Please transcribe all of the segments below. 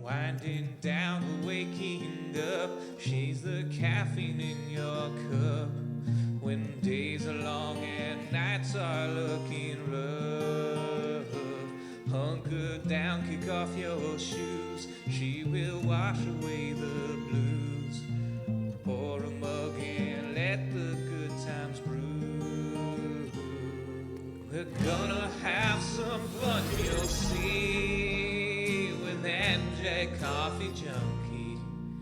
Winding down, waking up, she's the caffeine in your cup. When days are long and nights are looking rough, hunker down, kick off your shoes, she will wash away the blues. Pour a mug and let the good times brew. We're gonna have some fun, you'll see, with NJ Coffee Junkie.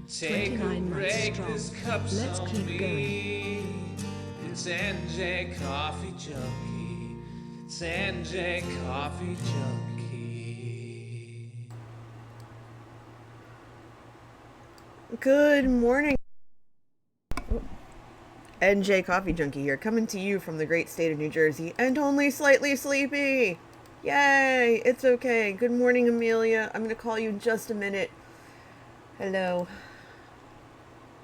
Take a 29 months break, strong. this cup's Let's on keep me. going. It's NJ Coffee Junkie. It's NJ Coffee Junkie. Good morning. NJ Coffee Junkie here, coming to you from the great state of New Jersey, and only slightly sleepy. Yay, it's okay. Good morning, Amelia. I'm going to call you in just a minute. Hello.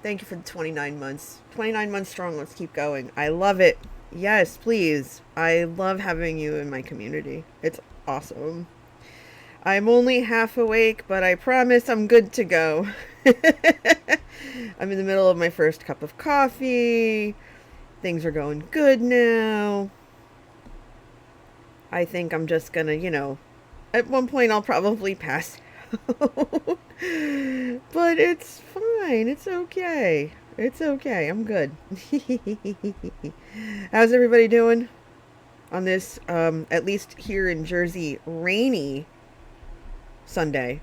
Thank you for the 29 months. 29 months strong. Let's keep going. I love it. Yes, please. I love having you in my community. It's awesome. I'm only half awake, but I promise I'm good to go. I'm in the middle of my first cup of coffee. Things are going good now. I think I'm just gonna, at one point I'll probably pass out. But it's fine. It's okay. It's okay. I'm good. How's everybody doing on this, at least here in Jersey, rainy Sunday?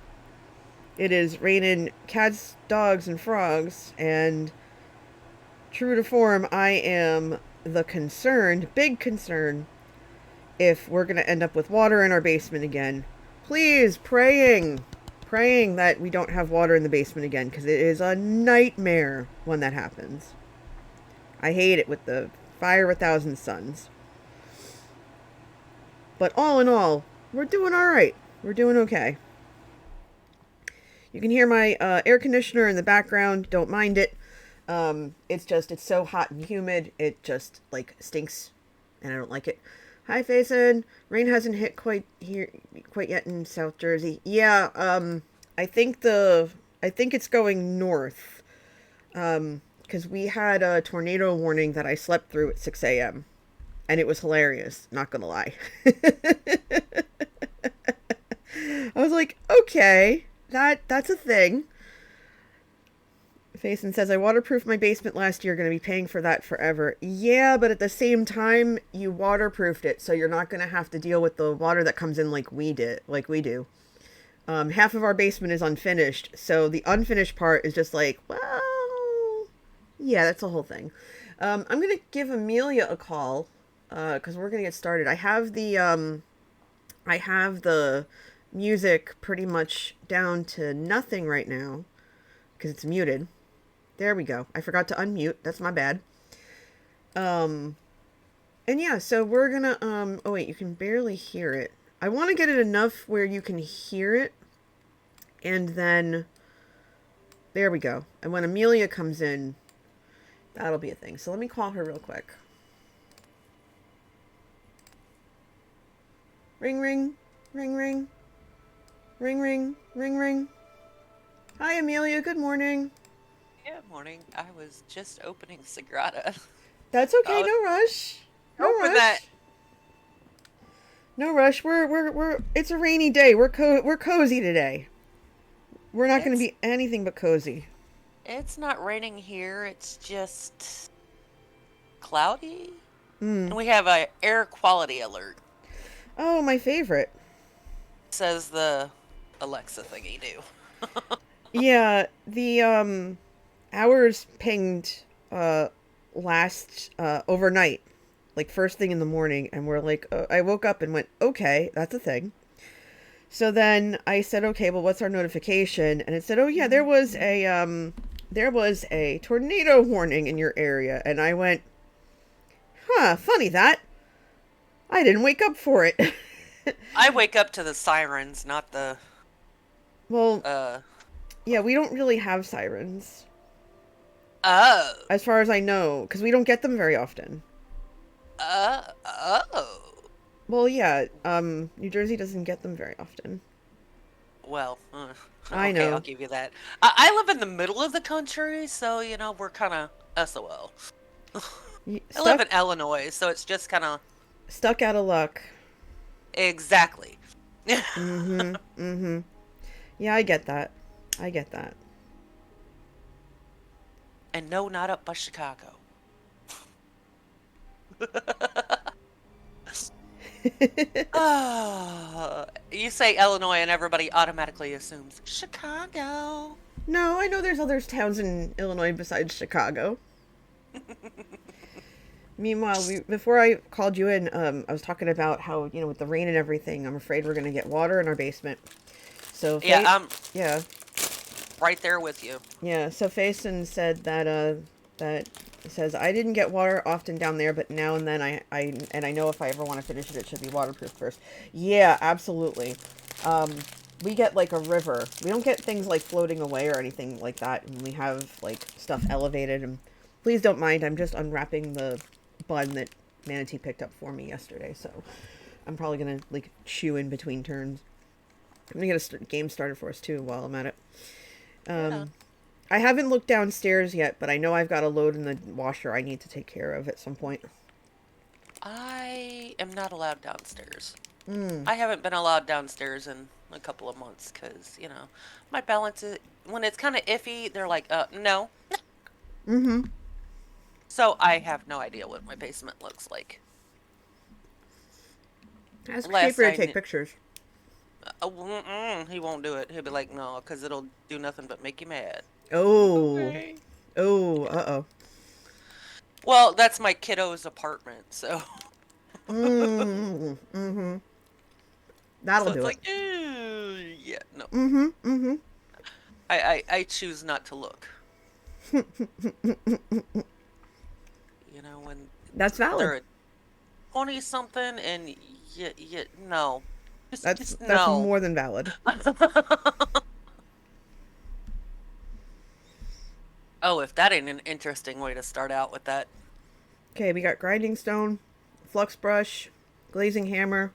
It is raining cats, dogs, and frogs, and true to form, I am the big concern, if we're going to end up with water in our basement again. Please, praying that we don't have water in the basement again, because it is a nightmare when that happens. I hate it with the fire of 1,000 suns. But all in all, we're doing all right. We're doing okay. You can hear my air conditioner in the background. Don't mind it. It's so hot and humid. It just, stinks, and I don't like it. Hi, Faison. Rain hasn't hit quite yet in South Jersey. Yeah, I think it's going north. Because we had a tornado warning that I slept through at 6 a.m. And it was hilarious, not gonna lie. I was like, okay. That's a thing. Faison says, I waterproofed my basement last year, going to be paying for that forever. Yeah, but at the same time, you waterproofed it, so you're not going to have to deal with the water that comes in like we do. Half of our basement is unfinished, so the unfinished part is just like, well, yeah, that's the whole thing. I'm going to give Amelia a call, because we're going to get started. I have the music pretty much down to nothing right now because it's muted. There we go. I forgot to unmute. That's my bad. And yeah, so we're gonna oh wait, you can barely hear it. I want to get it enough where you can hear it, and then there we go. And when Amelia comes in, that'll be a thing. So let me call her real quick. Ring ring ring ring. Ring, ring, ring, ring. Hi, Amelia. Good morning. Good morning. I was just opening Sagrada. That's okay. No rush. No Open rush. that. No rush. We're. It's a rainy day. We're cozy today. We're not going to be anything but cozy. It's not raining here. It's just cloudy. And we have a air quality alert. Oh, my favorite. Says the Alexa thingy do. Yeah, the hours pinged last overnight, like first thing in the morning, and we're like, I woke up and went, okay, that's a thing. So then I said, okay, well, what's our notification? And it said, oh yeah, there was a tornado warning in your area, and I went, huh, funny that. I didn't wake up for it. I wake up to the sirens, not the... Well, yeah, we don't really have sirens. Oh. As far as I know, because we don't get them very often. Oh. Well, yeah, New Jersey doesn't get them very often. Well, I okay, I'll know. give you that. I live in the middle of the country, so we're kind of SOL. I live Stuck, in Illinois, so it's just kind of stuck out of luck. exactly. Mm-hmm. Mm-hmm. Yeah, I get that. I get that. And no, not up by Chicago. You say Illinois, and everybody automatically assumes Chicago. No, I know there's other towns in Illinois besides Chicago. Meanwhile, before I called you in, I was talking about how, with the rain and everything, I'm afraid we're going to get water in our basement. So, Yeah, I'm yeah, right there with you. yeah. So, Faison said that says, I didn't get water often down there, but now and then I know if I ever want to finish it, it should be waterproof first. Yeah, absolutely. Um, we get like a river. We don't get things like floating away or anything like that. And we have like stuff elevated. And please don't mind, I'm just unwrapping the bun that Manatee picked up for me yesterday. So I'm probably gonna like chew in between turns. I'm gonna get a game started for us too while I'm at it. Right on. I haven't looked downstairs yet, but I know I've got a load in the washer I need to take care of at some point. I am not allowed downstairs. Mm. I haven't been allowed downstairs in a couple of months because, my balance is, when it's kind of iffy, they're like, no. Mm-hmm. So I have no idea what my basement looks like. Ask Last Schaefer to I take knew, pictures. he won't do it. He'll be like, no, because it'll do nothing but make you mad. Like, Oh. okay. Oh, Yeah. uh-oh. Well, that's my kiddo's apartment, so Mm-hmm. That'll so do it's it. like, yeah, no. Mm-hmm. Mm-hmm. I choose not to look. When That's valid. they're 20 something and no. Just That's no. more than valid. Oh, if that ain't an interesting way to start out with that. Okay, we got grinding stone, flux brush, glazing hammer.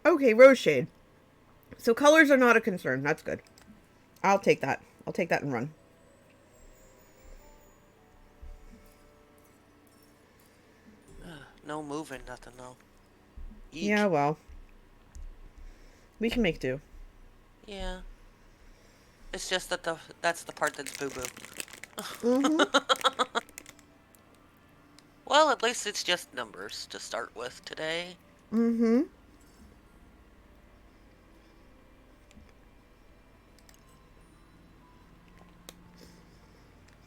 Okay, rose shade. So colors are not a concern. That's good. I'll take that. I'll take that and run. No moving, nothing though. Yeah, Eek. well, we can make do. Yeah. It's just that that's the part that's boo boo. Mm-hmm. Well, at least it's just numbers to start with today. Mm-hmm.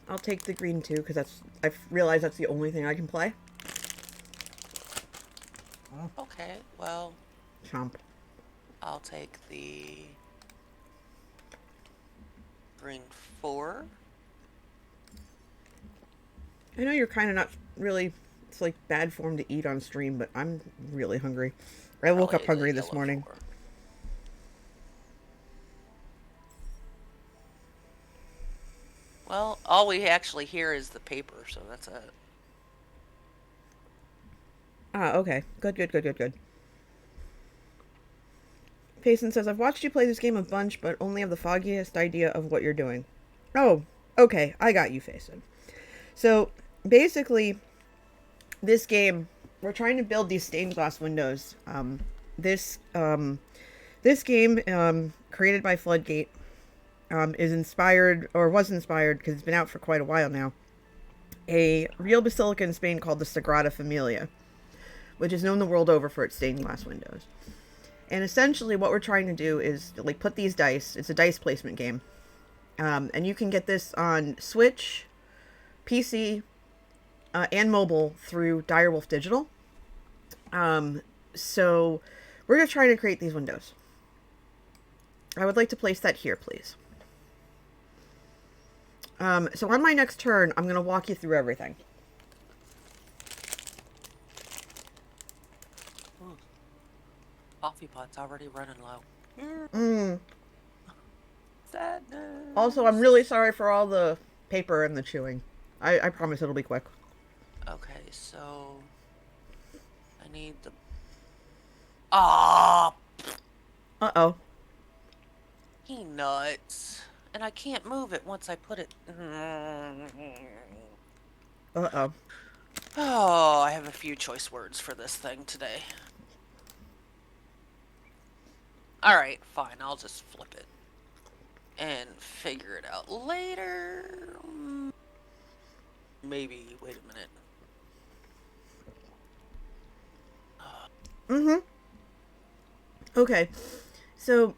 I'll take the green too, because I've realized that's the only thing I can play. Okay, well, Chomp. I'll take the green 4. I know you're kind of not really, it's like bad form to eat on stream, but I'm really hungry. I woke Probably up the hungry this yellow morning. 4. Well, all we actually hear is the paper, so that's it. Ah, okay. Good. Payson says, I've watched you play this game a bunch, but only have the foggiest idea of what you're doing. Oh, okay. I got you, Payson. So, basically, this game, we're trying to build these stained glass windows. This game, created by Floodgate, is inspired, or was inspired, because it's been out for quite a while now, a real basilica in Spain called the Sagrada Familia, which is known the world over for its stained glass windows. And essentially what we're trying to do is like put these dice, it's a dice placement game. And you can get this on Switch, PC, and mobile through Direwolf Digital. So we're going to try to create these windows. I would like to place that here, please. So on my next turn, I'm going to walk you through everything. Coffee pot's already running low. Mm. Sadness. Also, I'm really sorry for all the paper and the chewing. I promise it'll be quick. Okay, so I need the. Ah. Uh-oh. He nuts. And I can't move it once I put it. Uh-oh. Oh, I have a few choice words for this thing today. Alright, fine. I'll just flip it. And figure it out later. Maybe. Wait a minute. Mm-hmm. Okay. So,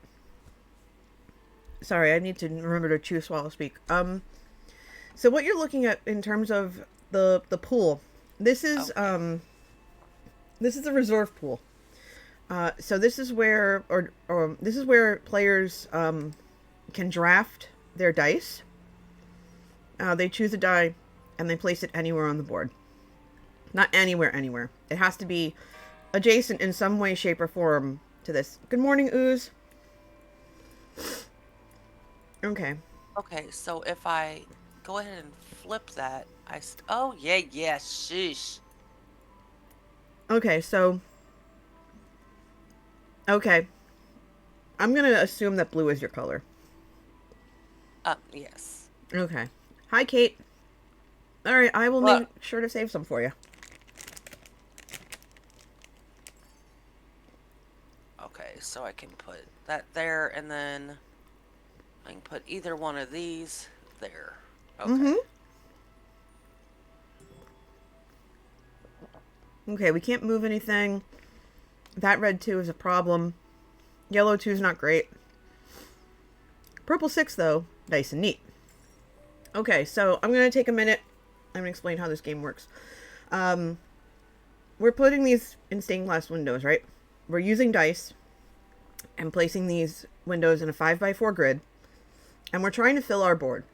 sorry, I need to remember to chew, swallow, speak. So what you're looking at in terms of the pool, this is Okay. this is a reserve pool. So this is where this is where players can draft their dice. They choose a die and they place it anywhere on the board. Not anywhere. It has to be adjacent in some way, shape, or form to this. Good morning, Ooze. Okay. Okay, so if I go ahead and flip that, oh, yeah, sheesh. Okay, so... Okay. I'm gonna assume that blue is your color. Yes. Okay. Hi, Kate. Alright, I will Well, make sure to save some for you. okay, so I can put that there, and then I can put either one of these there. Okay. Mm-hmm. Okay, we can't move anything. That red 2 is a problem. Yellow 2 is not great. Purple 6, though, nice and neat. Okay, so I'm going to take a minute. I'm going to explain how this game works. We're putting these in stained glass windows, right? We're using dice and placing these windows in a 5x4 grid. And we're trying to fill our board.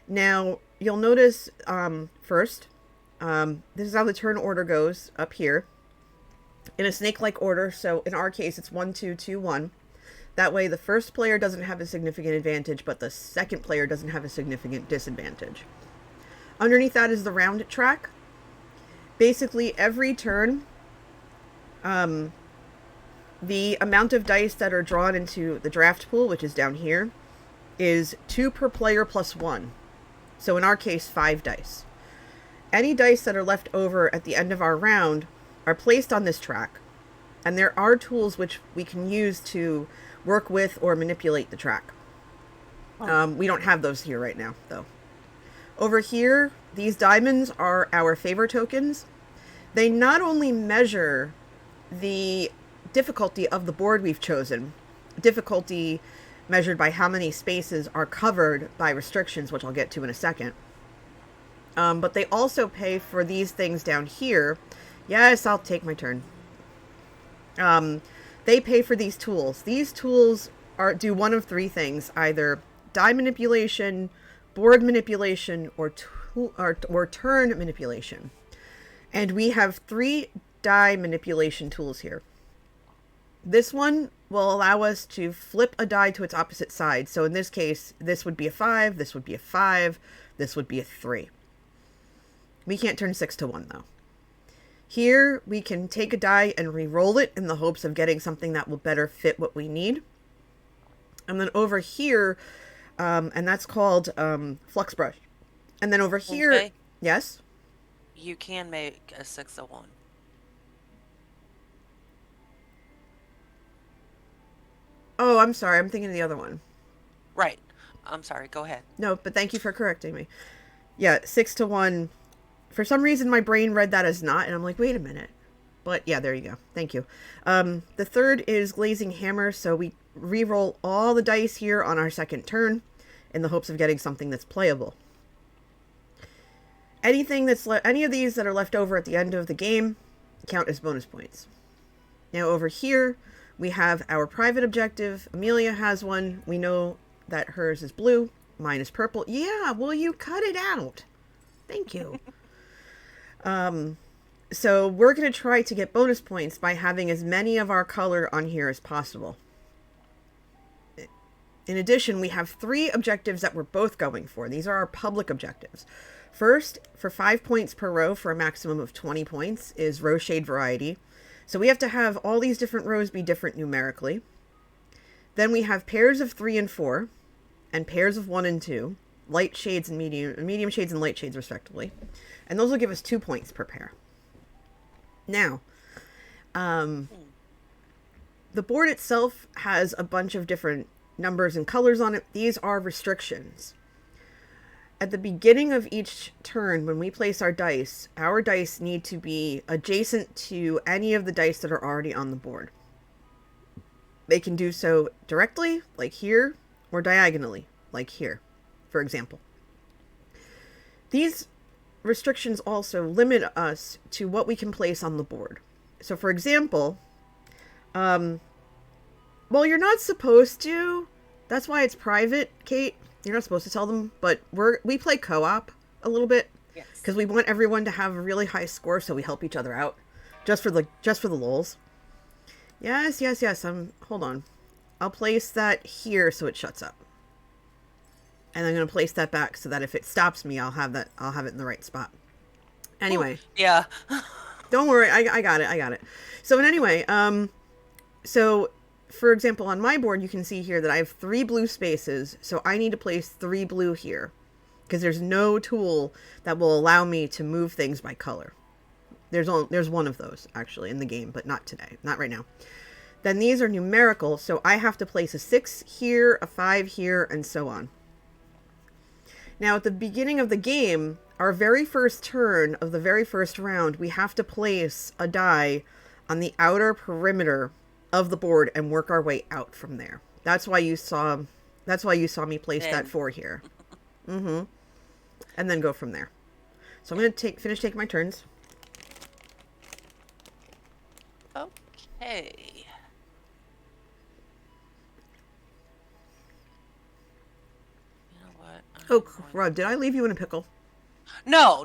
Now, you'll notice first, this is how the turn order goes up here. In a snake-like order, so in our case, it's 1, 2, 2, 1. That way, the first player doesn't have a significant advantage, but the second player doesn't have a significant disadvantage. Underneath that is the round track. Basically, every turn, the amount of dice that are drawn into the draft pool, which is down here, is 2 per player plus 1. So in our case, 5 dice. Any dice that are left over at the end of our round are placed on this track, and there are tools which we can use to work with or manipulate the track. We don't have those here right now, though. Over here, these diamonds are our favor tokens. They not only measure the difficulty of the board we've chosen, difficulty measured by how many spaces are covered by restrictions, which I'll get to in a second, but they also pay for these things down here. Yes, I'll take my turn. They pay for these tools. These tools do one of 3 things: either die manipulation, board manipulation, or turn manipulation. And we have 3 die manipulation tools here. This one will allow us to flip a die to its opposite side. So in this case, this would be a 5, this would be a 5, this would be a 3. We can't turn 6 to 1, though. Here, we can take a die and re-roll it in the hopes of getting something that will better fit what we need. And then over here, and that's called Flux Brush. And then over here, okay, yes? you can make a 6 of 1. Oh, I'm sorry. I'm thinking of the other one. Right. I'm sorry. Go ahead. No, but thank you for correcting me. Yeah, 6 to 1. For some reason, my brain read that as not, and I'm like, wait a minute. But yeah, there you go. Thank you. The third is Glazing Hammer, so we re-roll all the dice here on our second turn in the hopes of getting something that's playable. Anything that's any of these that are left over at the end of the game count as bonus points. Now over here, we have our private objective. Amelia has one. We know that hers is blue. Mine is purple. Yeah, will you cut it out? Thank you. So we're going to try to get bonus points by having as many of our color on here as possible. In addition, we have 3 objectives that we're both going for. These are our public objectives. First, for 5 points per row for a maximum of 20 points is row shade variety. So we have to have all these different rows be different numerically. Then we have pairs of 3 and 4, and pairs of 1 and 2, light shades and medium shades and light shades respectively. And those will give us 2 points per pair. Now, the board itself has a bunch of different numbers and colors on it. These are restrictions. At the beginning of each turn, when we place our dice need to be adjacent to any of the dice that are already on the board. They can do so directly, like here, or diagonally, like here, for example. These restrictions also limit us to what we can place on the board. So, for example, well, you're not supposed to. That's why it's private, Kate. You're not supposed to tell them, but we play co-op a little bit. Yes. Because we want everyone to have a really high score, so we help each other out, just for the lulz. Yes. Hold on. I'll place that here so it shuts up. And I'm going to place that back so that if it stops me, I'll have it in the right spot. Anyway. Yeah. Don't worry. I got it. So anyway, so for example, on my board, you can see here that I have 3 blue spaces. So I need to place 3 blue here because there's no tool that will allow me to move things by color. There's one of those actually in the game, but not today, not right now. Then these are numerical. So I have to place a 6 here, a 5 here, and so on. Now, at the beginning of the game, our very first turn of the very first round, we have to place a die on the outer perimeter of the board and work our way out from there. That's why you saw me place that 4 here. And then go from there. So I'm going to finish taking my turns. Okay. Oh, Rod, did I leave you in a pickle? No.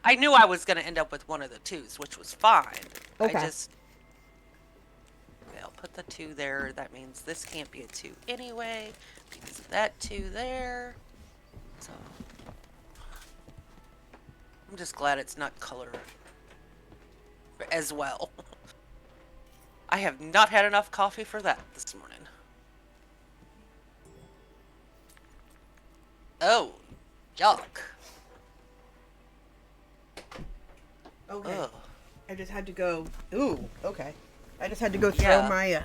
I knew I was going to end up with one of the 2s, which was fine. Okay. Okay, I'll put the 2 there. That means this can't be a 2 anyway, because of that 2 there. So, I'm just glad it's not color as well. I have not had enough coffee for that this morning. Oh, yuck. Okay. Ugh. I just had to go. Ooh, okay. I just had to go throw my. I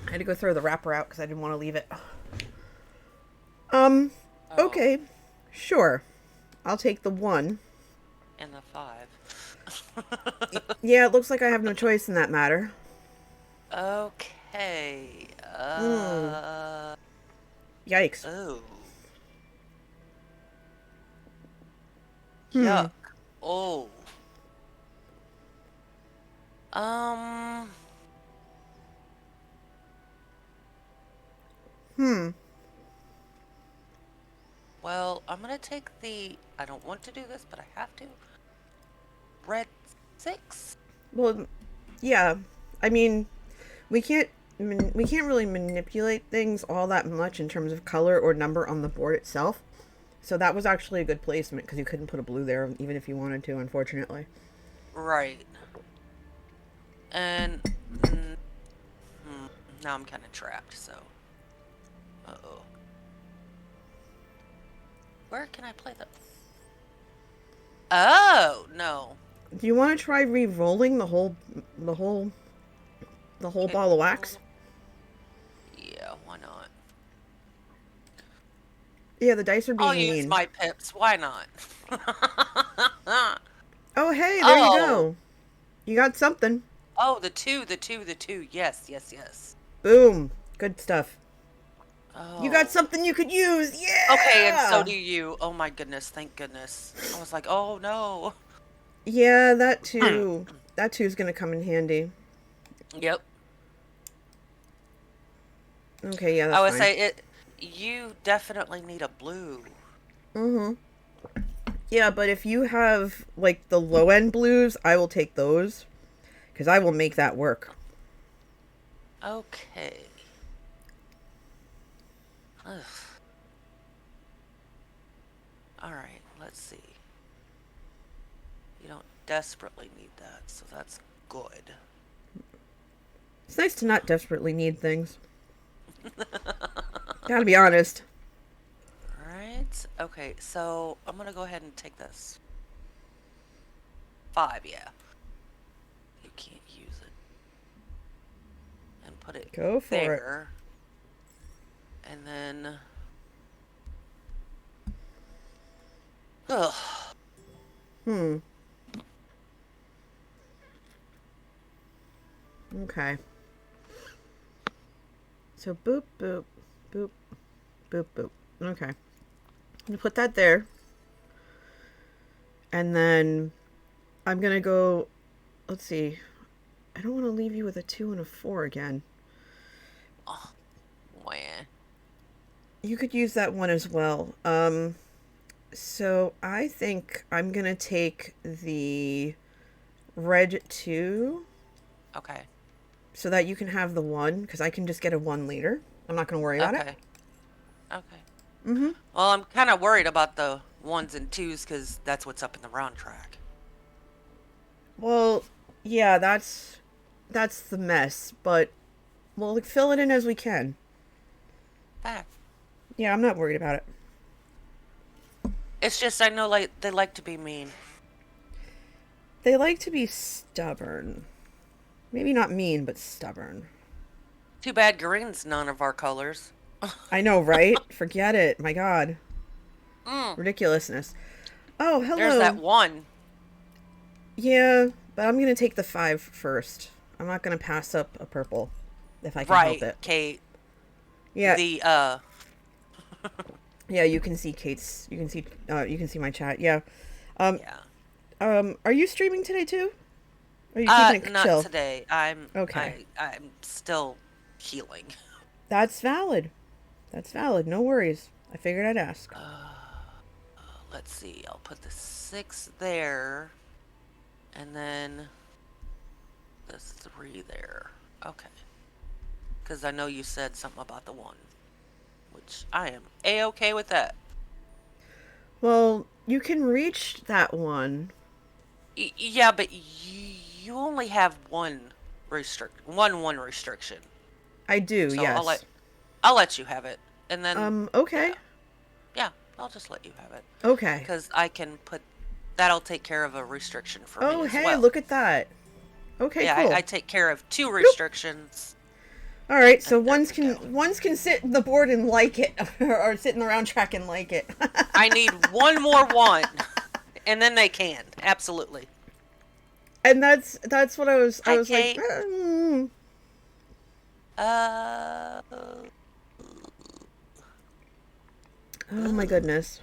had to go throw the wrapper out because I didn't want to leave it. Oh. Okay. Sure. I'll take the 1. And the 5. Yeah, it looks like I have no choice in that matter. Okay. Yikes. Oh. Yuck. Oh. Well, I'm gonna take I don't want to do this, but I have to. Red 6? Well, yeah. I mean, we can't really manipulate things all that much in terms of color or number on the board itself. So that was actually a good placement because you couldn't put a blue there even if you wanted to, unfortunately. Right. And now I'm kind of trapped, so. Uh-oh. Where can I play the... Oh, no. Do you want to try re-rolling the whole ball of wax? Yeah, why not? Yeah, the dice are being mean. I'll use my pips. Why not? Oh, hey, there you go. You got something. Oh, the 2. Yes. Boom. Good stuff. Oh. You got something you could use. Yeah. Okay, and so do you. Oh my goodness, thank goodness. I was like, oh no. Yeah, that too. That too is going to come in handy. Yep. Okay, yeah, that's I would fine. say you definitely need a blue. Yeah, but if you have, like, the low-end blues, I will take those. Because I will make that work. Okay. Ugh. Alright, let's see. You don't desperately need that, so that's good. It's nice to not desperately need things. Gotta be honest. Alright. Okay, so I'm gonna go ahead and take this. 5, yeah. You can't use it. And put it Go for it. there. And then... Ugh. Okay. So boop, boop, boop, boop, boop. Okay. I'm gonna put that there. And then I'm gonna go, let's see. I don't want to leave you with a 2 and a 4 again. Oh, wah. You could use that one as well. So I think I'm gonna take the red 2 Okay. so that you can have the 1, because I can just get a 1 later. I'm not gonna worry about it. Okay. Mm-hmm. Well, I'm kind of worried about the 1s and 2s because that's what's up in the round track. Well, yeah, that's the mess, but we'll fill it in as we can. Fact. Yeah, I'm not worried about it. It's just I know like they like to be mean. They like to be stubborn. Maybe not mean, but stubborn. Too bad green's none of our colors. I know, right? Forget it. My God. Mm. Ridiculousness. Oh, hello. There's that 1. Yeah, but I'm going to take the 5 first. I'm not going to pass up a purple if I can help it. Kate. Yeah. The Yeah, you can see Kate's. You can see my chat. Yeah. Yeah. Are you streaming today too? Or are you keeping it Not chill? today. I'm Okay. I'm still healing. That's valid. That's valid. No worries. I figured I'd ask. Let's see. I'll put the 6 there, and then the 3 there. Okay. Because I know you said something about the 1, which I am A-okay with that. Well, you can reach that one. Yeah, but you only have one restriction. I do. So Yes. I'll let you have it, and then Okay. yeah, I'll just let you have it. Okay. Because I can put that'll take care of a restriction for me Oh, as hey, well. look at that. Okay, Yeah, cool. I take care of 2 restrictions. All right, so And there ones we can sit in the board and like it, or sit in the round track and like it. I need one more 1, and then they can absolutely. And that's what I was Kate. like. Mm. Oh my goodness.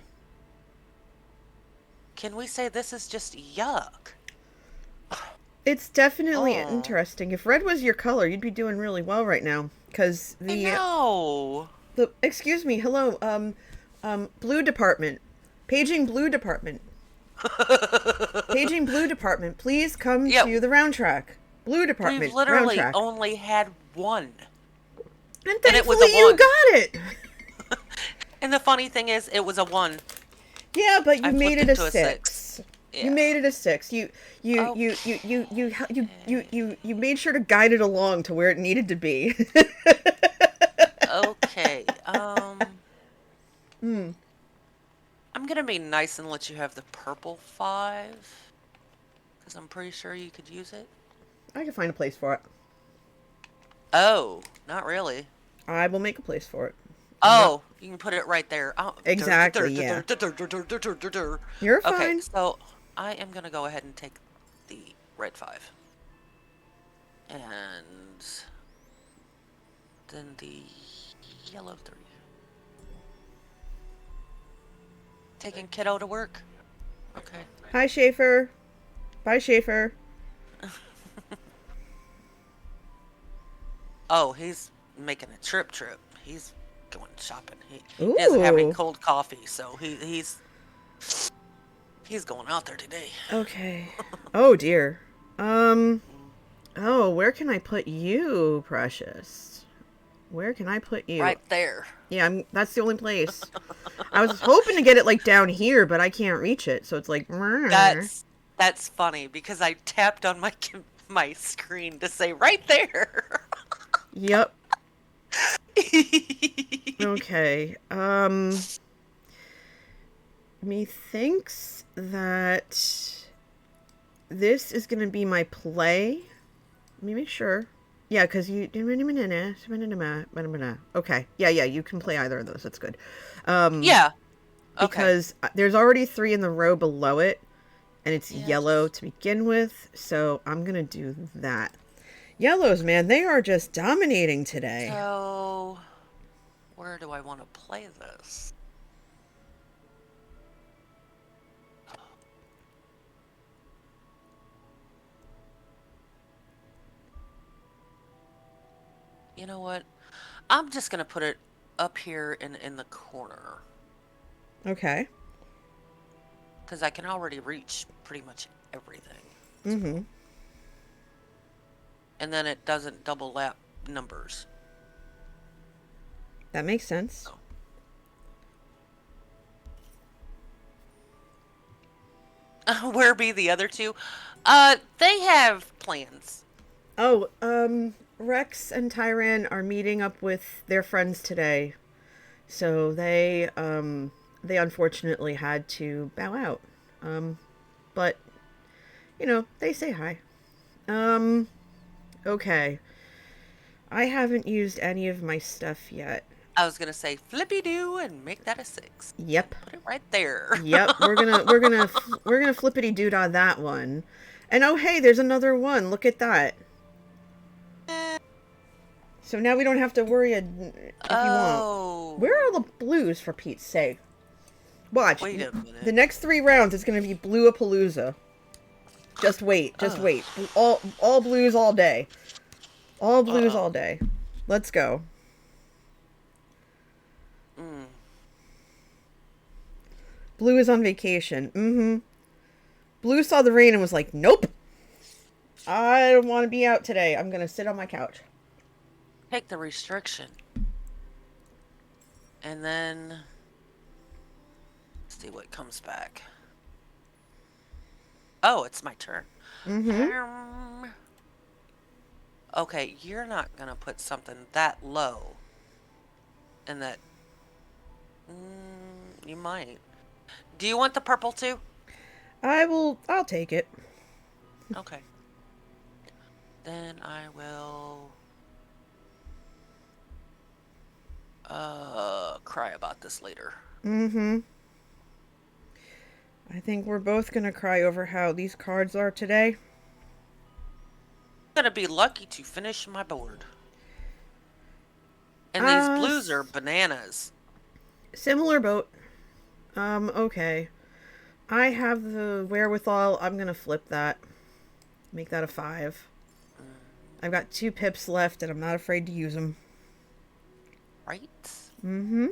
Can we say this is just yuck? It's definitely Oh. interesting. If red was your color, you'd be doing really well right now. Because No. excuse me, hello, blue department, paging blue department, please come Yeah. to the round track. Blue department, We've round literally track. only had 1. And and it was a thankfully you 1. got it. And the funny thing is, it was a 1. Yeah, but you I made flipped it a into a 6. Yeah. You made it a 6. You made sure to guide it along to where it needed to be. Okay. I'm gonna be nice and let you have the purple 5, because I'm pretty sure you could use it. I can find a place for it. Oh, not really. I will make a place for it. Oh, you can put it right there. Oh, Exactly, yeah. You're fine. Okay, so I am gonna go ahead and take the red 5, and then the yellow 3. Taking kiddo to work. Okay. Hi, Schaefer. Bye, Schaefer. Oh, he's making a trip. He's going shopping. He doesn't have any Ooh. cold coffee, so he's going out there today. Okay. Oh, dear. Oh, where can I put you, Precious? Where can I put you? Right there. Yeah, that's the only place. I was hoping to get it, like, down here, but I can't reach it, so it's like... That's funny, because I tapped on my screen to say right there. Yep. Okay. Methinks that this is going to be my play. Let me make sure. Yeah, because you... Okay. Yeah, you can play either of those. That's good. Yeah. Okay. Because there's already 3 in the row below it, and it's yellow to begin with, so I'm going to do that. Yellows, man, they are just dominating today. So, where do I want to play this? You know what? I'm just going to put it up here in the corner. Okay. Because I can already reach pretty much everything. Mm-hmm. And then it doesn't double lap numbers. That makes sense. Where be the other 2? They have plans. Oh, Rex and Tyran are meeting up with their friends today. So they unfortunately had to bow out. But, they say hi. Okay. I haven't used any of my stuff yet. I was gonna say flippy do and make that a 6. Yep. Put it right there. Yep. We're gonna flippity dood on that one. And oh hey, there's another one. Look at that. So now we don't have to worry if you want. Where are the blues, for Pete's sake? Watch. Wait a minute. The next 3 rounds is gonna be Blue-a-Palooza. Just wait. Just wait. All blues all day. All blues all day. Let's go. Blue is on vacation. Mm-hmm. Blue saw the rain and was like, nope. I don't want to be out today. I'm going to sit on my couch. Take the restriction. And then... see what comes back. Oh, it's my turn. Mm-hmm. Okay, you're not going to put something that low. And that... you might. Do you want the purple too? I'll take it. Okay. Then I will... cry about this later. Mm-hmm. I think we're both gonna cry over how these cards are today. I'm gonna be lucky to finish my board. And these blues are bananas. Similar boat. Okay. I have the wherewithal. I'm gonna flip that. Make that a 5. I've got 2 pips left, and I'm not afraid to use them. Right? Mm-hmm.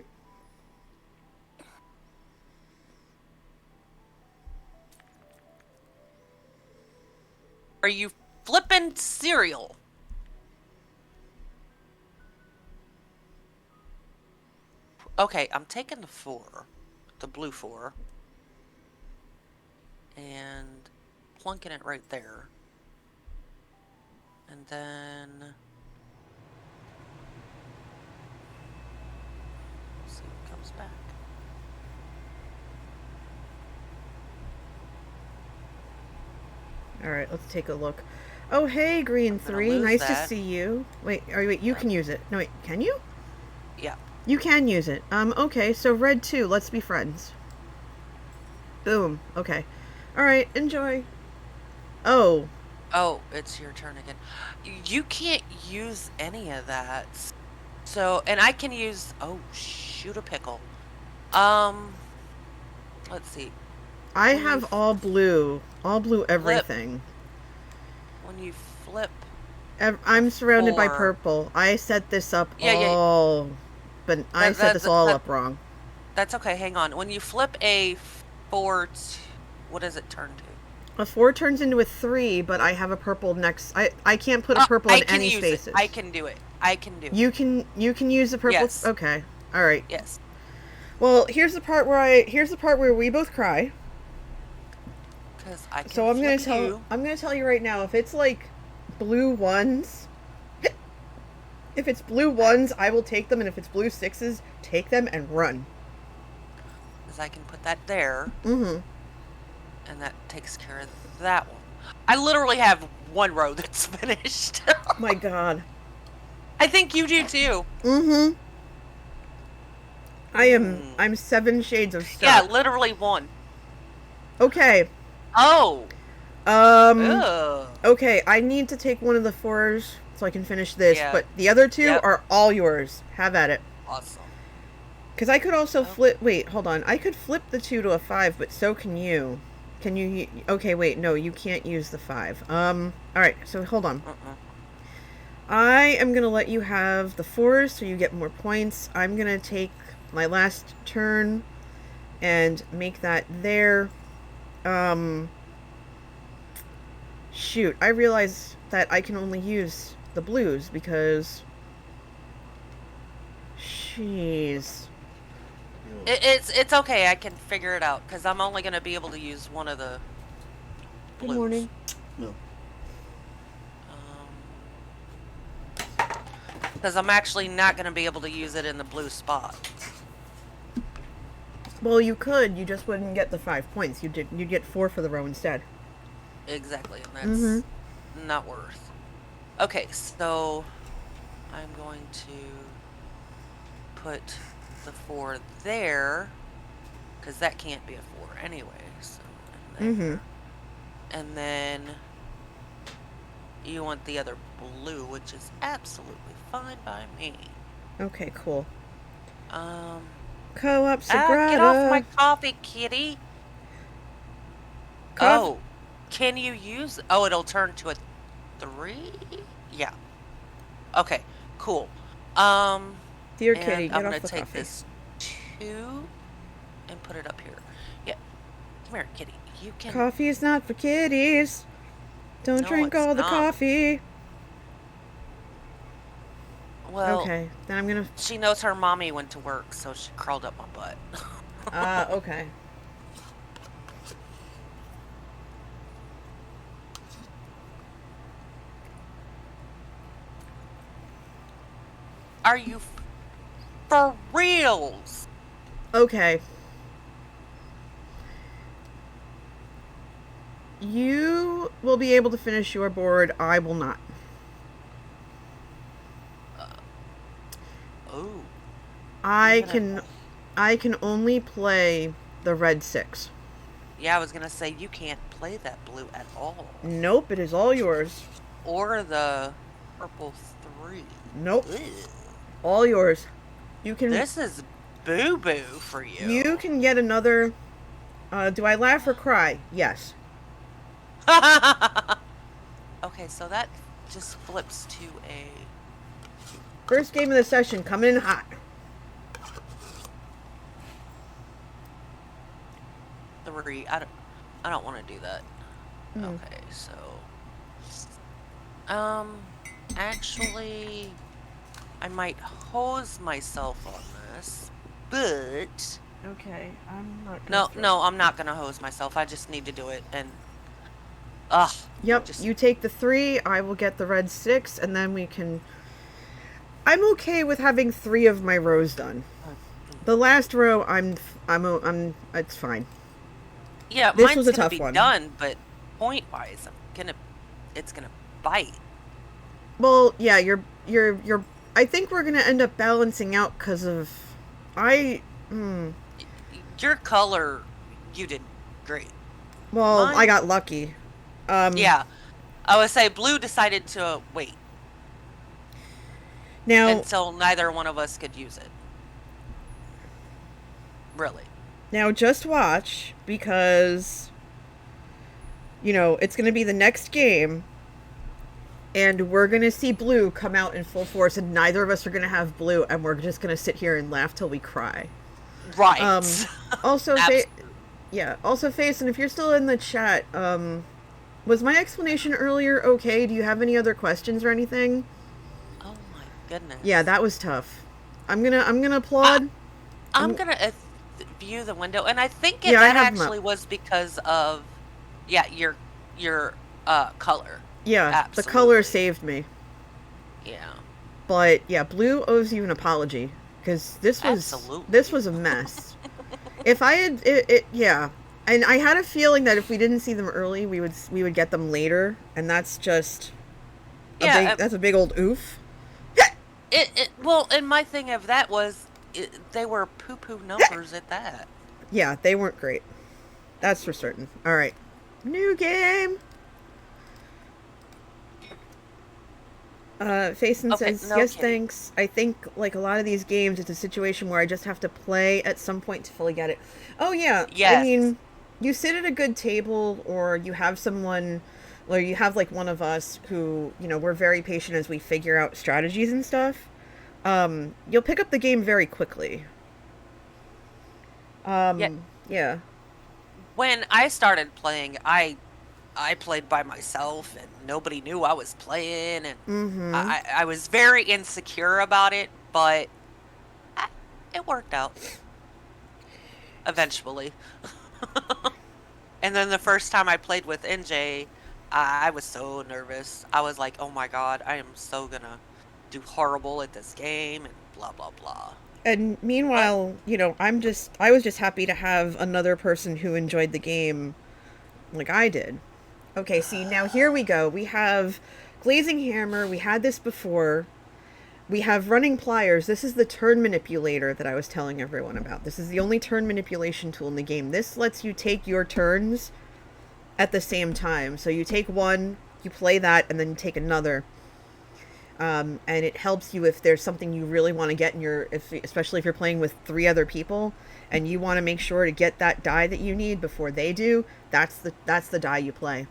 Are you flipping cereal? Okay, I'm taking the 4. The blue 4. And plunking it right there. And then... see what comes back. Alright, let's take a look. Oh, hey, Green 3. Nice to see you. Wait, you can use it. No, wait, can you? Yeah. You can use it. Okay, so red 2. Let's be friends. Boom. Okay. Alright, enjoy. Oh. Oh, it's your turn again. You can't use any of that. So, and I can use... oh, shoot a pickle. Let's see. I have all blue. All blue everything. When you flip... I'm surrounded by purple. I set this up but I set this all up wrong. That's okay, hang on. When you flip a 4... what does it turn to? A 4 turns into a 3, but I have a purple next... I can't put a purple in any spaces. I can do it. I can do it. You can use the purple? Yes. Okay. Alright. Yes. Well, here's the part where we both cry. Because I can so I'm gonna tell you right now, if it's like blue 1s, If it's blue ones, I will take them, and if it's blue sixes, take them and run. Because I can put that there. Mm-hmm. And that takes care of that one. I literally have one row that's finished. My God. I think you do too. Mm-hmm. I'm 7 shades of stuff. Yeah, literally one. Okay. Oh. Ugh. Okay, I need to take one of the 4s so I can finish this, Yeah. but the other 2 Yep. are all yours. Have at it. Awesome. Because I could also flip... Wait, hold on. I could flip the 2 to a 5, but so can you. Can you... Okay, wait, no, you can't use the 5. Alright, so hold on. I am going to let you have the 4s so you get more points. I'm going to take my last turn and make that there. Shoot, I realize that I can only use the blues because... Jeez. It's okay. I can figure it out because I'm only going to be able to use one of the blues. Good morning. No. Because I'm actually not going to be able to use it in the blue spot. Well, you could. You just wouldn't get the 5 points. You'd get 4 for the row instead. Exactly, and that's not worth. Okay, so I'm going to put the 4 there because that can't be a 4 anyway. So, and then you want the other blue, which is absolutely fine by me. Okay, cool. Co-op Sagrada. Get off my coffee, kitty. Coffee. Oh, can you use... Oh, it'll turn to a 3? Yeah. Okay, cool. Dear and kitty, get I'm off gonna the take coffee. this 2 and put it up here. Yeah. Come here, kitty. You can... Coffee is not for kitties. Don't No, drink it's all the not. coffee. Well, Okay, then I'm gonna... she knows her mommy went to work, so she crawled up my butt. Okay. Are you for reals? Okay. You will be able to finish your board. I will not. Oh. I can only play the red 6. Yeah, I was gonna say you can't play that blue at all. Nope, it is all yours. Or the purple 3. Nope, Ugh. all yours. You can. This is boo-boo for you. You can get another. Do I laugh or cry? Yes. Okay, so that just flips to a... First game of the session coming in hot. 3. I don't want to do that. Okay, so... Actually, I might hose myself on this, but... Okay, I'm not. No, I'm not gonna hose myself. I just need to do it, and... Ugh. Yep, you take the 3, I will get the red 6, and then we can... I'm okay with having 3 of my rows done. The last row, it's fine. Yeah, This mine's was a gonna tough be one. done, but point-wise, it's gonna bite. Well, yeah, you're I think we're gonna end up balancing out because of... Your color, you did great. Well, Mine- I got lucky. Yeah. I would say blue decided to wait Now, until neither one of us could use it. Really. Now just watch, because, it's going to be the next game, and we're going to see blue come out in full force, and neither of us are going to have blue, and we're just going to sit here and laugh till we cry. Right. Also, Absolutely. also, Faison, if you're still in the chat, was my explanation earlier okay? Do you have any other questions or anything? Oh my goodness. Yeah, that was tough. I'm gonna applaud. I'm gonna view the window, and I think Yeah, I that have 'em actually up. was because of, your color. Yeah, Absolutely. the color saved me. Yeah. But yeah, Blue owes you an apology because Absolutely. this was a mess. If I had yeah, and I had a feeling that if we didn't see them early, we would get them later, and that's just Yeah, that's a big old oof. well, and my thing of that was they were poo-poo numbers at that. Yeah, they weren't great. That's for certain. All right, new game. Faison Okay, says, no yes, kidding. thanks. I think, like a lot of these games, it's a situation where I just have to play at some point to fully get it. Oh, yeah. I Yes. mean, you sit at a good table, or you have someone, or you have, like, one of us who, we're very patient as we figure out strategies and stuff. You'll pick up the game very quickly. Yeah. Yeah. When I started playing, I played by myself and nobody knew I was playing, and Mm-hmm. I was very insecure about it, but I, it worked out eventually. And then the first time I played with NJ, I was so nervous. I was like, "Oh my god, I am so gonna do horrible at this game," and blah blah blah. And But meanwhile, I was just happy to have another person who enjoyed the game like I did. Okay, see, now here we go. We have Glazing Hammer. We had this before. We have Running Pliers. This is the turn manipulator that I was telling everyone about. This is the only turn manipulation tool in the game. This lets you take your turns at the same time. So you take one, you play that, and then you take another. And it helps you if there's something you really want to get in especially if you're playing with 3 other people, and you want to make sure to get that die that you need before they do. That's the die you play.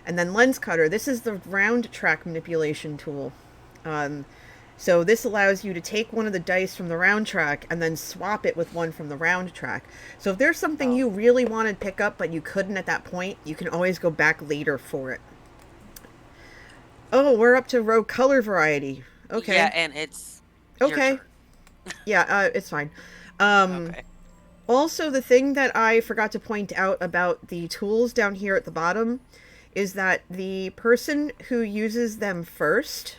And then Lens Cutter. This is the round track manipulation tool. So this allows you to take one of the dice from the round track and then swap it with one from the round track. So if there's something oh, you really wanted to pick up but you couldn't at that point, you can always go back later for it. Oh, we're up to row color variety. yeah, Okay. and it's your Okay. turn. Yeah, it's fine. Um, Okay. Also, the thing that I forgot to point out about the tools down here at the bottom is that the person who uses them first,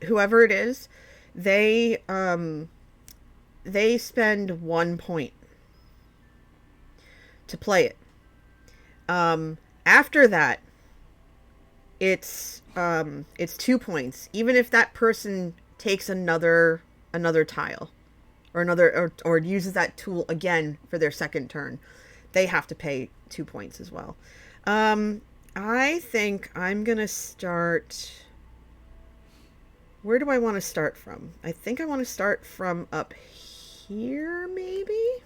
whoever it is, they spend 1 point to play it. After that, it's 2 points, even if that person takes another tile, or uses that tool again for their second turn. They have to pay 2 points as well. I think I'm gonna start. Where do I want to start from? I think I want to start from up here, maybe?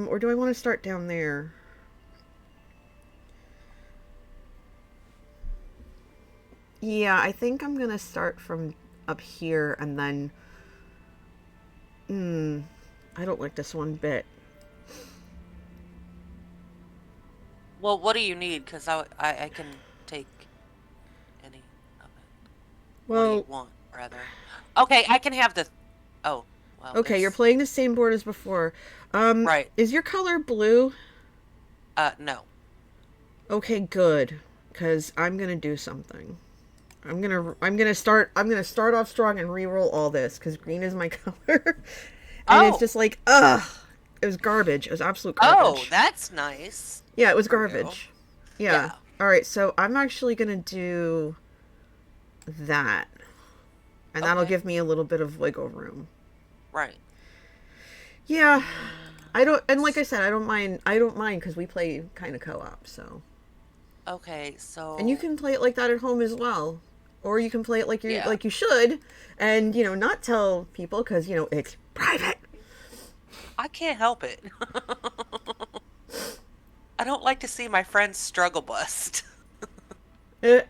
Or do I want to start down there? Yeah, I think I'm gonna start from up here and then. I don't like this one bit. Well, what do you need? Because I can take any of it. What do you Well, want, rather? Okay, I can have the. Oh, well, okay, you're it's playing the same board as before. right. Is your color blue? No. Okay, good. Cause I'm gonna do something. I'm gonna start off strong and re-roll all this because green is my color, and it's Oh, just like ugh, it was garbage. It was absolute oh, garbage. that's nice Yeah, it was for you. garbage. Yeah. Yeah. All right, so I'm actually gonna do that, and that'll Okay. give me a little bit of wiggle room. Right. Yeah, I don't, and like I said, I don't mind. I don't mind because we play kind of co-op, so. Okay, And you so can play it like that at home as well, or you can play it yeah, like you should, and not tell people because it's private. I can't help it. I don't like to see my friends struggle bust. Eh,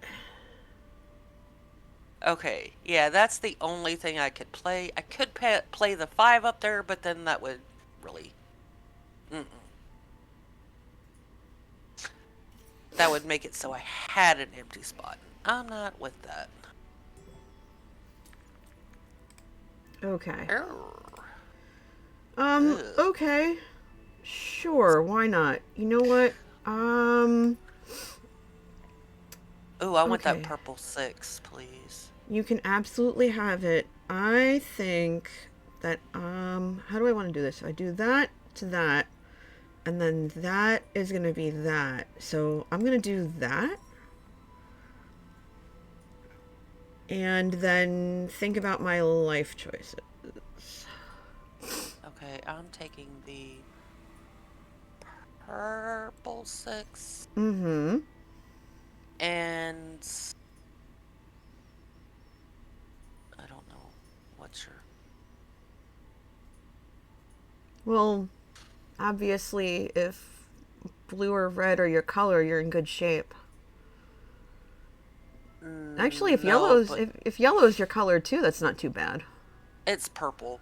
Okay, yeah, that's the only thing I could play. I could play the 5 up there, but then that would really. Mm-mm. That would make it so I had an empty spot. I'm not with that. okay. Err. Ugh. Okay. Sure. Why not? You know what? Ooh, I want that Okay. purple 6, please. You can absolutely have it. I think that, how do I want to do this? I do that to that, and then that is going to be that. So I'm going to do that. And then think about my life choices. Okay, I'm taking the purple 6. Mm-hmm. And I don't know what's your... Well, obviously, if blue or red are your color, you're in good shape. Actually, No, but if yellow's your color too, that's not too bad. it's purple.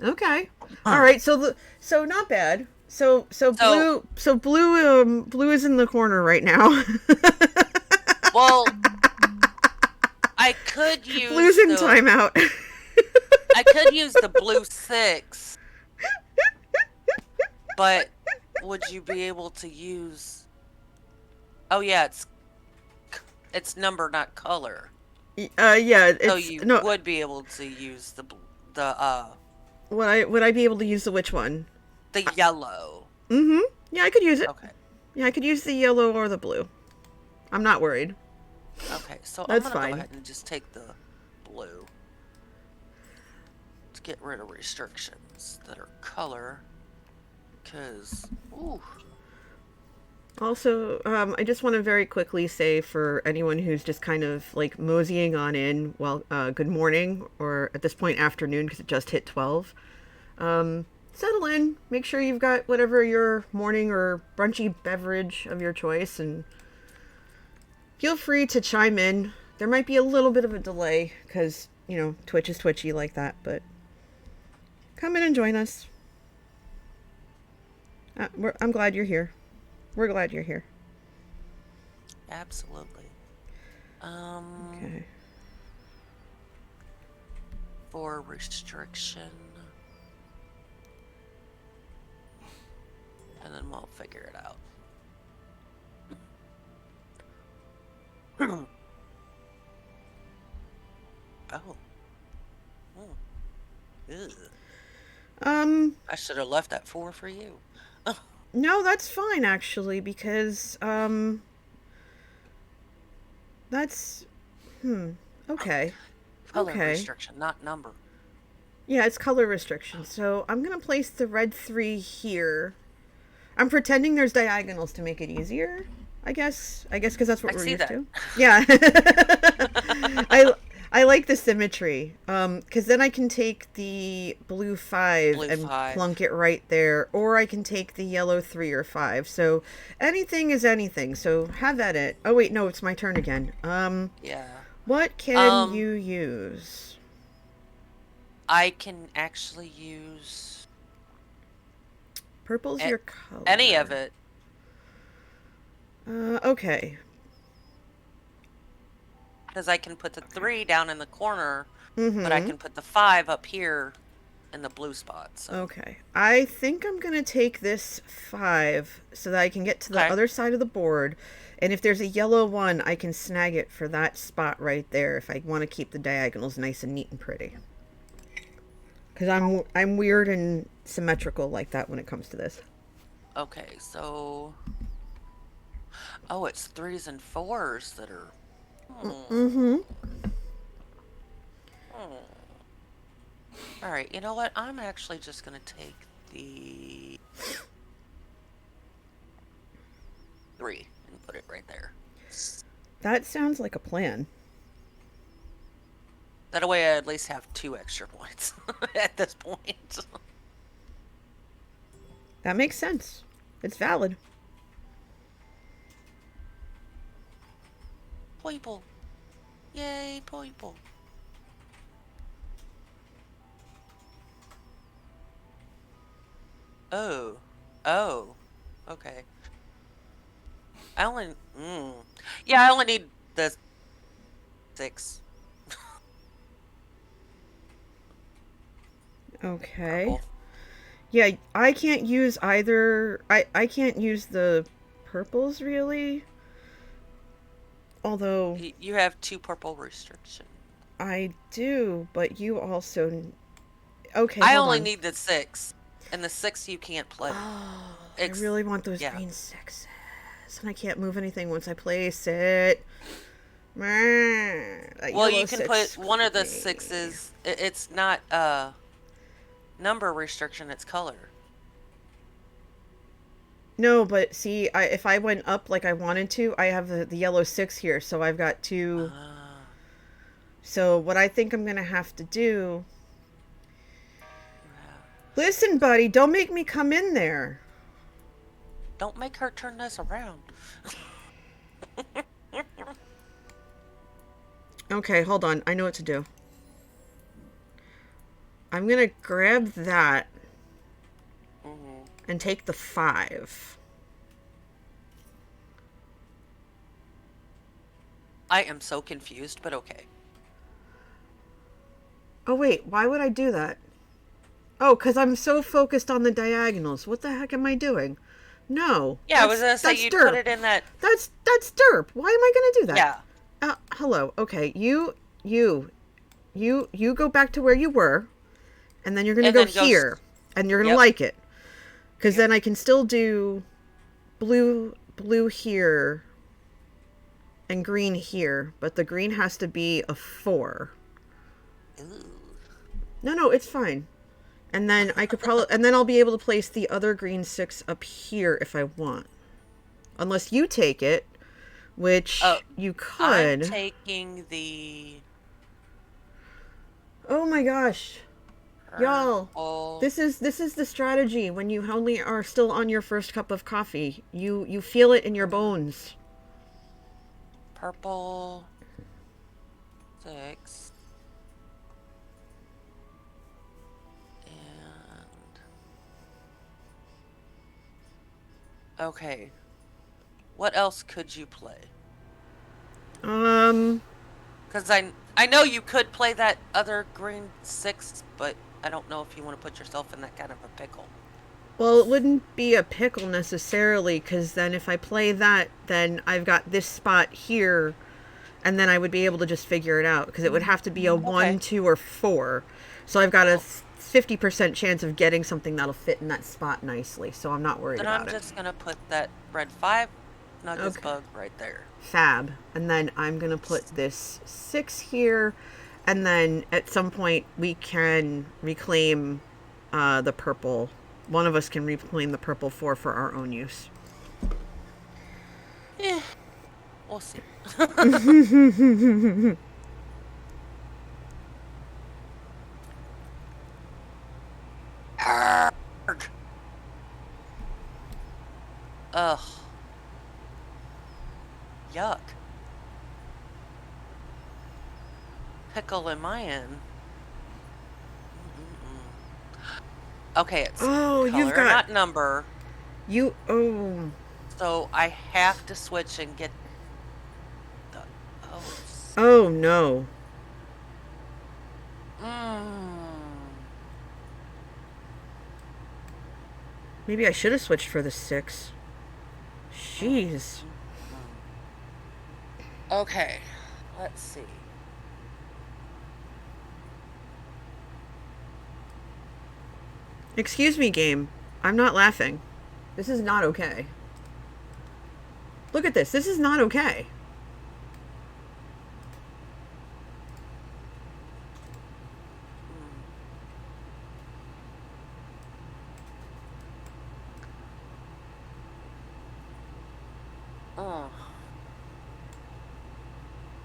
Okay. All right. So not bad. So, Blue is in the corner right now. well, I could Blue's use in the timeout. I could use the blue 6, but would you be able to use... Oh yeah, it's number, not color. Yeah, So it's you no. would be able to use the Would I be able to use the which one? the yellow. Mm-hmm. Yeah, I could use it. Okay. Yeah, I could use the yellow or the blue. I'm not worried. Okay, so I'm That's gonna go fine. ahead and just take the blue to get rid of restrictions that are color. Cause ooh, Also, I just want to very quickly say for anyone who's just kind of like moseying on in, well, good morning, or at this point afternoon because it just hit 12. Settle in, make sure you've got whatever your morning or brunchy beverage of your choice, and feel free to chime in. There might be a little bit of a delay because, Twitch is twitchy like that, but come in and join us. I'm glad you're here. We're glad you're here. absolutely. Okay. For restriction, and then we'll figure it out. Oh. Hmm. Ew. I should have left that 4 for you. No, that's fine actually because that's okay. Color Okay. restriction, not number. Yeah, it's color restriction. So I'm going to place the red 3 here. I'm pretending there's diagonals to make it easier. I guess because that's what I we're see used that. to. Yeah. I like the symmetry. Cuz then I can take the blue 5 Blue and 5. plunk it right there, or I can take the yellow 3 or 5. So anything is anything. So have at it. Oh wait, no, it's my turn again. Yeah. What can you use? I can actually use Purple's your color. any of it. Okay. Because I can put the 3 down in the corner, Mm-hmm. but I can put the 5 up here in the blue spot. So. Okay. I think I'm going to take this 5 so that I can get to the Okay. other side of the board. And if there's a yellow 1, I can snag it for that spot right there if I want to keep the diagonals nice and neat and pretty. Because I'm weird and symmetrical like that when it comes to this. Okay, so... Oh, it's 3s and 4s that are... Mm-hmm. Alright, you know what? I'm actually just going to take the 3 and put it right there. That sounds like a plan. That way I at least have 2 extra points at this point. That makes sense. It's valid. People. Yay, people. Oh. Oh. Okay. I only... Yeah, I only need the 6. Okay. Purple. Yeah, I can't use either. I can't use the purples really. Although You have 2 purple restriction. I do, but you also... Okay, I hold only on. need the 6, and the 6 you can't play. Oh, I really want those Yeah. green sixes. And I can't move anything once I place it. That Well, yellow you can put six one of the creepy. 6s. It's not number restriction, it's color. No, but see, if I went up like I wanted to, I have the yellow 6 here, so I've got 2. Ah. So what I think I'm going to have to do... Yeah. Listen, buddy, don't make me come in there. Don't make her turn this around. Okay, hold on. I know what to do. I'm going to grab that and take the 5. I am so confused, but okay. Oh, wait. Why would I do that? Oh, because I'm so focused on the diagonals. What the heck am I doing? No. Yeah, I was going to say you'd put it in that... That's derp. Why am I going to do that? Yeah. Hello. Okay, you go back to where you were, and then you're going to go here, and you're going to like it. Because then I can still do blue here and green here, but the green has to be a 4. Ooh. No, it's fine. And then I could probably, and then I'll be able to place the other green 6 up here if I want. Unless you take it, which you could. I'm taking the... Oh my gosh. Y'all, this is the strategy when you only are still on your first cup of coffee. You feel it in your bones. Purple 6 and okay. What else could you play? Because I know you could play that other green 6, but I don't know if you want to put yourself in that kind of a pickle. Well, it wouldn't be a pickle necessarily, because then if I play that, then I've got this spot here, and then I would be able to just figure it out, because it would have to be a 1, 2, or 4. So I've got a 50% chance of getting something that'll fit in that spot nicely, so I'm not worried about it. Then I'm just going to put that red 5 Nuggets bug right there. Fab. And then I'm going to put this 6 here, and then at some point we can reclaim the purple. One of us can reclaim the purple 4 for our own use. Yeah, we'll see. Ugh. Yuck. Pickle in my end. Okay, it's color, you've got not number. So I have to switch and get the Oh no. Maybe I should have switched for the 6. Jeez. Okay, let's see. Excuse me, game. I'm not laughing. This is not okay. Look at this. This is not okay.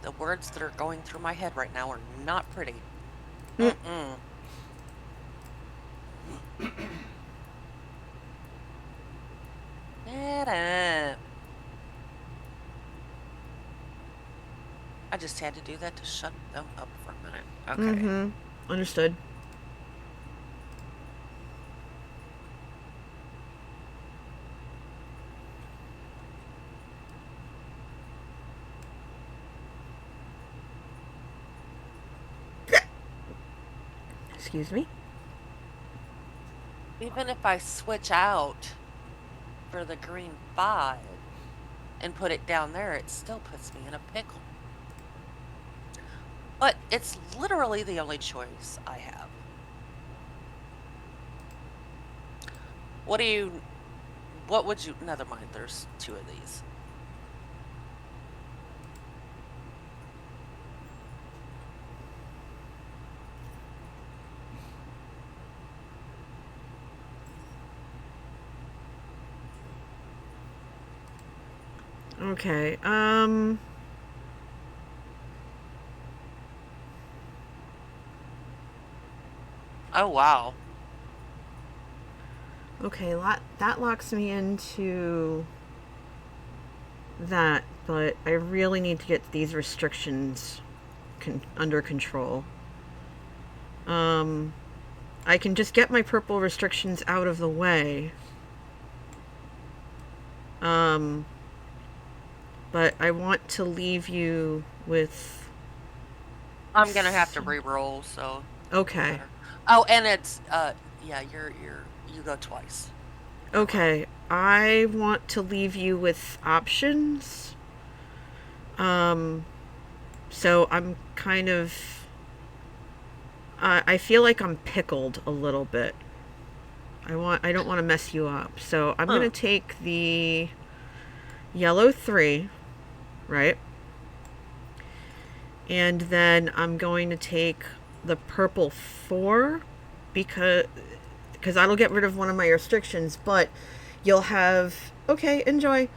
The words that are going through my head right now are not pretty. I just had to do that to shut them up for a minute. Okay. Understood. Excuse me? Even if I switch out for the green 5 and put it down there, it still puts me in a pickle. But it's literally the only choice I have. What would you, never mind, there's 2 of these. Okay, Oh, wow. okay, that locks me into that, but I really need to get these restrictions under control. I can just get my purple restrictions out of the way. But I want to leave you with... I'm gonna have to re-roll, so... Okay. Oh, and it's, yeah, you go twice. Okay, I want to leave you with options. So I'm kind of... I feel like I'm pickled a little bit. I don't want to mess you up. So I'm going to take the yellow 3, right? And then I'm going to take the purple 4 because that'll get rid of one of my restrictions, but you'll have... Okay, enjoy.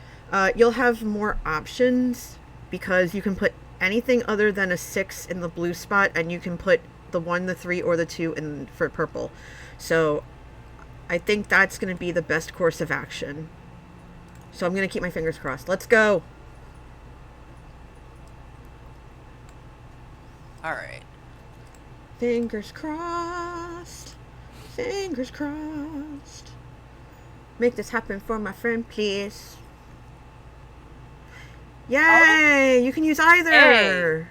You'll have more options because you can put anything other than a 6 in the blue spot, and you can put the 1, the 3, or the 2 in for purple. So I think that's going to be the best course of action. So I'm going to keep my fingers crossed. Let's go. All right. Fingers crossed. Fingers crossed. Make this happen for my friend, please. Yay! You can use either. Hey.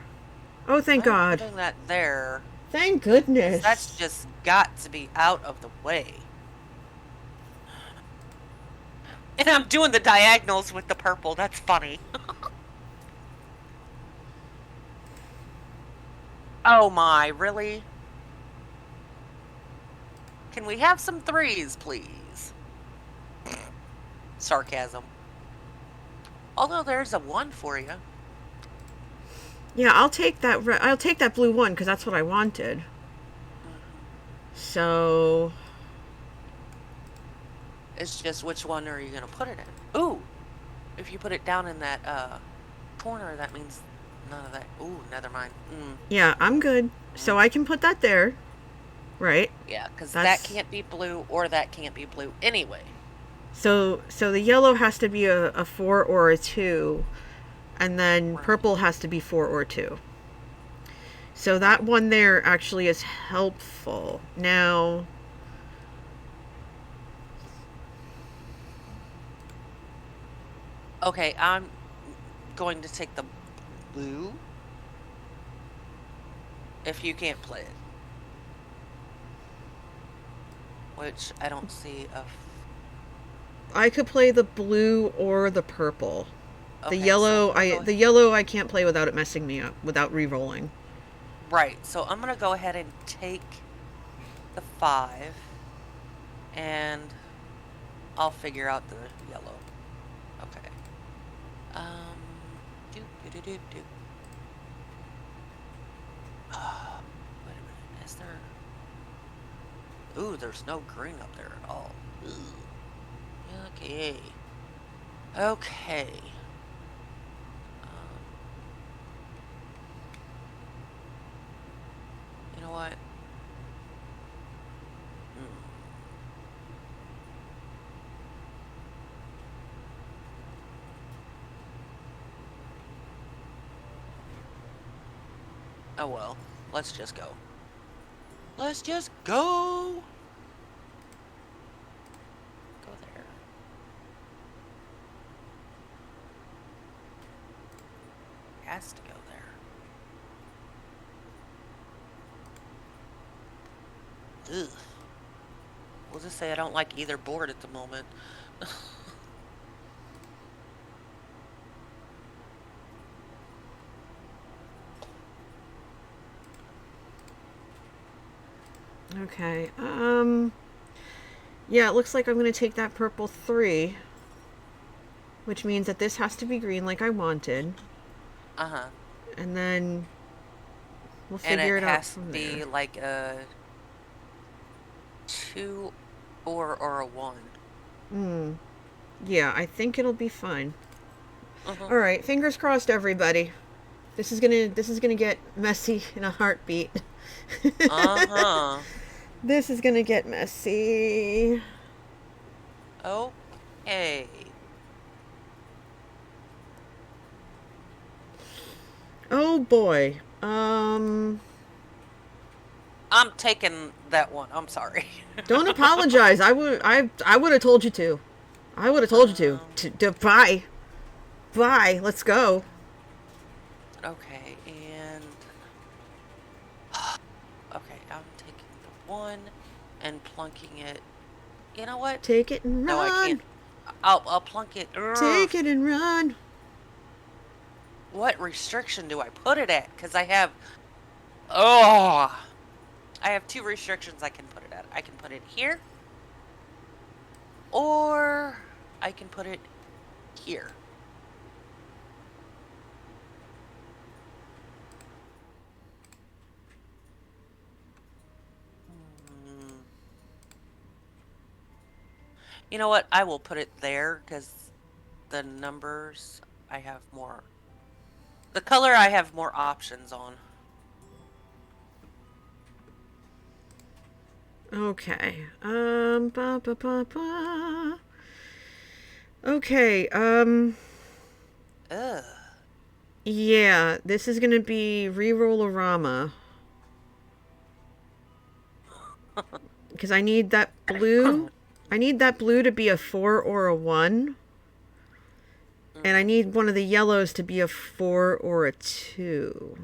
Oh, thank God. Putting that there. Thank goodness. That's just got to be out of the way. And I'm doing the diagonals with the purple. That's funny. Oh my, really? Can we have some 3s, please? Sarcasm. Although there's a 1 for you. Yeah, I'll take that. I'll take that blue 1 because that's what I wanted. So it's just which one are you gonna put it in? Ooh, if you put it down in that corner, that means none of that. Ooh, never mind. Yeah, I'm good. So I can put that there, right? Yeah, because that can't be blue or that can't be blue anyway. So the yellow has to be a 4 or a 2, and then purple has to be 4 or 2. So that one there actually is helpful. Now, okay, I'm going to take the blue if you can't play it. Which I don't see a... I could play the blue or the purple. Okay, the yellow I can't play without it messing me up, without re-rolling. Right, so I'm gonna go ahead and take the 5 and I'll figure out the yellow. Okay. Wait a minute, is there... Ooh, there's no green up there at all. Ooh. Okay. Okay. You know what? Oh well. Let's just go. Let's just go! Go there. Has to go there. Ugh. We'll just say I don't like either board at the moment. Okay. Yeah, it looks like I'm going to take that purple 3, which means that this has to be green like I wanted. Uh-huh. And then we'll And figure it it out has to from be there. like a 2 or a 1. Yeah, I think it'll be fine. Uh-huh. All right, fingers crossed, everybody. This is gonna get messy in a heartbeat. Uh-huh. This is gonna get messy. Okay. Oh boy. I'm taking that one. I'm sorry. Don't apologize. I would have told you to. I would have told you to. Um, Bye. Bye. Let's go. okay, and okay, I'm taking the 1 and plunking it. You know what? Take it and No, I can't. run. I'll plunk it. Ugh. Take it and run. What restriction do I put it at? Because I have 2 restrictions I can put it at. I can put it here, or I can put it here. Hmm. You know what? I will put it there because the numbers I have more. The color I have more options on. Okay. Ba ba ba ba. Okay. Ugh. Yeah, this is gonna be re-roll-a-rama. Because I need that blue. I need that blue to be a 4 or a 1. And I need one of the yellows to be a 4 or a 2.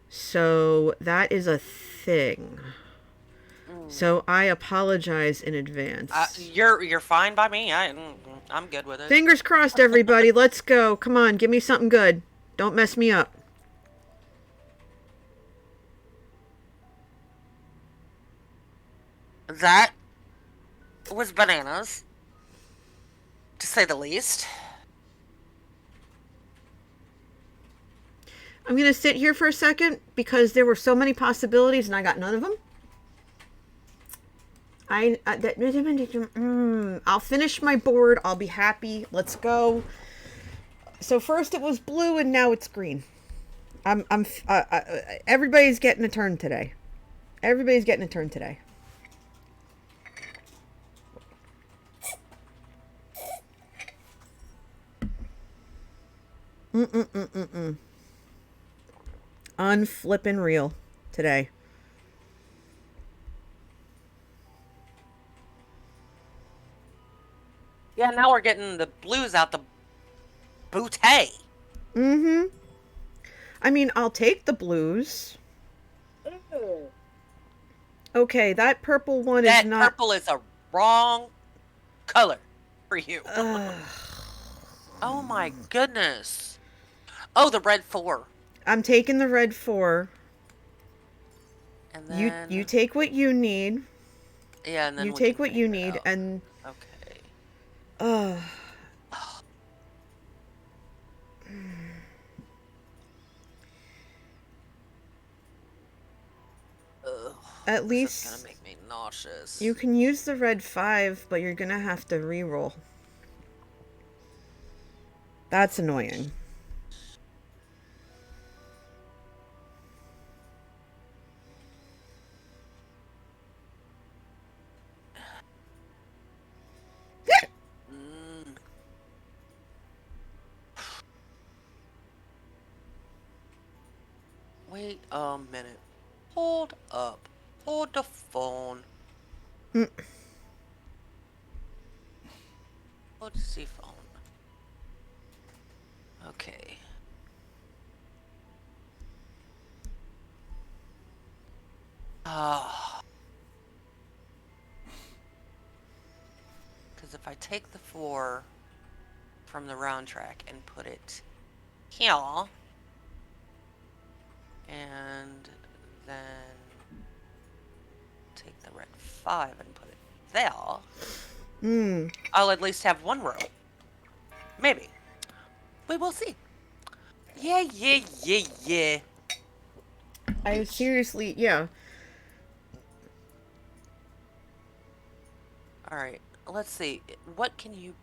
So that is a thing. So I apologize in advance. You're fine by me. I'm good with it. Fingers crossed, everybody. Let's go. Come on, give me something good. Don't mess me up. That was bananas, to say the least. I'm going to sit here for a second because there were so many possibilities and I got none of them. I'll finish my board. I'll be happy. Let's go. So first it was blue and now it's green. Everybody's getting a turn today. Everybody's getting a turn today. Unflippin' real today. Yeah, now we're getting the blues out the bootay. I mean, I'll take the blues. Okay, that purple one is That not. purple is a wrong color for you. Oh my goodness. Oh, the red 4. I'm taking the red 4. And then You take what you need. yeah, and then You we take can what you figure it need, out. and Okay. Ugh, at this is gonna least make me nauseous. you can use the red 5, but you're gonna have to re-roll. That's annoying. Mm. Wait a minute. Hold up. Hold the phone. Hold the phone. Okay. Ah. Because if I take the 4 from the round track and put it here, and then take the red 5 and put it there. Hmm. I'll at least have one row. Maybe. We will see. Yeah. I seriously, yeah. Alright, let's see. What can you...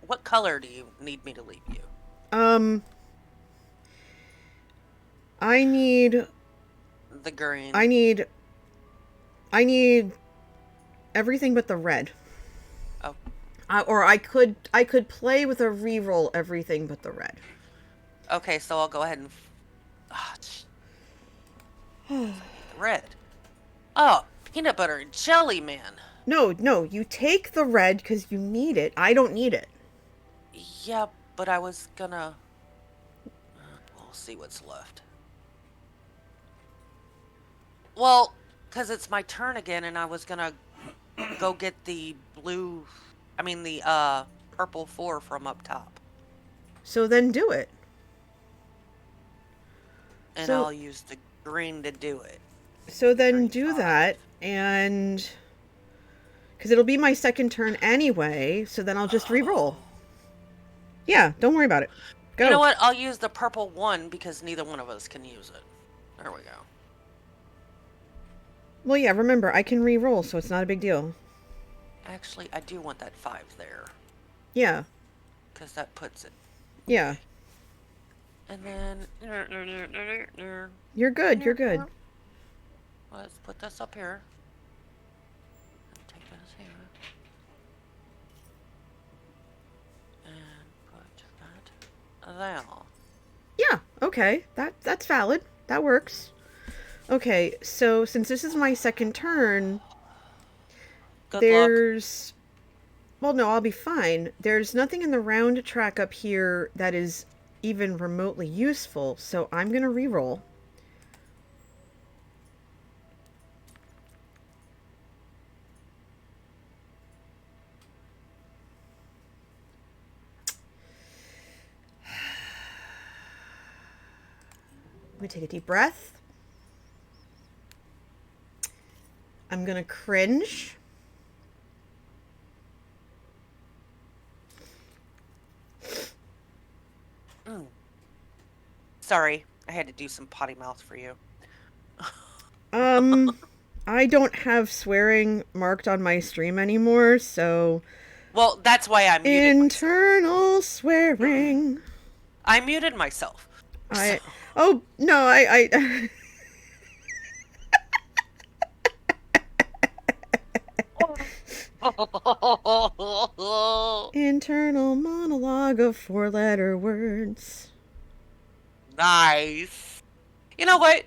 What color do you need me to leave you? I need... The green. I need everything but the red. Oh. Or I could play with a reroll everything but the red. Okay, so I'll go ahead and... red. Oh, peanut butter and jelly, man. No, you take the red because you need it. I don't need it. Yeah, but I was gonna... We'll see what's left. Well, because it's my turn again, and I was gonna go get the blue... I mean, the, purple 4 from up top. So then do it. And I'll use the green to do it. So then do that, and... Because it'll be my second turn anyway, so then I'll just re-roll. Yeah, don't worry about it. Go. You know what? I'll use the purple 1 because neither one of us can use it. There we go. Well, yeah, remember, I can re-roll, so it's not a big deal. Actually, I do want that 5 there. Yeah. Because that puts it. Yeah. And then... You're good, you're good. Let's put this up here. Take this here. And put that there. Yeah, okay. That's valid. That works. Okay, so since this is my second turn, Good luck. Well, no, I'll be fine. There's nothing in the round track up here that is even remotely useful, so I'm gonna re-roll. Let me take a deep breath. I'm gonna cringe. Sorry, I had to do some potty mouth for you. I don't have swearing marked on my stream anymore, so... Well, that's why I muted Internal swearing. I muted myself. Oh, no, I... Internal monologue of 4-letter words. Nice. You know what?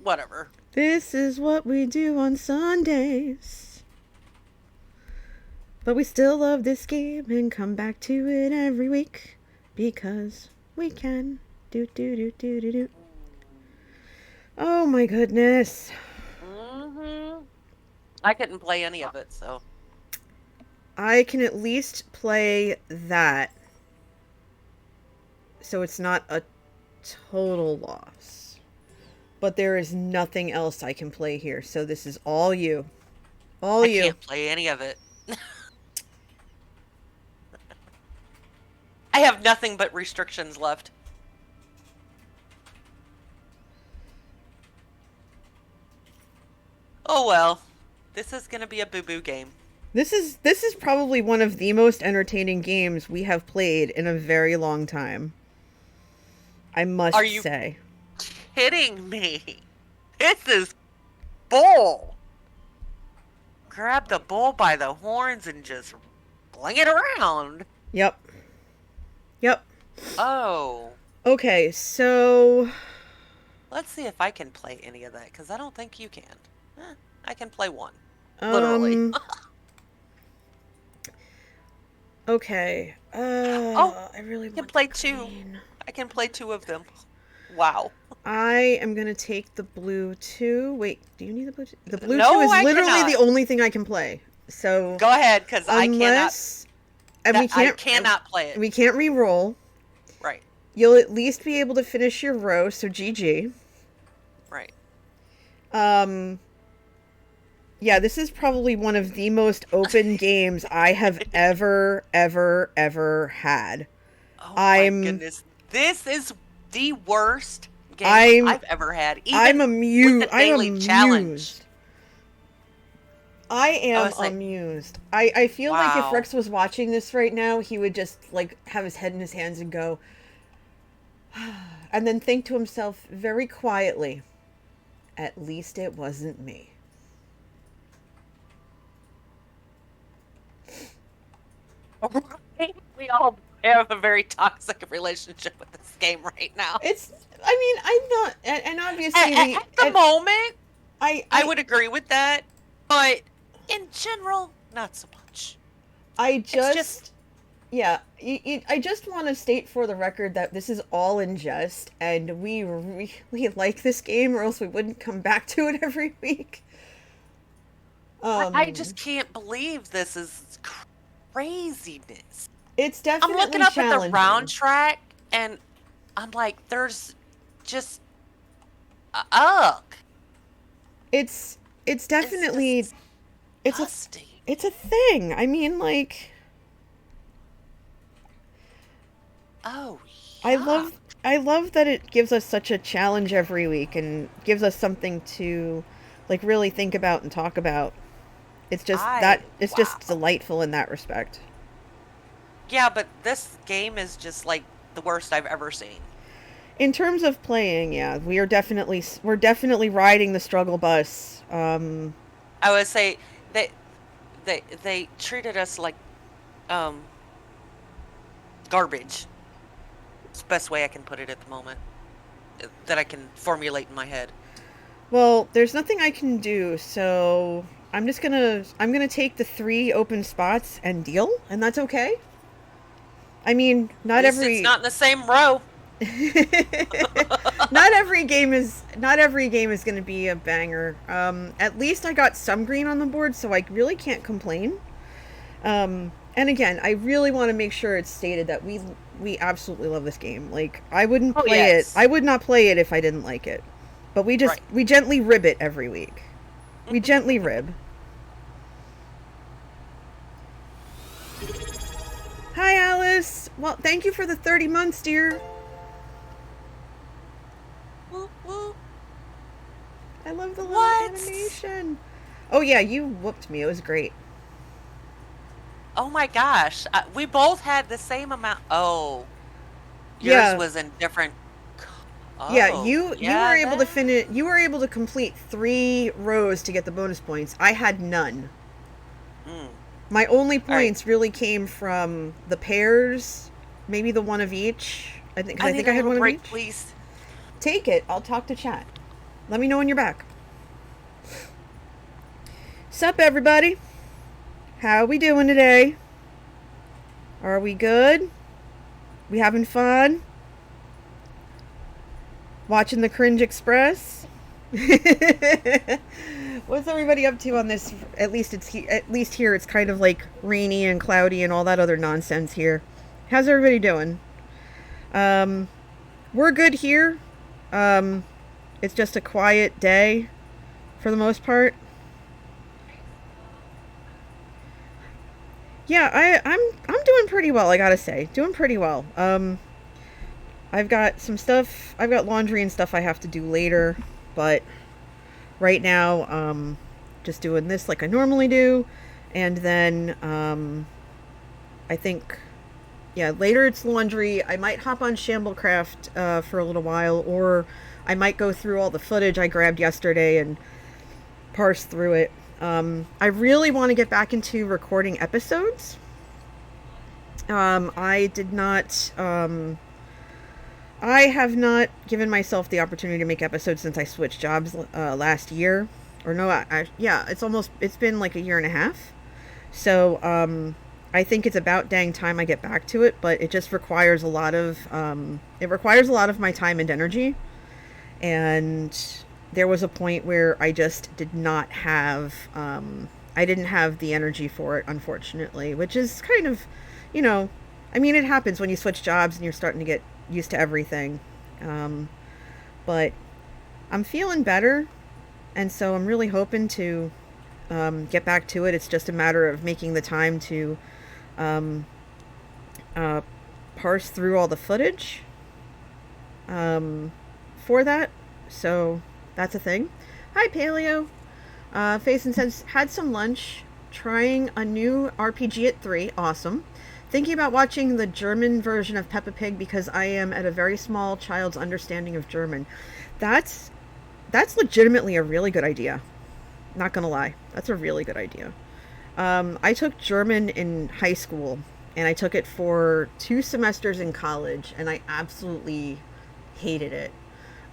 Whatever. This is what we do on Sundays. But we still love this game and come back to it every week. Because we can. Do. Oh my goodness. I couldn't play any of it, so. I can at least play that. So it's not a total loss. But there is nothing else I can play here. So this is all you. All you. I can't play any of it. I have nothing but restrictions left. Oh well. This is gonna be a boo-boo game. This is probably one of the most entertaining games we have played in a very long time. I must say. Are you kidding me? This is bull. Grab the bull by the horns and just fling it around. Yep. Oh. Okay, so... Let's see if I can play any of that, because I don't think you can. I can play one. Literally. Okay. I really can play two. I can play 2 of them. Wow. I am going to take the blue 2. Wait, do you need the blue 2? The blue 2 No, is I literally cannot. the only thing I can play. So... Go ahead, because I cannot. And I cannot play it. We can't re-roll. Right. You'll at least be able to finish your row, so GG. Right. Yeah, this is probably one of the most open games I have ever had. Oh my I'm goodness. This is the worst game I'm I've ever had, I'm even with the amused. I'm daily challenge. amused. I I am was like, amused. I feel like if wow. Rex was watching this right now, he would just like have his head in his hands and go, and then think to himself very quietly, at least it wasn't me. We all have a very toxic relationship with this game right now. It's, I mean, I'm not, and obviously At the moment, I, I I, would agree with that, but in general, not so much. I It's just, just, yeah, I just want to state for the record that this is all in jest, and we really like this game, or else we wouldn't come back to it every week. I just can't believe this is craziness. It's I'm looking definitely up at the round challenging. track, and I'm like, there's just, ugh. It's It's definitely, it's a, disgusting. it's a thing. I mean, like, Oh, I yuck. love I love that it gives us such a challenge every week and gives us something to like really think about and talk about. It's just Wow. delightful in that respect. Yeah, but this game is just like the worst I've ever seen. In terms of playing, yeah, we're definitely riding the struggle bus. I would say they they treated us like um garbage. It's the best way I can put it at the moment that I can formulate in my head. Well, there's nothing I can do, so I'm gonna take the 3 open spots and deal, and that's okay. I mean, At least it's not in the same row. not every game is going to be a banger. At least I got some green on the board, so I really can't complain. And again, I really want to make sure it's stated that we absolutely love this game. Like I wouldn't Oh play it. yes. I would not play it if I didn't like it. But Right. we gently rib it every week. We gently rib. Hi Alice. Well, thank you for the 30 months, dear. Woo, woo. I love the little What? animation. Oh yeah, you whooped me. It was great. Oh my gosh. We both had the same amount. Oh, yours Yeah, was in different. yeah. Oh, You were yeah, able to that. finish. You were able to complete 3 rows to get the bonus points. I had none. Mm. My only All right. points really came from the pairs, maybe the one of each. I I need think a I had little one of break, each. please. Take it. I'll talk to chat. Let me know when you're back. Sup, everybody? How we doing today? Are we good? We having fun? Watching the Cringe Express? What's everybody up to on this? At least here it's kind of like rainy and cloudy and all that other nonsense here. How's everybody doing? Um, we're good here. Um, it's just a quiet day for the most part. Yeah, I'm doing pretty well. I gotta say, doing pretty well. I've got some stuff. I've got laundry and stuff I have to do later, but right now, just doing this like I normally do, and then I think, yeah, later it's laundry. I might hop on Shamblecraft for a little while, or I might go through all the footage I grabbed yesterday and parse through it. I really want to get back into recording episodes. I did not. I have not given myself the opportunity to make episodes since I switched jobs last year. Or no, yeah, it's been like a year and a half. So I think it's about dang time I get back to it. But it just requires it requires a lot of my time and energy. And there was a point where I just did not have, I didn't have the energy for it, unfortunately, which is kind of, you know, I mean, it happens when you switch jobs and you're starting to get used to everything. But I'm feeling better, and so I'm really hoping to get back to it. It's just a matter of making the time to um, uh, parse through all the footage for that. So that's a thing. Hi, Paleo. Faison says, had some lunch, trying a new RPG at 3. Awesome. Thinking about watching the German version of Peppa Pig because I am at a very small child's understanding of German. That's legitimately a really good idea. Not gonna lie. That's a really good idea. I took German in high school, and I took it for 2 semesters in college, and I absolutely hated it.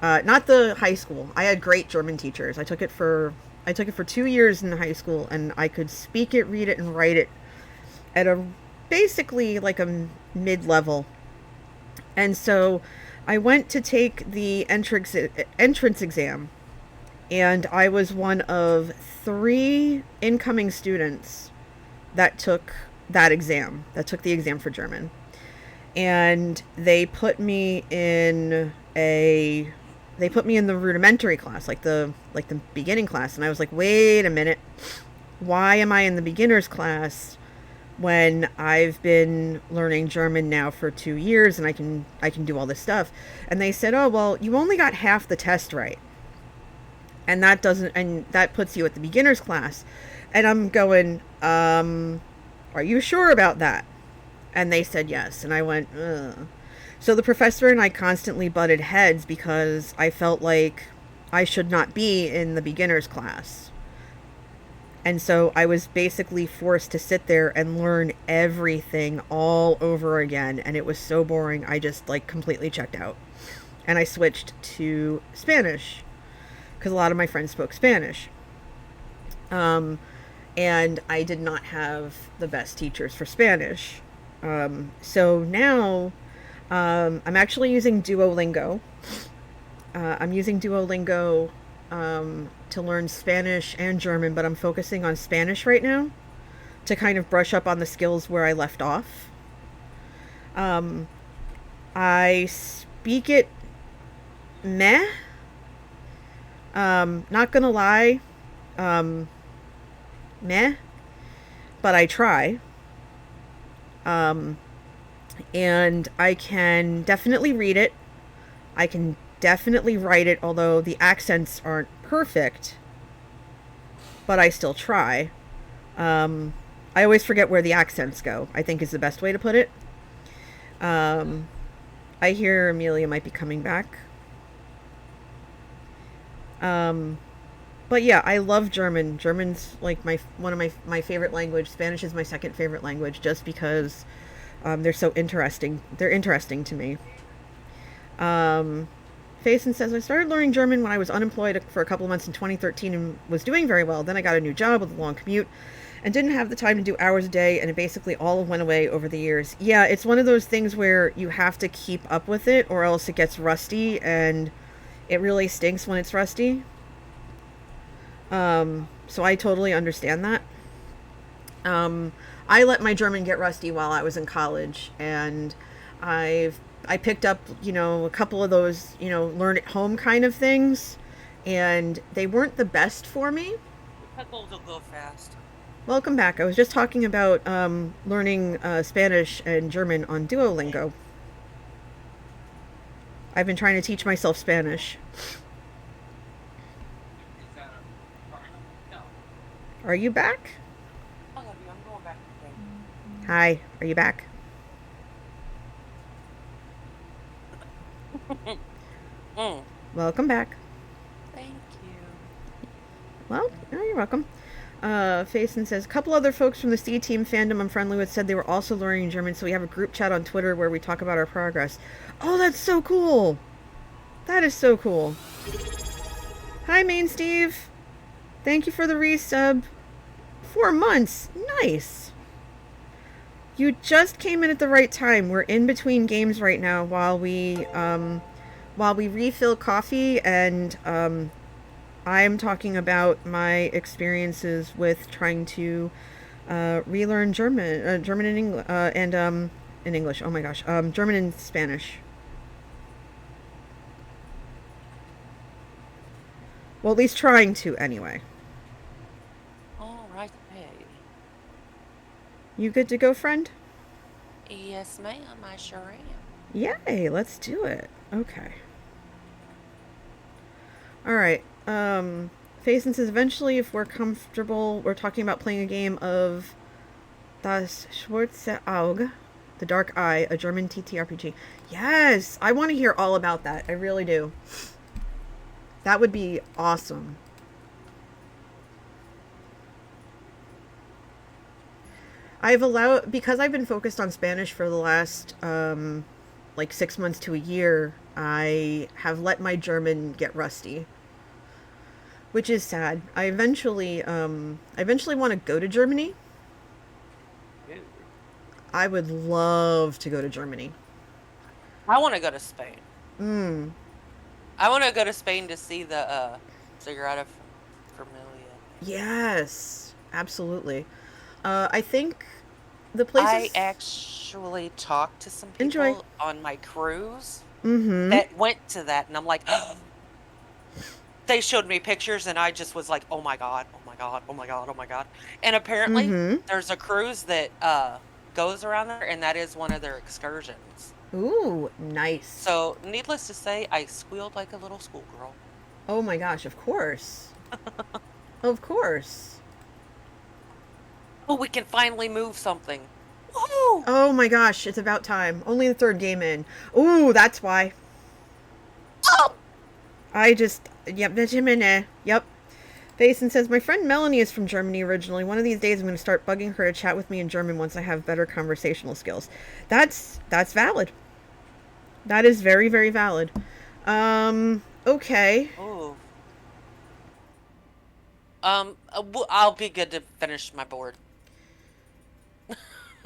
Not the high school. I had great German teachers. I took it for 2 years in high school, and I could speak it, read it, and write it at a basically like a mid-level. And so I went to take the entrance exam, and I was one of 3 incoming students that took that exam, that took the exam for German. And they put me in the rudimentary class, like the beginning class, and I was like, wait a minute, why am I in the beginner's class when I've been learning German now for 2 years and I can do all this stuff? And they said, oh, well, you only got half the test right, and that puts you at the beginner's class. And I'm going, are you sure about that? And they said yes, and I went, ugh. So the professor and I constantly butted heads because I felt like I should not be in the beginner's class. And so I was basically forced to sit there and learn everything all over again. And it was so boring. I just completely checked out. And I switched to Spanish because a lot of my friends spoke Spanish. And I did not have the best teachers for Spanish. So now I'm actually using Duolingo. I'm using Duolingo to learn Spanish and German, but I'm focusing on Spanish right now to kind of brush up on the skills where I left off. I speak it meh. Not gonna lie, meh, but I try. And I can definitely read it. I can definitely write it, although the accents aren't perfect, but I still try. I always forget where the accents go, I think is the best way to put it. I hear Amelia might be coming back. But yeah, I love German. German's like one of my favorite language. Spanish is my second favorite language, just because they're so interesting. They're interesting to me. Faison says, I started learning German when I was unemployed for a couple of months in 2013 and was doing very well. Then I got a new job with a long commute and didn't have the time to do hours a day, and it basically all went away over the years. Yeah, it's one of those things where you have to keep up with it or else it gets rusty, and it really stinks when it's rusty. So I totally understand that. I let my German get rusty while I was in college, and I picked up, a couple of those, learn at home kind of things, and they weren't the best for me. Pickles will go fast. Welcome back. I was just talking about learning Spanish and German on Duolingo. I've been trying to teach myself Spanish. Are you back? I love you. I'm going back to Hi, are you back? Welcome back. Thank you. Well, you're welcome. Faison says, a couple other folks from the C Team fandom I'm friendly with said they were also learning German, so we have a group chat on Twitter where we talk about our progress. Oh, that's so cool. That is so cool. Hi, Main Steve. Thank you for the resub. 4 months. Nice. You just came in at the right time. We're in between games right now while we refill coffee, and I'm talking about my experiences with trying to relearn German and in English. Oh my gosh, German and Spanish. Well, at least trying to, anyway. All right. You good to go, friend? Yes, ma'am, I sure am. Yay, let's do it. Okay. Alright, Faison says eventually, if we're comfortable, we're talking about playing a game of Das Schwarze Auge, The Dark Eye, a German TTRPG. Yes! I want to hear all about that. I really do. That would be awesome. Because I've been focused on Spanish for the last, 6 months to a year, I have let my German get rusty. Which is sad. I eventually want to go to Germany. I would love to go to Germany. I want to go to Spain. Mm. I want to go to Spain to see the Sagrada Familia. Yes, absolutely. I think the places I actually talked to some people Enjoy. on my cruise Mm-hmm. that went to that, and I'm like, they showed me pictures, and I just was like, oh my god, oh my god, oh my god, oh my god. And apparently, Mm-hmm. there's a cruise that goes around there, and that is one of their excursions. Ooh, nice. So, needless to say, I squealed like a little schoolgirl. Oh my gosh, of course. Of course. Oh, we can finally move something. Woohoo! Oh my gosh, it's about time. Only the third game in. Ooh, that's why. Oh! Yep, yep. Faison says, my friend Melanie is from Germany originally. One of these days I'm going to start bugging her to chat with me in German once I have better conversational skills. That's valid. That is very, very valid. Okay. Oh. I'll be good to finish my board.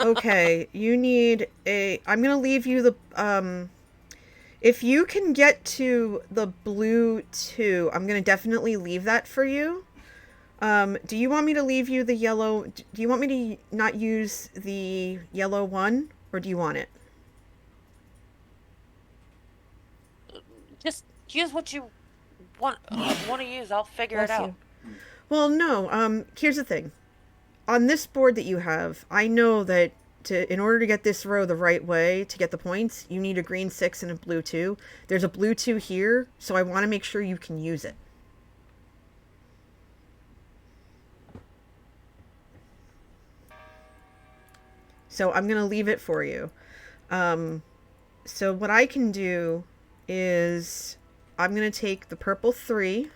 Okay, you need I'm going to leave you the, if you can get to the blue 2, I'm going to definitely leave that for you. Do you want me to leave you the yellow? Do you want me to not use the yellow 1, or do you want it? Just use what you want to use. I'll figure it out. You. Well, no. Here's the thing. On this board that you have, I know that in order to get this row the right way to get the points, you need a green 6 and a blue 2. There's a blue 2 here, so I want to make sure you can use it. So I'm going to leave it for you. So what I can do is I'm going to take the purple 3.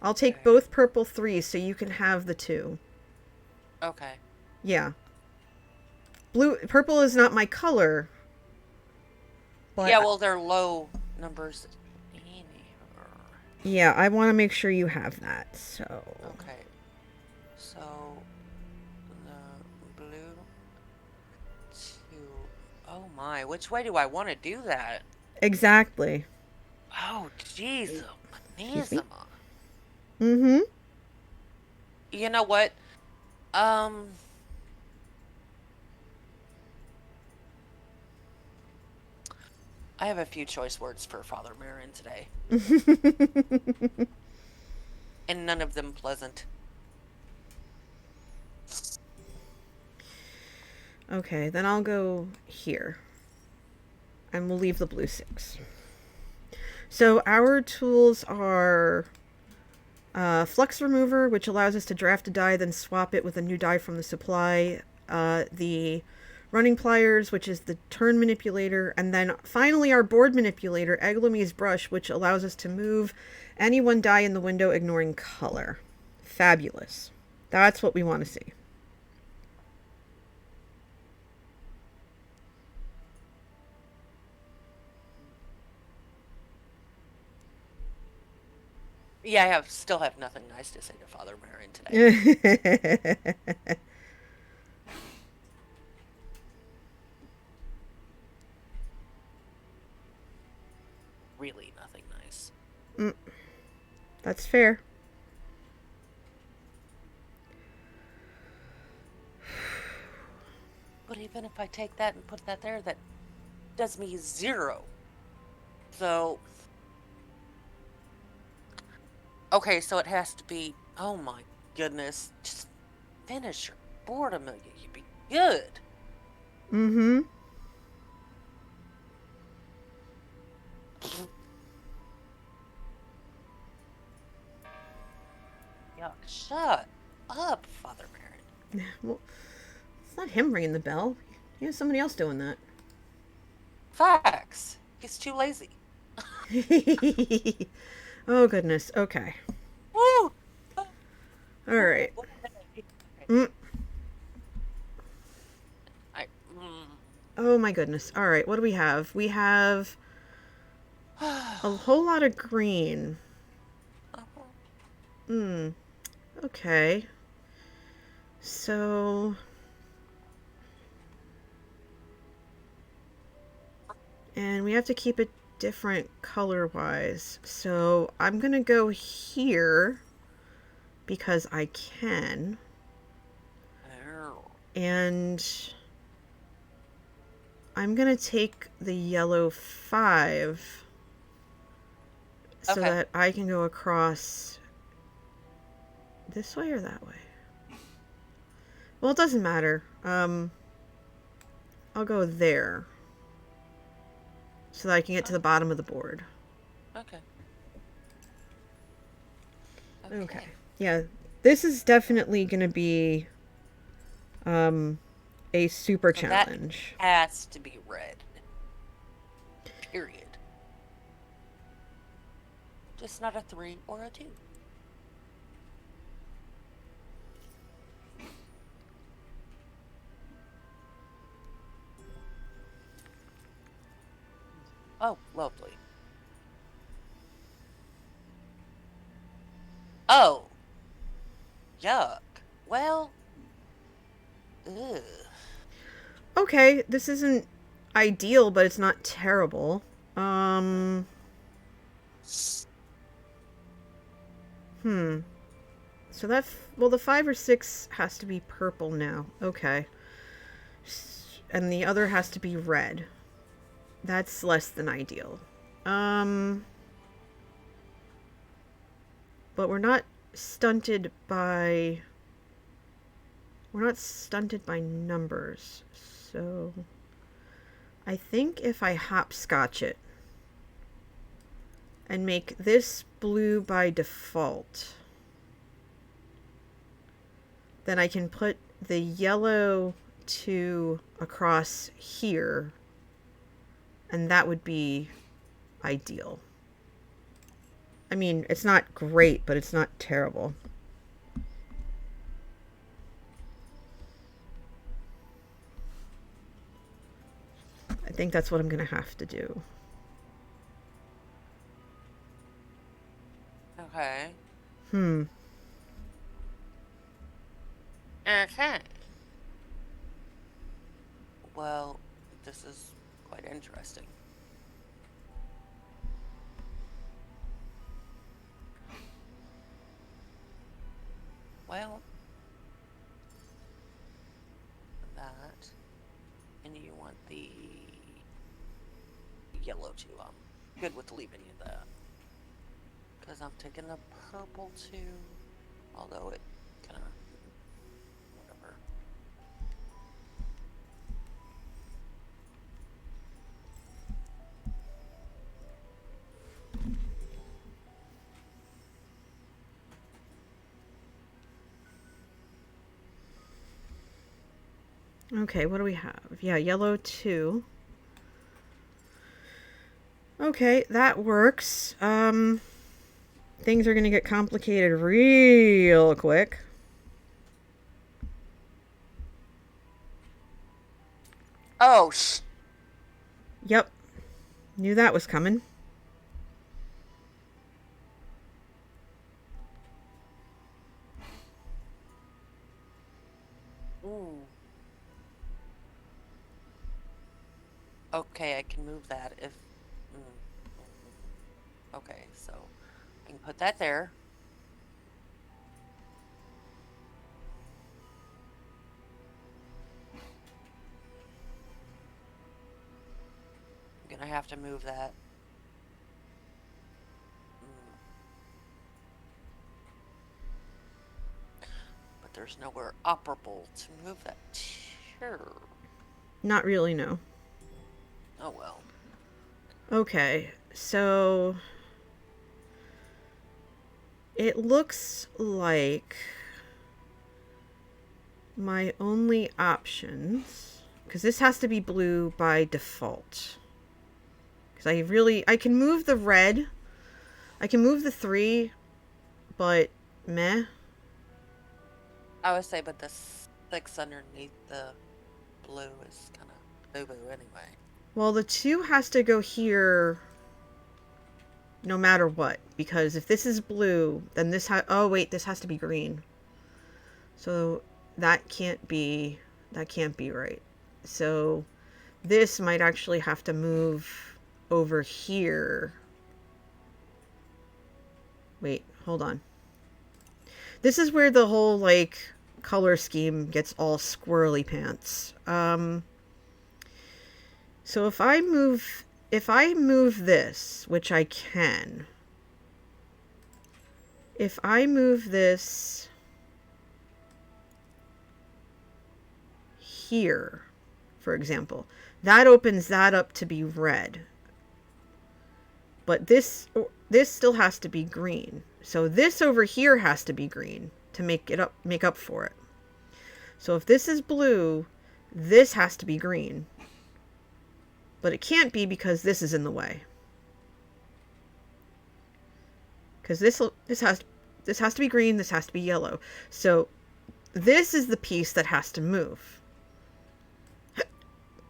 I'll take both purple 3s so you can have the 2. Okay. Yeah. Purple is not my color. But yeah, well, they're low numbers. Yeah, I want to make sure you have that, so... Okay. So, the blue 2... Oh my, which way do I want to do that? Exactly. Oh, jeez. Mm-hmm. You know what? I have a few choice words for Father Marin today. And none of them pleasant. Okay, then I'll go here. And we'll leave the blue 6. So our tools are Flux Remover, which allows us to draft a die, then swap it with a new die from the supply. The Running Pliers, which is the turn manipulator. And then finally our board manipulator, Eglome's Brush, which allows us to move any one die in the window ignoring color. Fabulous. That's what we want to see. Yeah, still have nothing nice to say to Father Marin today. Really nothing nice. That's fair. But even if I take that and put that there, that does me 0. So... Okay, so it has to be. Oh my goodness! Just finish your board, Amelia. You'd be good. Mm-hmm. Yeah, shut up, Father Marin. Well, it's not him ringing the bell. He has somebody else doing that. Facts. He's too lazy. Oh, goodness. Okay. Woo! All right. What a day. Okay. Mm. I. Mm. Oh, my goodness. All right. What do we have? We have a whole lot of green. Hmm. Okay. So... And we have to keep it different color-wise. So I'm going to go here because I can. And I'm going to take the yellow 5 so Okay. that I can go across this way or that way. Well, it doesn't matter. I'll go there so that I can get to the bottom of the board. Okay. Okay. Yeah, this is definitely going to be a super So that challenge. has to be red. Period. Just not a 3 or a 2. Oh, lovely. Oh, yuck. Well, ugh. Okay, this isn't ideal, but it's not terrible. So that, well, the 5 or 6 has to be purple now. Okay. And the other has to be red. That's less than ideal. But we're not stunted by... We're not stunted by numbers. So I think if I hopscotch it and make this blue by default, then I can put the yellow 2 across here, and that would be ideal. I mean, it's not great, but it's not terrible. I think that's what I'm going to have to do. Okay. Okay. Well, this is quite interesting. Well, that, and you want the yellow too. I'm good with leaving you that. Because I'm taking the purple too, although it kind of, whatever. Okay, what do we have? Yeah, yellow 2. Okay, that works. Things are going to get complicated real quick. Oh, Yep. Knew that was coming. Ooh. Okay, I can move that if... Okay, so I can put that there. I'm gonna have to move that. there's nowhere operable to move that chair. Not really, no. Oh well. Okay, so it looks like my only options, because this has to be blue by default. Because I can move the red. I can move the 3, but meh. I would say, but the 6 underneath the blue is kind of boo-boo anyway. Well, the 2 has to go here no matter what. Because if this is blue, then this oh wait, this has to be green. So that can't be right. So this might actually have to move over here. Wait, hold on. This is where the whole, like, color scheme gets all squirrely pants. So if I move this, which I can, if I move this here, for example, that opens that up to be red. But this still has to be green. So this over here has to be green to make up for it. So if this is blue, this has to be green. But it can't be because this is in the way. Because this has to be green, this has to be yellow. So this is the piece that has to move.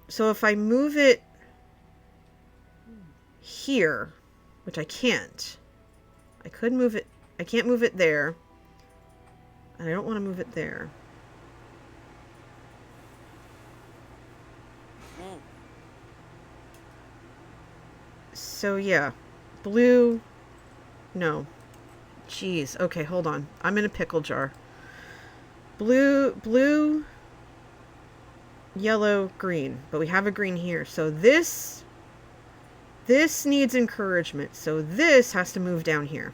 So if I move it here, which I can't. I could move it. I can't move it there. And I don't want to move it there. So yeah. Blue. No. Jeez. Okay, hold on. I'm in a pickle jar. Blue, yellow, green. But we have a green here. So this needs encouragement. So this has to move down here.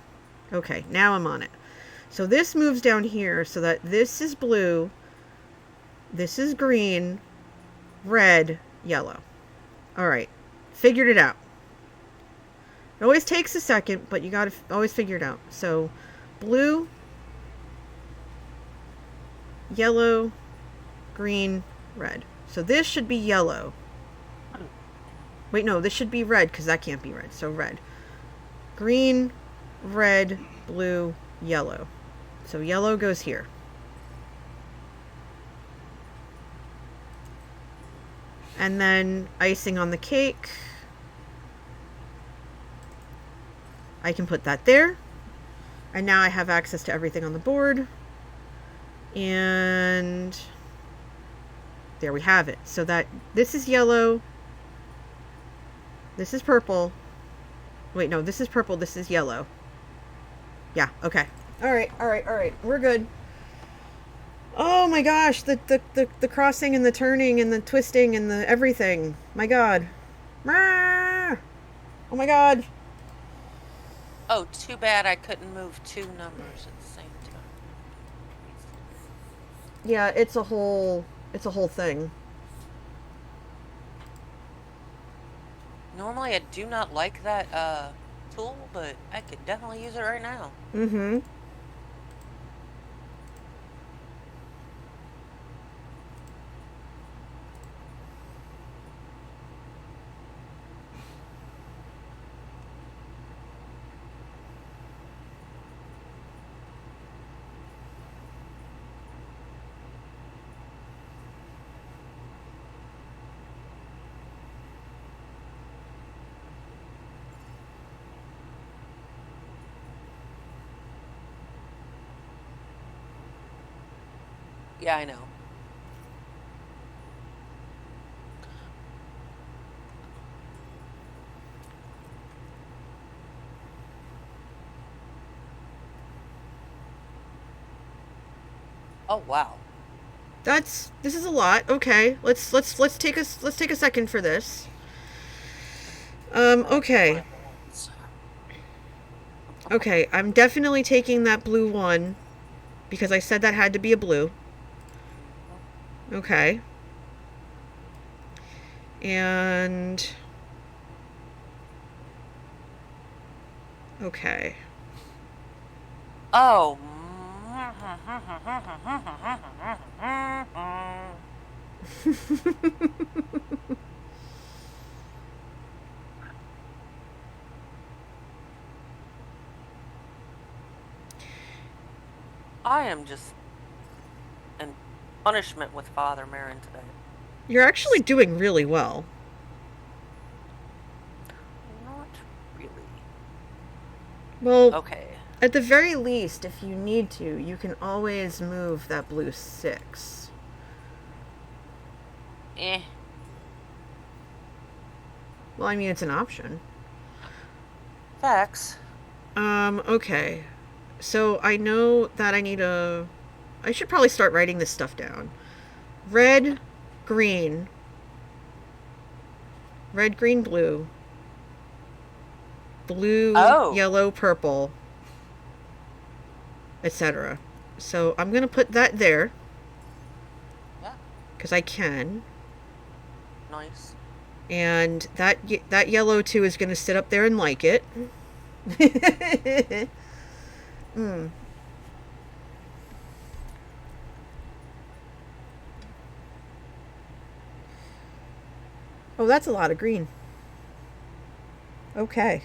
Okay, now I'm on it. So this moves down here so that this is blue, this is green, red, yellow. All right, figured it out. It always takes a second, but you gotta always figure it out. So blue, yellow, green, red. So this should be yellow. Wait, no, this should be red because that can't be red. So red. Green, red, blue, yellow. So yellow goes here. And then icing on the cake. I can put that there. And now I have access to everything on the board. And there we have it. So that this is yellow. This is purple. Wait, no, this is purple. This is yellow. Yeah, okay. All right. We're good. Oh my gosh, the crossing and the turning and the twisting and the everything. My God. Oh my God. Oh, too bad I couldn't move 2 numbers at the same time. Yeah, it's a whole thing. Normally I do not like that tool, but I could definitely use it right now. Mm-hmm. Yeah, I know. Oh wow. This is a lot. Okay. Let's take a second for this. Okay. Okay, I'm definitely taking that blue one Because I said that had to be a blue. Okay. And... okay. Oh. I am just in punishment with Father Marin today. You're actually doing really well. Not really. Well, Okay. at the very least, if you need to, you can always move that blue 6. Eh. Well, I mean, it's an option. Facts. Okay. So I know that I should probably start writing this stuff down. Red, green. Red, green, blue. Blue, Oh. yellow, purple. Etc. So I'm going to put that there. Yeah. Because I can. Nice. And that yellow, too, is going to sit up there and like it. Oh, that's a lot of green. Okay.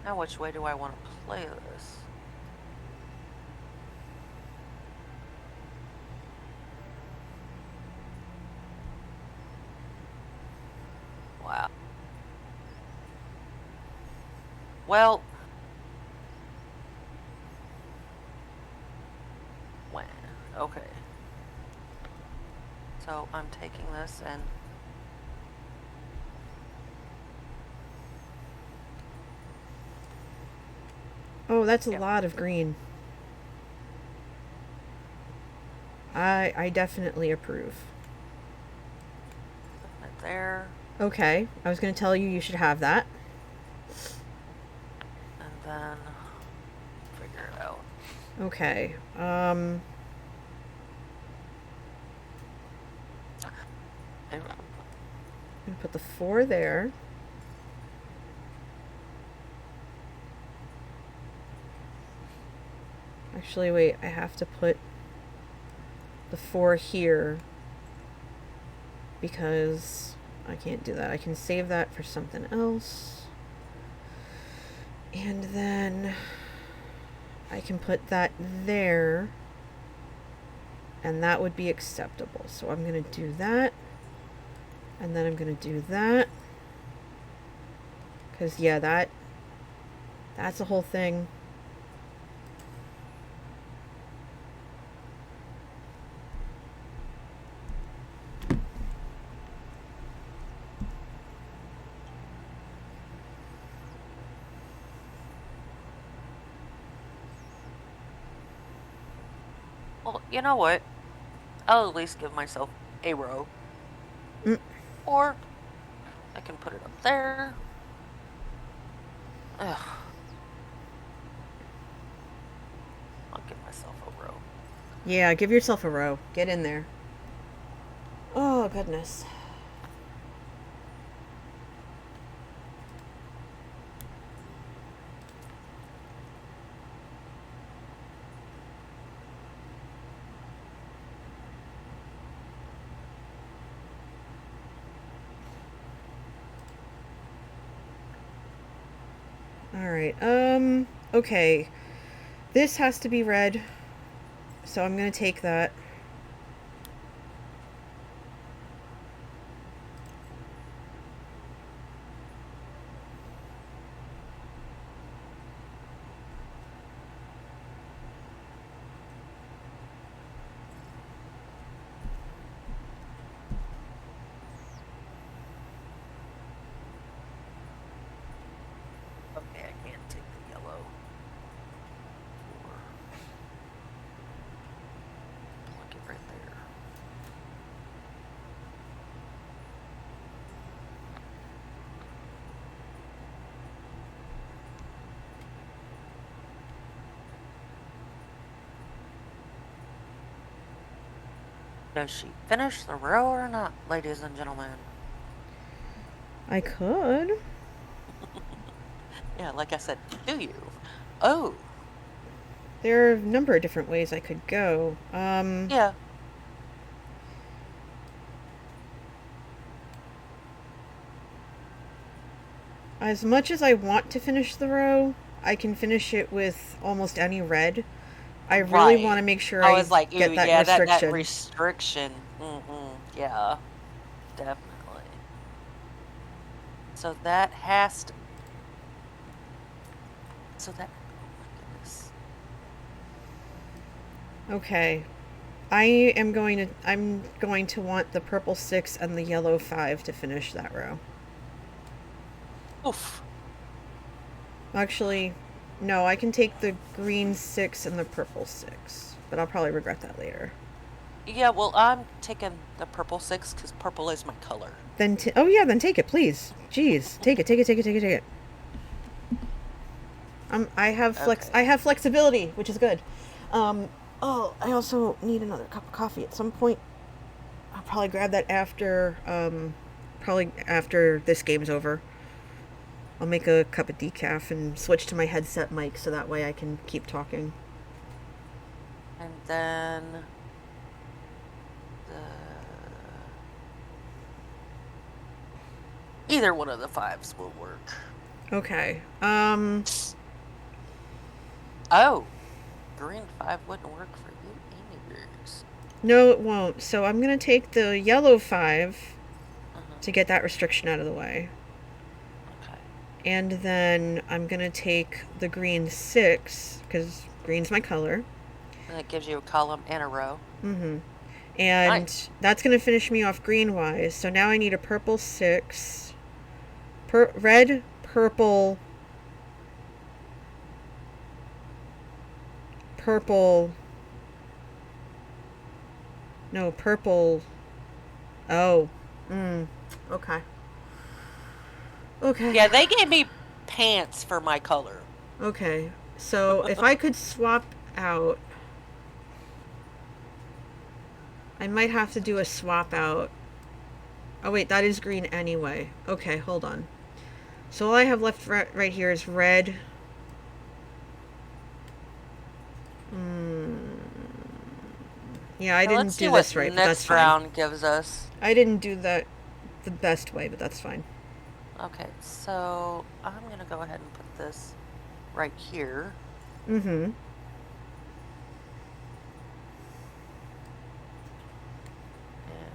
Now which way do I want to play this? Wow. Well, when? Okay. So I'm taking this and Oh, that's a Yep. lot of green. I definitely approve. putting it there, Okay, I was going to tell you you should have that. and then figure it out. Okay. And I'm going to put the 4 there. Actually, wait, I have to put the 4 here because I can't do that. I can save that for something else. And then I can put that there, and that would be acceptable. So I'm going to do that, and then I'm going to do that. Because, yeah, that's the whole thing. well, you know what? I'll at least give myself a row. Mm. Or I can put it up there. Ugh. I'll give myself a row. Yeah, give yourself a row. Get in there. Oh, goodness. Alright, okay. This has to be red, so I'm gonna take that. Okay, I can't take the yellow. Plug it right there. Does she finish the row or not, ladies and gentlemen? I could. Yeah, like I said, do you? Oh, There are a number of different ways I could go. yeah. As much as I want to finish the row, I can finish it with almost any red. I really want Right. to make sure I I was like, ooh, get that yeah, that restriction. restriction. Yeah, definitely. So that has to. So that. Oh my goodness. Okay. I'm going to want the purple 6 and the yellow 5 to finish that row. Oof. Actually, no, I can take the green 6 and the purple 6, but I'll probably regret that later. Yeah, well, I'm taking the purple 6 because purple is my color. Then oh yeah, then take it, please. Jeez, take it, take it, take it, take it, take it. Okay. I have flexibility, which is good. Oh, I also need another cup of coffee at some point. I'll probably grab that probably after this game's over. I'll make a cup of decaf and switch to my headset mic so that way I can keep talking. And then the either one of the 5s will work. Okay. Oh, green 5 wouldn't work for you either. No, it won't. So I'm gonna take the yellow 5 Uh-huh. to get that restriction out of the way. Okay. And then I'm gonna take the green 6, because green's my color. And it gives you a column and a row. Mm-hmm. And Nice. that's gonna finish me off green-wise. So now I need a purple 6. Red, purple, purple. No, purple. Oh. Okay. Okay. Yeah, they gave me pants for my color. Okay. So if I could swap out, I might have to do a swap out. Oh wait, that is green anyway. Okay, hold on. So all I have left right here is red. Yeah, I Now, didn't let's see do what this right, but that's next fine. round gives us. I didn't do that the best way, but that's fine. Okay, so I'm going to go ahead and put this right here. Mm-hmm.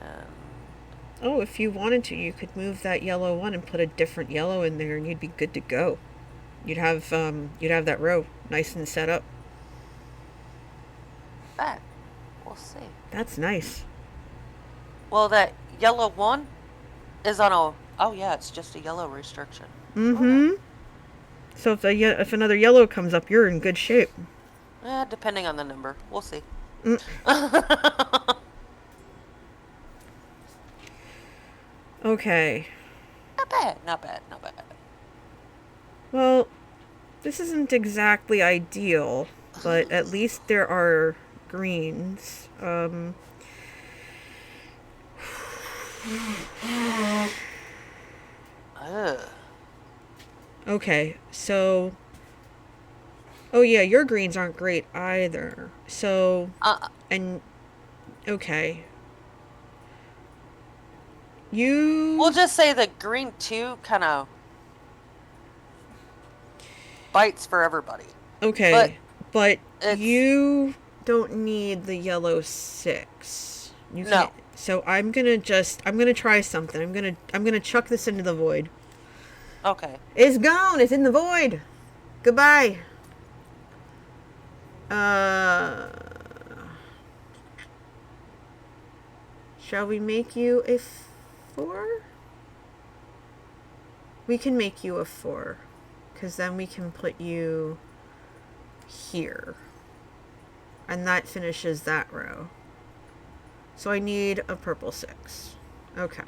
And Oh, if you wanted to, you could move that yellow one and put a different yellow in there, and you'd be good to go. You'd have that row nice and set up. that. We'll see. That's nice. Well, that yellow one is on a... Oh, yeah, it's just a yellow restriction. Mm-hmm. Okay. So if another yellow comes up, you're in good shape. Depending on the number. We'll see. Mm. Okay. Not bad, not bad, not bad. Well, this isn't exactly ideal, but at least there are greens. Ugh. Okay, so. Oh, yeah, your greens aren't great either. So. And. Okay. We'll just say that green 2 kind of bites for everybody. Okay, but it's... you don't need the yellow 6. You No. can't. So I'm gonna try something. I'm gonna chuck this into the void. Okay. It's gone. It's in the void. Goodbye. Shall we make you a 4? We can make you a 4, because then we can put you here. And that finishes that row. So I need a purple 6. Okay.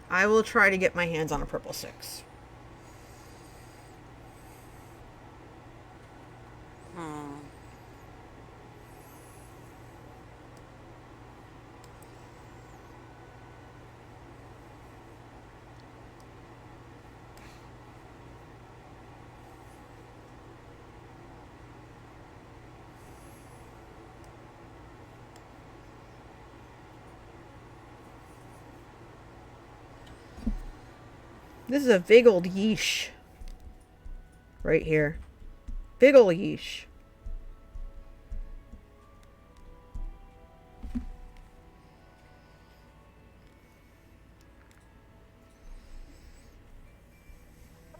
I will try to get my hands on a purple 6. This is a big old yeesh. Right here. Big old yeesh.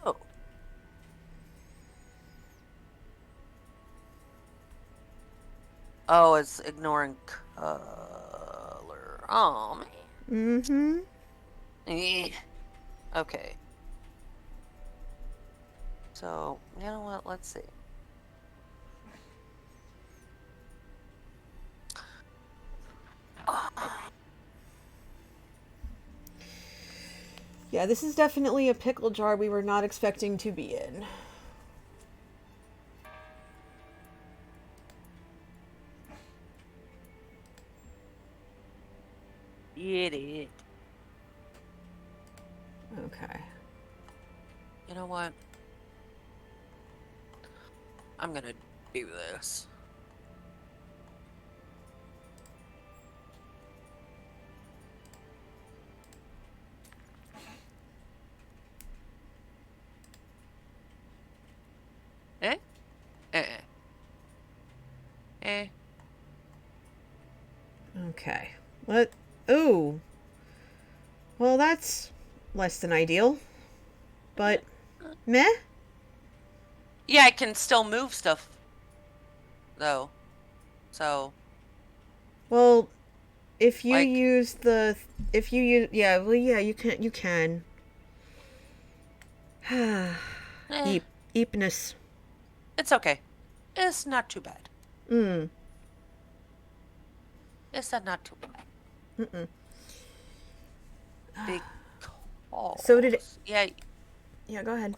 Oh. Oh, it's ignoring color. Oh, man. Mm-hmm. Okay. So, you know what? Let's see. Yeah, this is definitely a pickle jar we were not expecting to be in. Get it. Okay. You know what? I'm gonna do this. Eh? Eh. Eh. Okay. What? Ooh. Well, that's less than ideal. But, meh? Yeah, I can still move stuff, though. So, Well, if you like, use the... If you use... Yeah, well, yeah, you can. eh, Eepness. it's okay. It's not too bad. Mm. It's not too bad. Mm-mm. Because... So did it... Yeah, Yeah, go ahead.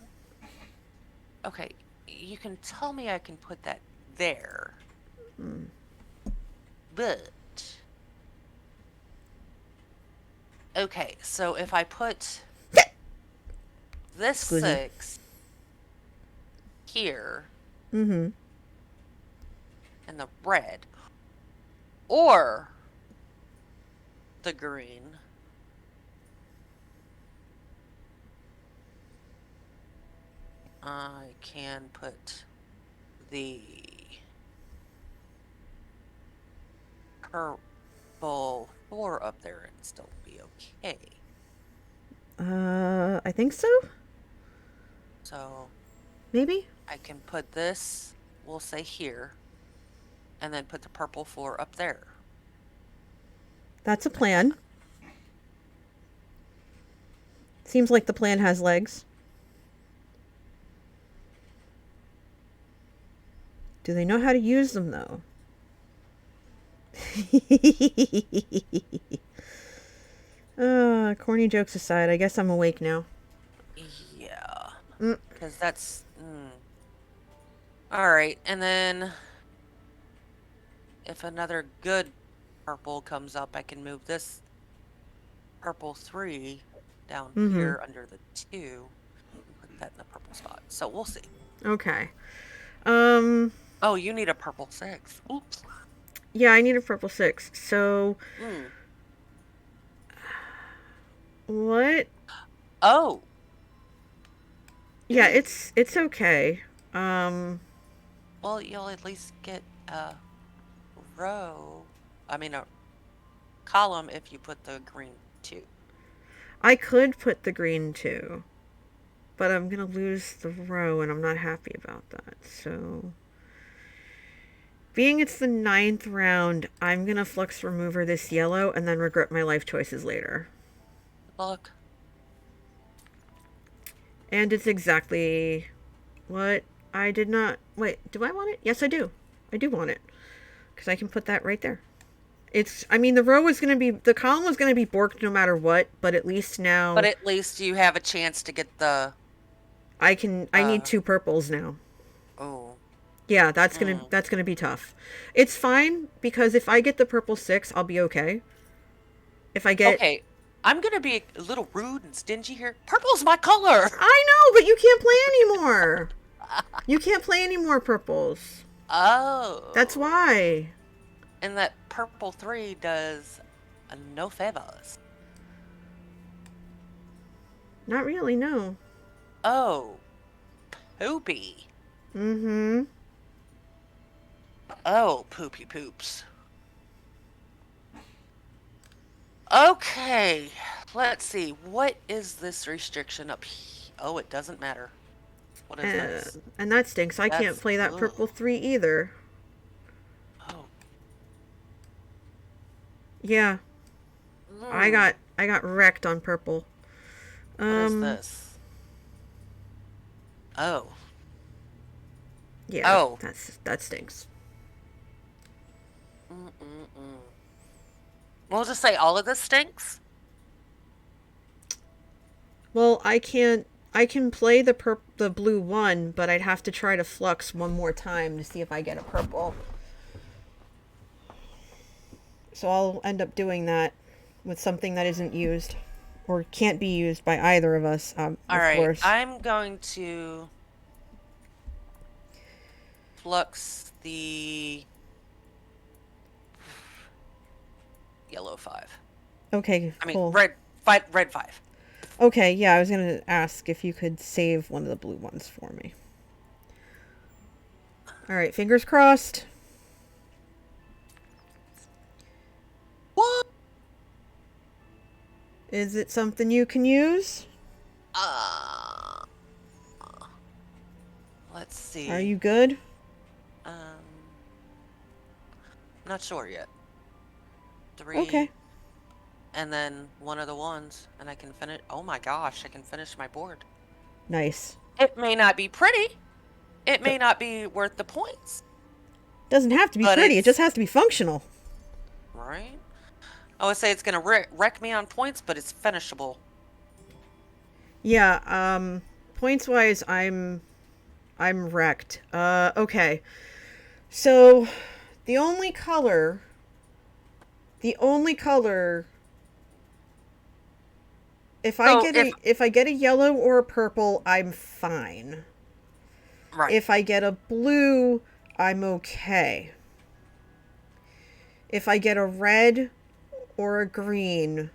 okay. You can tell me I can put that there. Mm. But... Okay, so if I put this Excuse me. 6 here Mm-hmm. and the red, or the green, I can put the purple 4 up there and still be okay. I think so? So Maybe? I can put this, we'll say here, and then put the purple 4 up there. That's a plan. Seems like the plan has legs. Do they know how to use them, though? Corny jokes aside, I guess I'm awake now. Yeah. Mm. Because that's... Alright, and then... If another good purple comes up, I can move this purple 3 down here under the 2 and put that in the purple spot. So we'll see. Okay. Oh, you need a purple 6. Oops. Yeah, I need a purple 6. So... What? Oh. Yeah, it's okay. Well, you'll at least get a row. I mean, a column if you put the green 2. I could put the green 2. But I'm going to lose the row, and I'm not happy about that. So... Being it's the 9th round, I'm going to Flux Remover this yellow and then regret my life choices later. Look. And it's exactly what I did not... Wait, do I want it? Yes, I do. I do want it. Because I can put that right there. It's... I mean, the row was going to be... The column was going to be borked no matter what, but at least now... But at least you have a chance to get the... I can... I need 2 purples now. Oh. Yeah, that's gonna be tough. It's fine, because if I get the purple 6, I'll be okay. If I get... Okay, I'm gonna be a little rude and stingy here. Purple's my color! I know, but you can't play anymore! You can't play any more purples. Oh. That's why. And that purple 3 does no favors. Not really, no. Oh, poopy. Mm-hmm. Oh, poopy poops. Okay, let's see. What is this restriction up here? Oh, it doesn't matter. What is this? And that stinks. I can't That's play that ugh. purple 3 either. Oh. Yeah, Mm. I got wrecked on purple. What is Um, this? Oh. yeah, Oh. that stinks. Mm-mm-mm. We'll just say all of this stinks. Well, I can play the blue 1, but I'd have to try to flux one more time to see if I get a purple. So I'll end up doing that with something that isn't used or can't be used by either of us, All of right, course. I'm going to flux the yellow 5. Okay, I mean, cool. red 5. Okay, yeah, I was going to ask if you could save one of the blue ones for me. All right, fingers crossed. What? Is it something you can use? Uh, let's see. Are you good? Um, not sure yet. 3, Okay. and then one of the ones, and I can finish. Oh my gosh, I can finish my board. Nice. It may not be pretty. It may not be worth the points, Doesn't have to be but pretty, it just it's has to be functional. right. I would say it's gonna wreck me on points, but it's finishable. Yeah, points wise I'm wrecked. Okay. So the only color the only color So if if I get a yellow or a purple, I'm fine. right, If I get a blue, I'm okay. If I get a red or a green,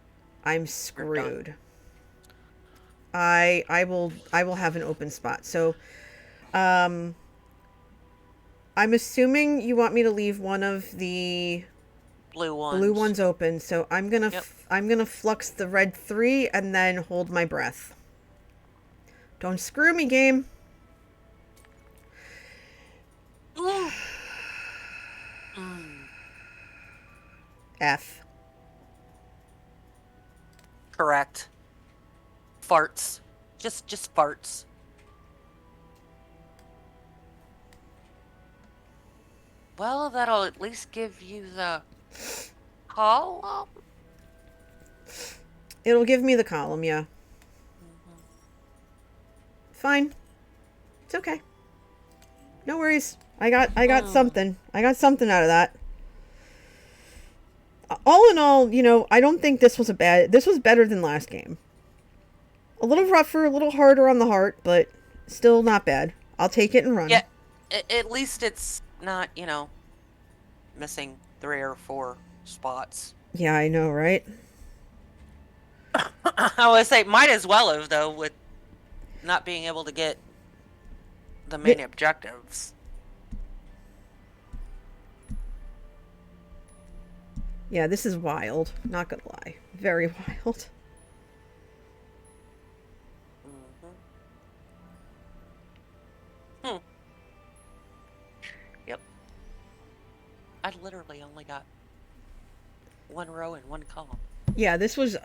I'm we're done. screwed. I will have an open spot. So, um I'm assuming you want me to leave one of the Blue blue ones. ones open. So Yep. I'm gonna flux the red 3 and then hold my breath. Don't screw me, game. Mm. Mm. F. Correct. Farts. Just farts. Well, that'll at least give you the column. It'll give me the column, yeah. Mhm. Fine. It's okay. No worries. I got Mm. something. I got something out of that. All in all, you know, I don't think this was this was better than last game. A little rougher, a little harder on the heart, but still not bad. I'll take it and Yeah, run. at least it's not, missing 3 or 4 spots. Yeah, I know, right? I would say might as well have, though, with not being able to get the main objectives. Yeah, this is wild. Not gonna lie. Very wild. Mm-hmm. Hmm. Yep. I literally only got 1 row and 1 column. Yeah, this was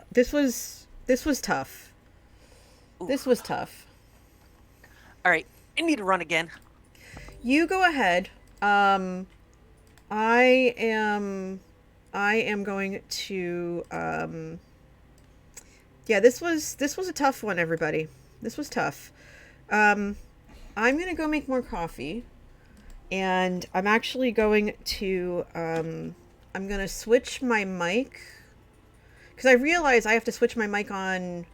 tough. This Oof. was tough. All right, I need to run again. You go ahead. Um I am I am going to yeah, this was a tough one, everybody. This was tough. Um I'm going to go make more coffee, and I'm actually going to I'm going to switch my mic cuz I realize I have to switch my mic on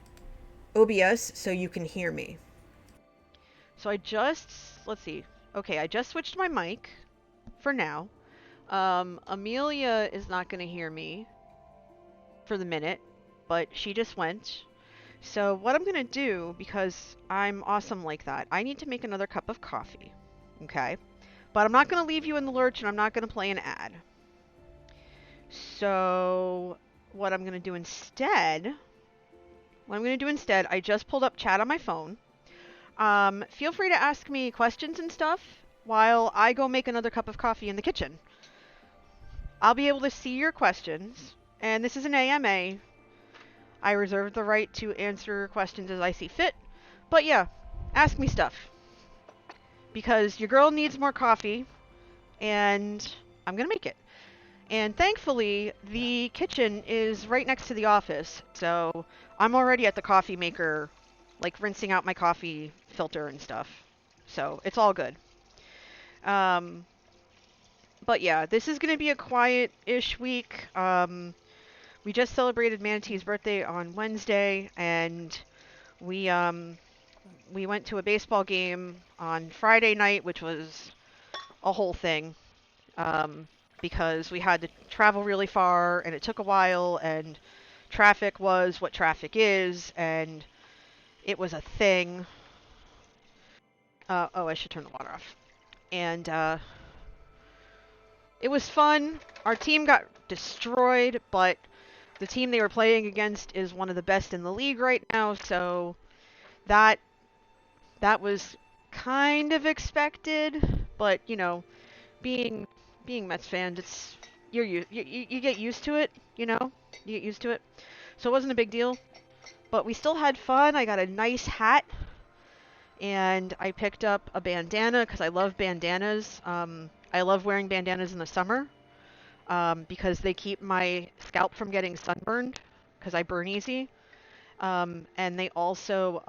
OBS so you can hear me. So I just, let's see. Okay, I just switched my mic for now. Amelia is not going to hear me for the minute, but she just went. So what I'm gonna do, because I'm awesome like that, I need to make another cup of coffee. Okay? But I'm not gonna leave you in the lurch and I'm not gonna play an ad. So what I'm gonna do instead, I just pulled up chat on my phone. Feel free to ask me questions and stuff while I go make another cup of coffee in the kitchen. I'll be able to see your questions, and this is an AMA. I reserve the right to answer questions as I see fit. But yeah, ask me stuff. Because your girl needs more coffee, and I'm gonna make it. And thankfully, the kitchen is right next to the office, so I'm already at the coffee maker, like rinsing out my coffee filter and stuff. So it's all good. But yeah, this is going to be a quiet-ish week. We just celebrated Manatee's birthday on Wednesday, and we we went to a baseball game on Friday night, which was a whole thing. Because we had to travel really far, and it took a while, and traffic was what traffic is, and it was a thing. Oh, I should turn the water off. And it was fun. Our team got destroyed, but the team they were playing against is one of the best in the league right now, so that was kind of expected, but you know, being Mets fans, it's you get used to it, you know? You get used to it. So it wasn't a big deal, but we still had fun. I got a nice hat and I picked up a bandana because I love bandanas. I love wearing bandanas in the summer because they keep my scalp from getting sunburned because I burn easy. And they also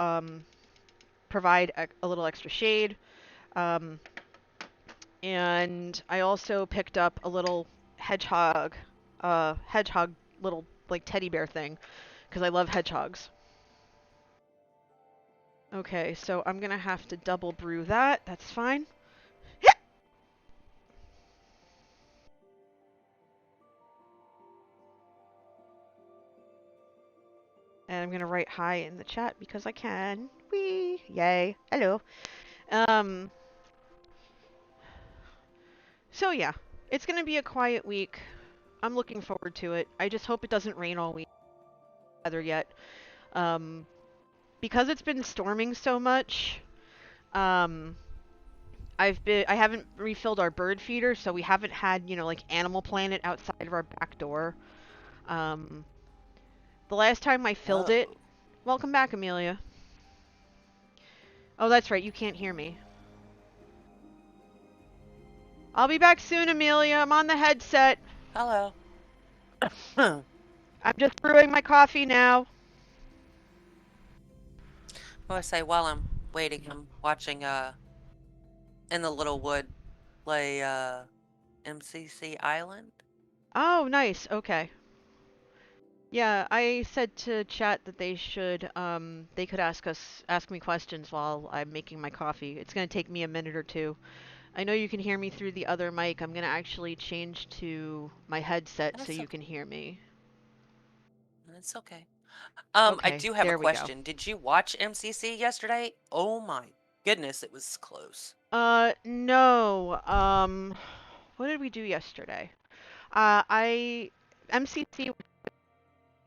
provide a little extra shade. Um, and I also picked up a little hedgehog little like teddy bear thing because I love hedgehogs. Okay, so I'm gonna have to double brew that. That's fine. And I'm gonna write hi in the chat because I can. Whee! Yay! Hello. Um. So yeah, it's gonna be a quiet week. I'm looking forward to it. I just hope it doesn't rain all week. Weather yet. Um, because it's been storming so much. Um, I haven't refilled our bird feeder, so we haven't had, you know, like Animal Planet outside of our back door. Um, the last time I filled it, Oh. welcome back, Amelia. Oh, that's right, you can't hear me. I'll be back soon, Amelia. I'm on the headset. Hello. I'm just brewing my coffee now. What I say while I'm waiting, I'm watching in the Little Wood play MCC Island. Oh, nice. Okay. Yeah, I said to chat that they could ask me questions while I'm making my coffee. It's gonna take me a minute or two. I know you can hear me through the other mic. I'm gonna actually change to my headset so That's you okay. can hear me. That's okay. I Okay, do have a there we go. question. Did you watch MCC yesterday? Oh my goodness, it was close. No. What did we do yesterday? I MCC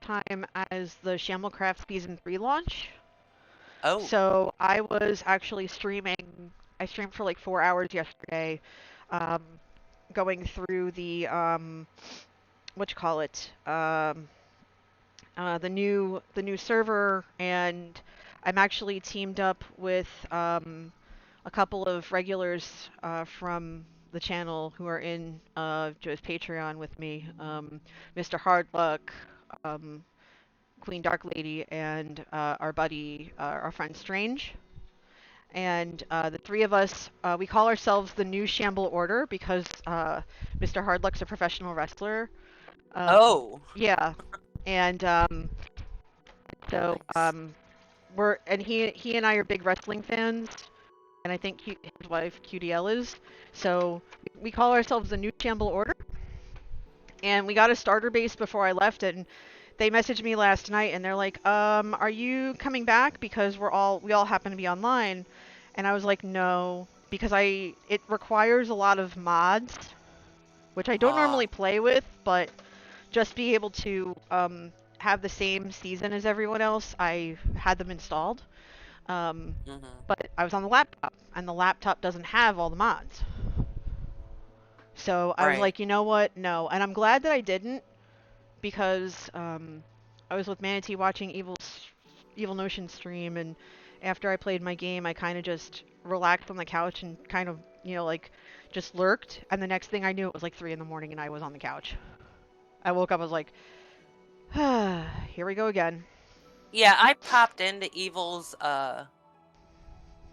time as the Shamblcraft Season 3 launch. Oh, So I was actually streaming. I streamed for like 4 hours yesterday, um, going through the what you call it, the new server, and I'm actually teamed up with a couple of regulars from the channel who are in Joe's Patreon with me, Mr. Hardluck, um, Queen Dark Lady, and our buddy, our friend Strange. And the three of us, we call ourselves the New Shamble Order because Mr. Hardluck's a professional wrestler. oh, Yeah, and so nice. he and I are big wrestling fans, and I think his wife QDL is. So we call ourselves the New Shamble Order, and we got a starter base before I left, and they messaged me last night and they're like, are you coming back? Because we all happen to be online. And I was like, no, because it requires a lot of mods, which I don't Ah. normally play with, but just be able to have the same season as everyone else, I had them installed. Um, Mhm. but I was on the laptop, and the laptop doesn't have all the mods. So I was Right. like, you know what? No. And I'm glad that I didn't, because I was with Manatee watching Evil Notion stream, and after I played my game, I kind of just relaxed on the couch and kind of, like just lurked. And the next thing I knew, it was like 3 in the morning, and I was on the couch. I woke up, I was like, here we go again. Yeah, I popped into Evil's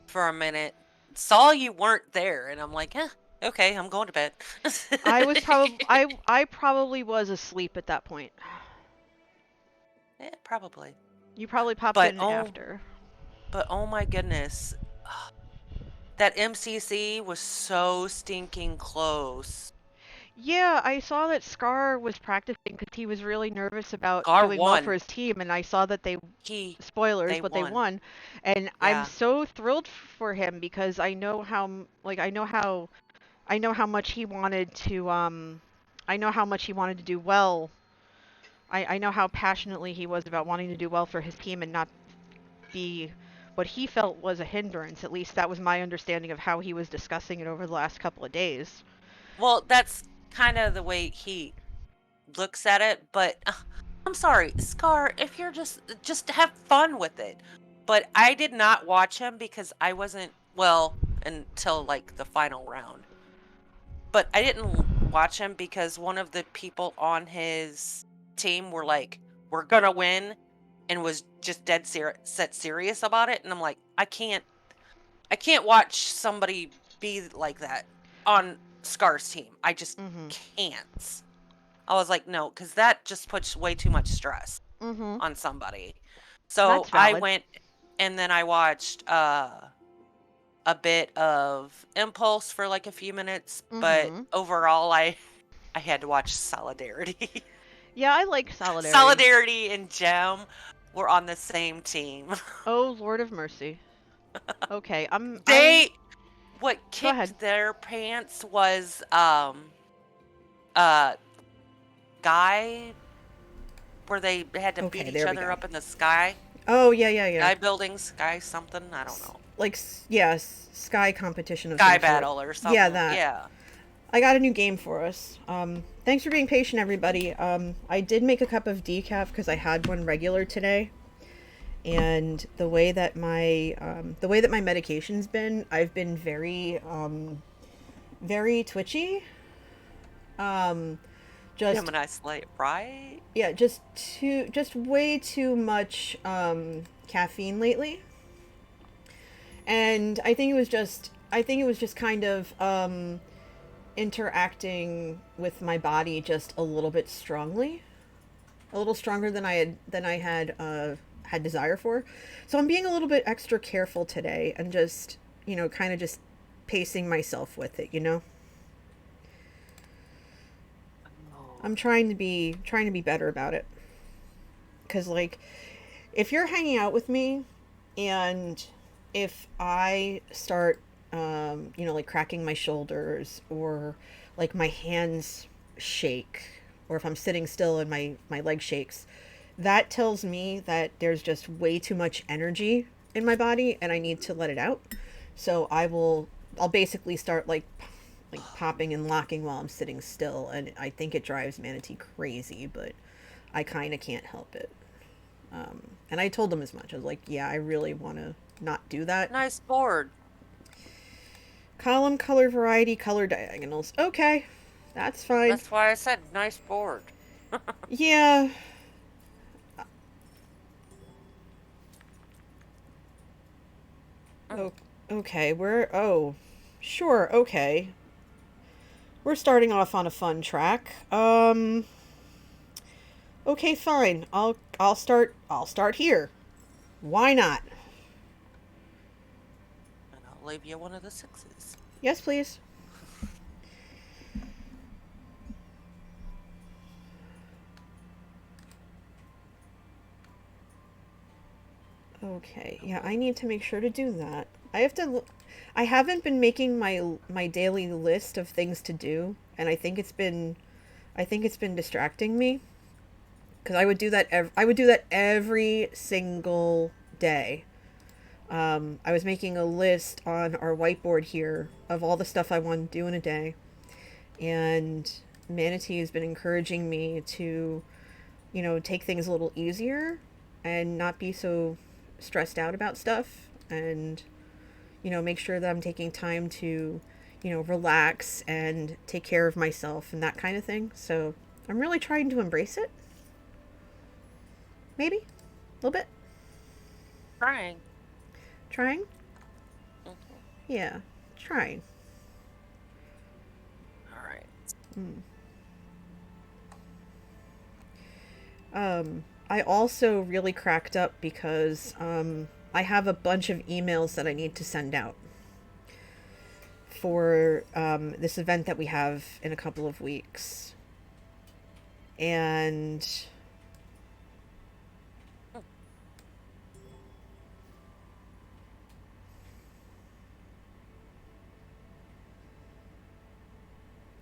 for a minute. Saw you weren't there, and I'm like, okay, I'm going to bed. I probably was asleep at that point. Yeah, probably. You probably popped But in after. oh my goodness, that MCC was so stinking close. Yeah, I saw that Scar was practicing because he was really nervous about Gar doing well for won. his team, and I saw that spoilers, They but they won. won, and I'm Yeah. so thrilled for him because I know how much he wanted to I know how much he wanted to do well. I know how passionately he was about wanting to do well for his team and not be what he felt was a hindrance. At least that was my understanding of how he was discussing it over the last couple of days. Well, that's kind of the way he looks at it, but I'm sorry, Scar, if you're just have fun with it. But I did not watch him because I wasn't well until like the final round. But I didn't watch him because one of the people on his team were like, "We're gonna win," and was just set serious about it. And I'm like, I can't watch somebody be like that on Scar's team. I just Mhm. can't. I was like, no, because that just puts way too much stress Mhm. on somebody. So That's I valid. went and then I watched a bit of Impulse for like a few minutes, but Mhm. overall I had to watch Solidarity. Yeah, I like Solidarity. Solidarity and Gem were on the same team. Oh, Lord of Mercy. Okay, I'm They what go ahead. kicked their pants was uh Guy where they had to beat Okay, each there we other go. up in the sky. Oh, yeah, yeah, yeah. Sky building, sky something, I don't know. Like, yeah, sky competition of Sky some sort. battle or Yeah, something. that. Yeah. I got a new game for us. Thanks for being patient, everybody. I did make a cup of decaf because I had one regular today, and the way that my medication's been, I've been very twitchy. Um, just Gemini Slate, right? yeah, just way too much caffeine lately, and I think it was just kind of interacting with my body just a little bit strongly, a little stronger than I had desire for. So I'm being a little bit extra careful today and just kind of just pacing myself with it. Oh. I'm trying to be better about it, because like if you're hanging out with me and if I start like cracking my shoulders, or like my hands shake, or if I'm sitting still and my leg shakes, that tells me that there's just way too much energy in my body and I need to let it out. So I'll basically start like popping and locking while I'm sitting still, and I think it drives Manatee crazy, but I kind of can't help it. And I told them as much. I was like, yeah, I really want to not do that. Nice board. Column, color variety, color diagonals. Okay, that's fine. That's why I said nice board. Yeah. Mm. Oh, okay, sure, okay. We're starting off on a fun track. Okay, fine. I'll start here. Why not? And I'll leave you one of the sixes. Yes, please. Okay, yeah, I need to make sure to do that. I have to. I haven't been making my daily list of things to do, and I think it's been distracting me because I would do that. I would do that every single day. I was making a list on our whiteboard here of all the stuff I want to do in a day, and Manatee has been encouraging me to, take things a little easier and not be so stressed out about stuff, and make sure that I'm taking time to relax and take care of myself and that kind of thing. So I'm really trying to embrace it, maybe a little bit. Trying. Mhm. Yeah, trying. All right. I also really cracked up because I have a bunch of emails that I need to send out for this event that we have in a couple of weeks. And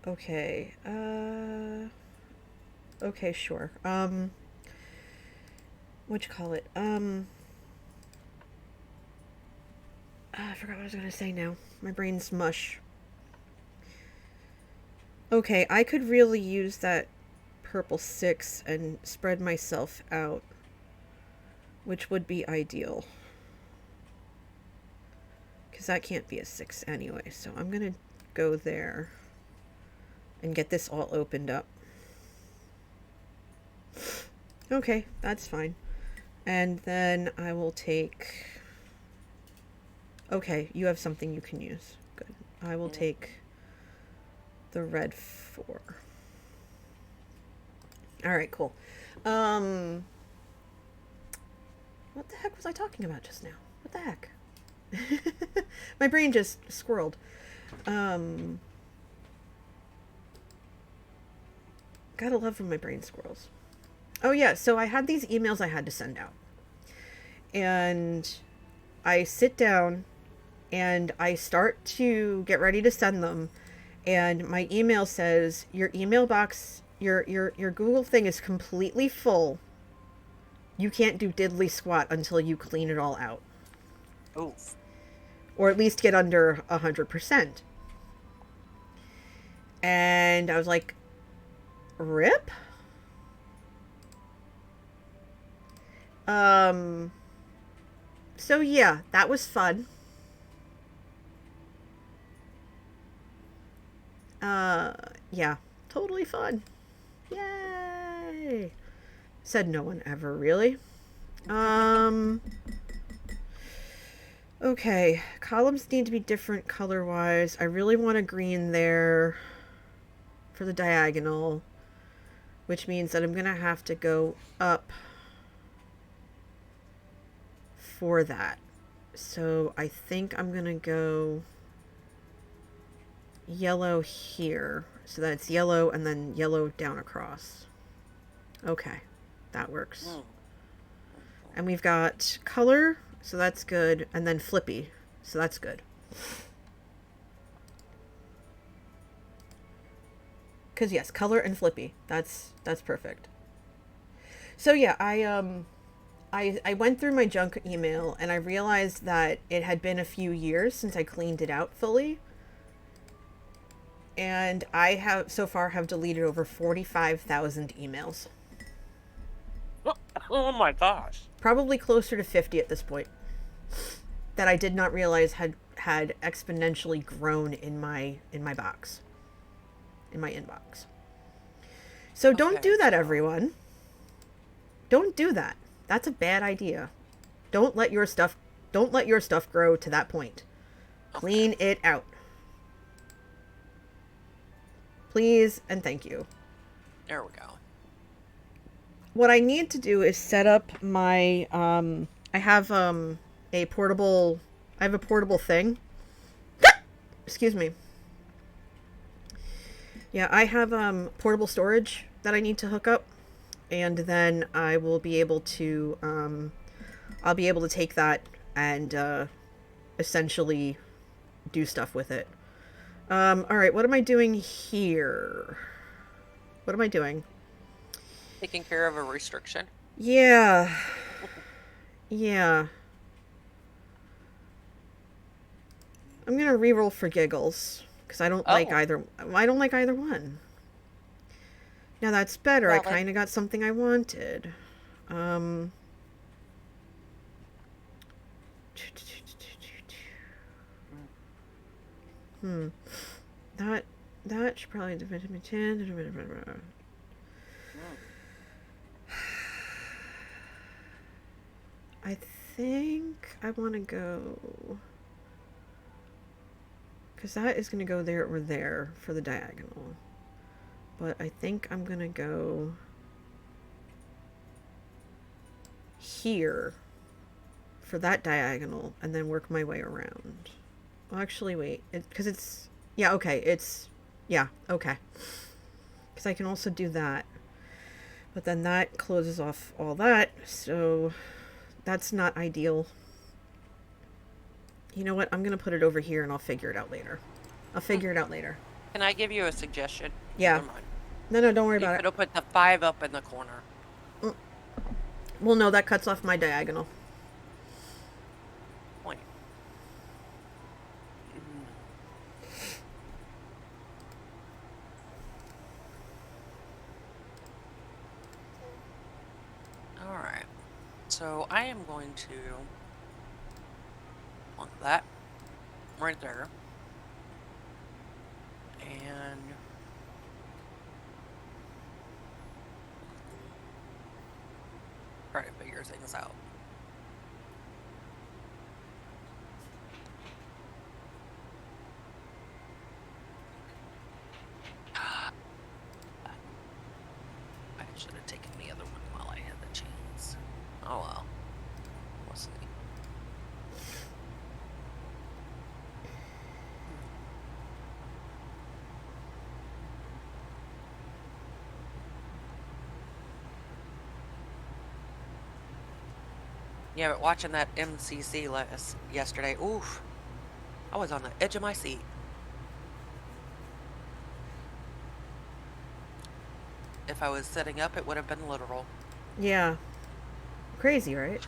okay, okay, sure. What you call it? I forgot what I was gonna say now. My brain's mush. Okay, I could really use that purple 6 and spread myself out, which would be ideal. Because that can't be a 6 anyway, so I'm gonna go there and get this all opened up. Okay, that's fine. And then I will take... Okay, you have something you can use. Good. I will take the red 4. Alright, cool. What the heck was I talking about just now? What the heck? My brain just squirreled. Gotta love when my brain squirrels. Oh yeah, so I had these emails I had to send out. And I sit down and I start to get ready to send them, and my email says, your email box, your Google thing is completely full. You can't do diddly squat until you clean it all out. Oof. Or at least get under 100%. And I was like, rip? So yeah, that was fun. Yeah, totally fun. Yay! Said no one ever, really. Okay, columns need to be different color-wise. I really want a green there for the diagonal, which means that I'm gonna have to go up for that. So I think I'm gonna go yellow here, so that it's yellow and then yellow down across. Okay, that works. And we've got color, so that's good, and then flippy, so that's good. Because yes, color and flippy, that's perfect. So yeah, I went through my junk email and I realized that it had been a few years since I cleaned it out fully. And I have so far have deleted over 45,000 emails. Oh my gosh. Probably closer to 50 at this point. That I did not realize had exponentially grown in my box. In my inbox. So don't do that, everyone. Don't do that. That's a bad idea. Don't let your stuff grow to that point. Clean it out. Please and thank you. There we go. What I need to do is set up my I have a portable thing. Excuse me. Yeah, I have portable storage that I need to hook up, and then I will be able to I'll be able to take that and essentially do stuff with it. Alright, what am I doing here? What am I doing? Taking care of a restriction. Yeah. Yeah. I'm gonna reroll for giggles. Because I don't like either... I don't like either one. Now that's better. I kind of got something I wanted. That should probably... I think I want to go... Because that is going to go there or there for the diagonal. But I think I'm going to go here for that diagonal and then work my way around. Well, actually, wait. Because it's... Yeah, okay. It's... Yeah, okay. Because I can also do that. But then that closes off all that, so that's not ideal. You know what? I'm going to put it over here and I'll figure it out later. I'll figure it out later. Can I give you a suggestion? Yeah. No, don't worry about it. You could have put the 5 up in the corner. Well, no, that cuts off my diagonal. Point. Alright. So I am going to want that right there. And try to figure things out. I should have taken the other one while I had the chance. Oh well. We'll see. Yeah, but watching that MCC yesterday, oof, I was on the edge of my seat. If I was sitting up, it would have been literal. Yeah. Crazy, right?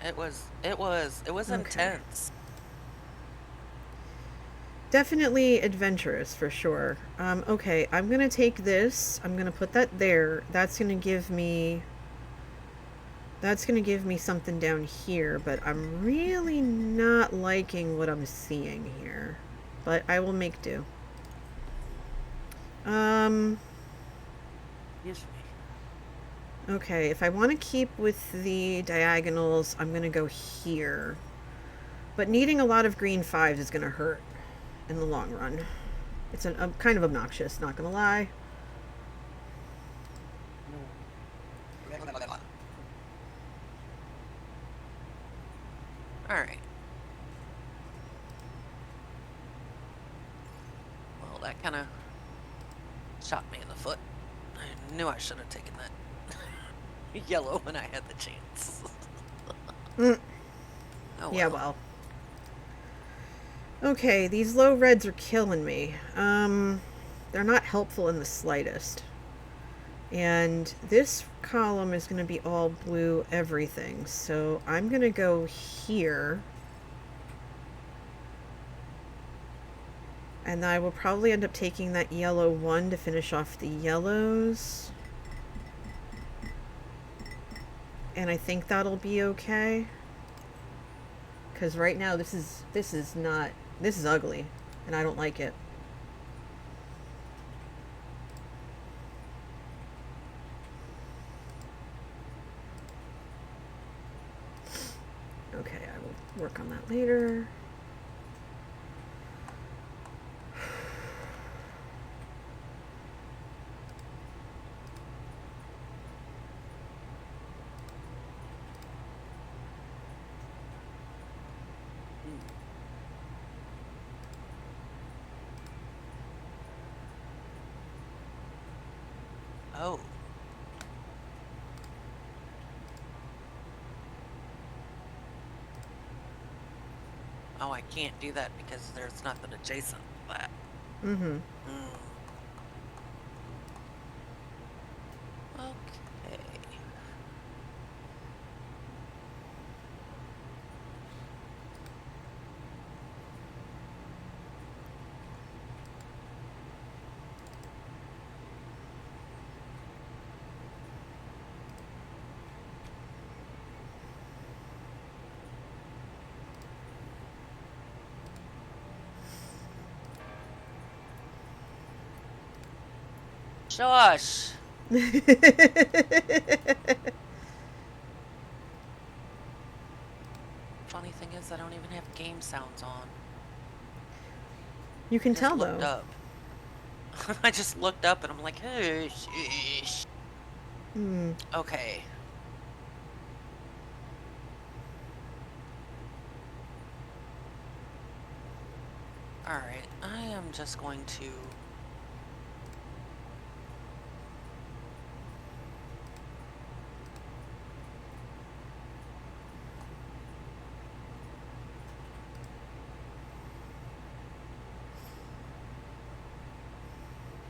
It was intense. Definitely adventurous, for sure. Okay, I'm gonna take this. I'm gonna put that there. That's gonna give me something down here, but I'm really not liking what I'm seeing here. But I will make do. Excuse me. Okay, if I want to keep with the diagonals, I'm gonna go here. But needing a lot of green 5s is gonna hurt in the long run. It's kind of obnoxious, not gonna lie. Alright. Well, that kind of shot me in the foot. I knew I should have taken that yellow when I had the chance. Oh, Yeah, well. Okay, these low reds are killing me. They're not helpful in the slightest. And this column is going to be all blue everything. So I'm going to go here. And I will probably end up taking that yellow 1 to finish off the yellows. And I think that'll be okay. Because right now this is ugly. And I don't like it. Okay, I will work on that later. Oh. Oh, I can't do that because there's nothing adjacent to that. Mm-hmm. Okay. Josh. Funny thing is, I don't even have game sounds on. You I can just tell, looked though. up. I just looked up and I'm like, hey, sheesh. Okay. Alright, I am just going to...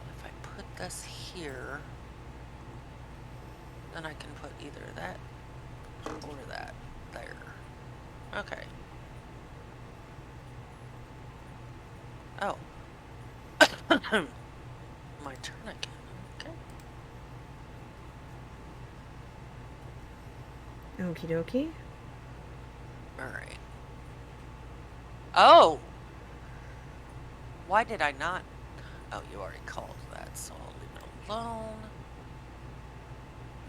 If I put this here, then I can put either that or that there. Okay. Oh. My turn again. Okay. Okie dokie. Alright. Oh! Why did I not? Oh, you already called that, so I'll leave it alone.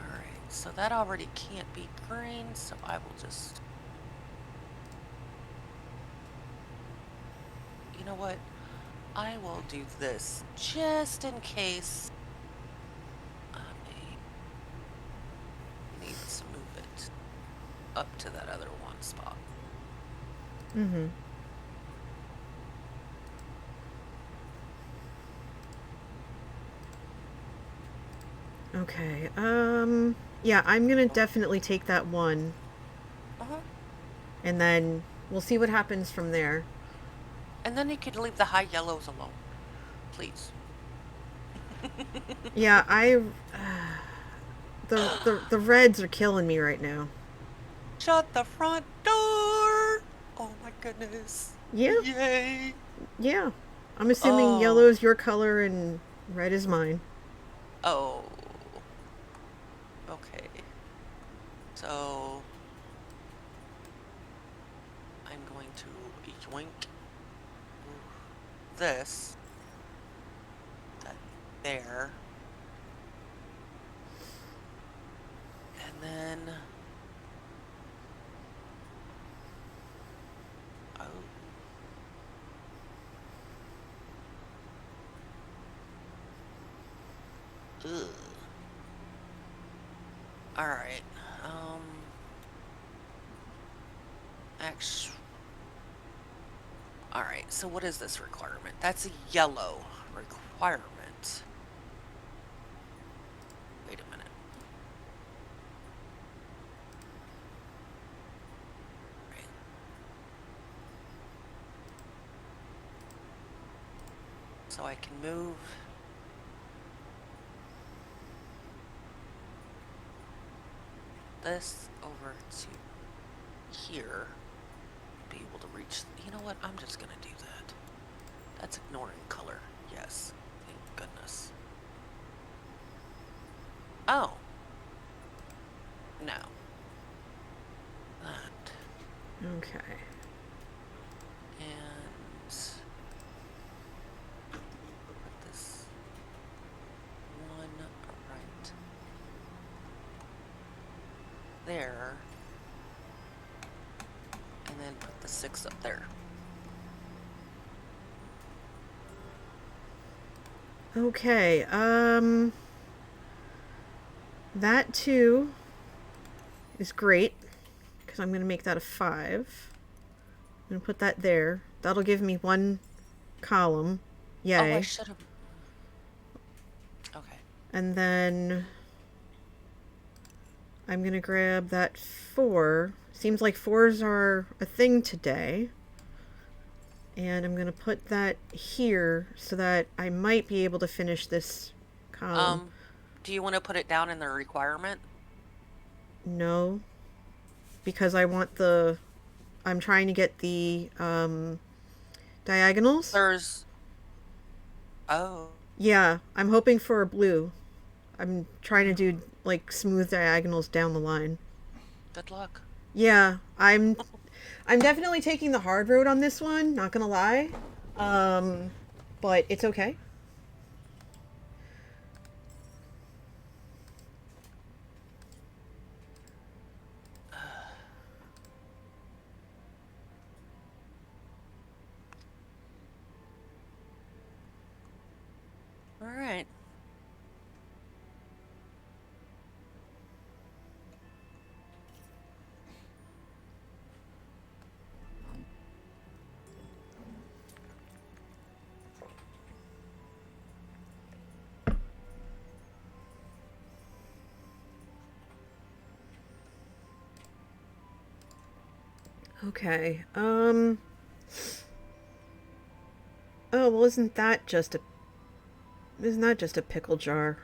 Alright, so that already can't be green, so I will just... You know what? I will do this just in case I need to move it up to that other one spot. Mm-hmm. Okay, yeah, I'm gonna definitely take that one. Uh-huh. And then we'll see what happens from there. And then you could leave the high yellows alone. Please. Yeah, the reds are killing me right now. Shut the front door! Oh my goodness. Yeah. Yay! Yeah. I'm assuming yellow is your color and red is mine. Oh. Okay. So... I'm going to yoink this. That there. And then... Oh. Ugh. Alright. Alright, so what is this requirement? That's a yellow requirement. Wait a minute. Right. So I can move... this over to here, be able to reach, you know what, I'm just gonna do that. That's ignoring color, yes, thank goodness. Oh. No. That. Okay. And put this one right there, and then put the 6 up there. Okay, that too is great, because I'm going to make that a 5. I'm going to put that there. That'll give me one column. Yay. Oh, I should have... Okay. And then I'm going to grab that 4. Seems like 4s are a thing today. And I'm going to put that here so that I might be able to finish this column. Do you want to put it down in the requirement? No. Because I want the... I'm trying to get the diagonals. There's... Oh. Yeah, I'm hoping for a blue. I'm trying to do, like, smooth diagonals down the line. Good luck. Yeah, I'm definitely taking the hard road on this one, not gonna lie. But it's okay. All right. Okay. Oh, well, isn't that just a pickle jar?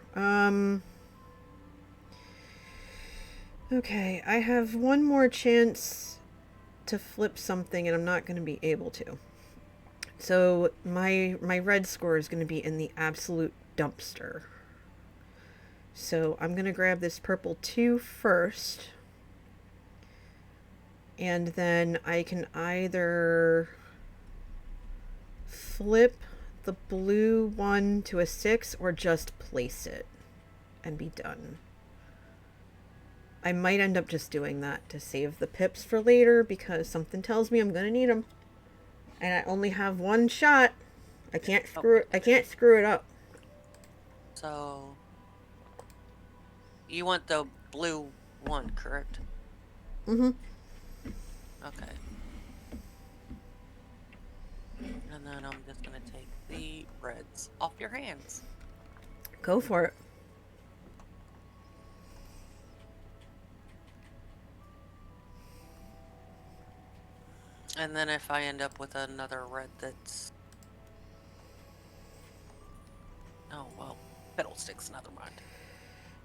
Okay, I have one more chance to flip something and I'm not going to be able to. So my red score is going to be in the absolute dumpster. So I'm going to grab this purple 2 first. And then I can either flip the blue 1 to a 6 or just place it and be done. I might end up just doing that to save the pips for later because something tells me I'm going to need them. And I only have one shot. I can't screw it up. So you want the blue 1, correct? Mm-hmm. Okay. And then I'm just gonna take the reds off your hands. Go for it. And then if I end up with another red that's... Oh, well, fiddlesticks, never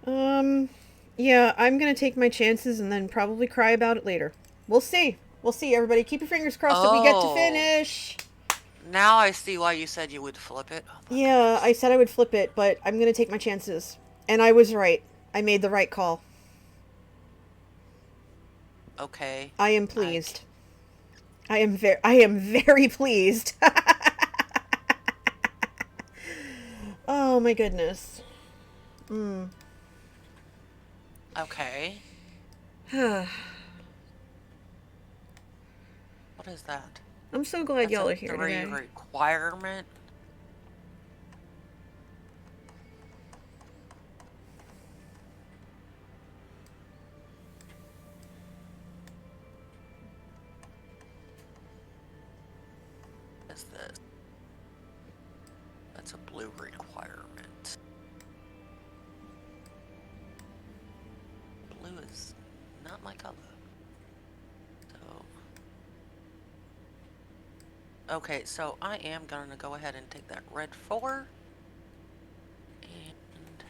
mind. Yeah, I'm gonna take my chances and then probably cry about it later. We'll see. We'll see, everybody. Keep your fingers crossed that we get to finish. Now I see why you said you would flip it. Oh Yeah, goodness. I said I would flip it, but I'm gonna take my chances. And I was right. I made the right call. Okay. I am pleased. I am very pleased. Oh my goodness. Okay. What is that? I'm so glad That's y'all a are here 3 today. requirement. What is this? That's a blue requirement. Blue is not my color. Okay, so I am going to go ahead and take that red 4. And...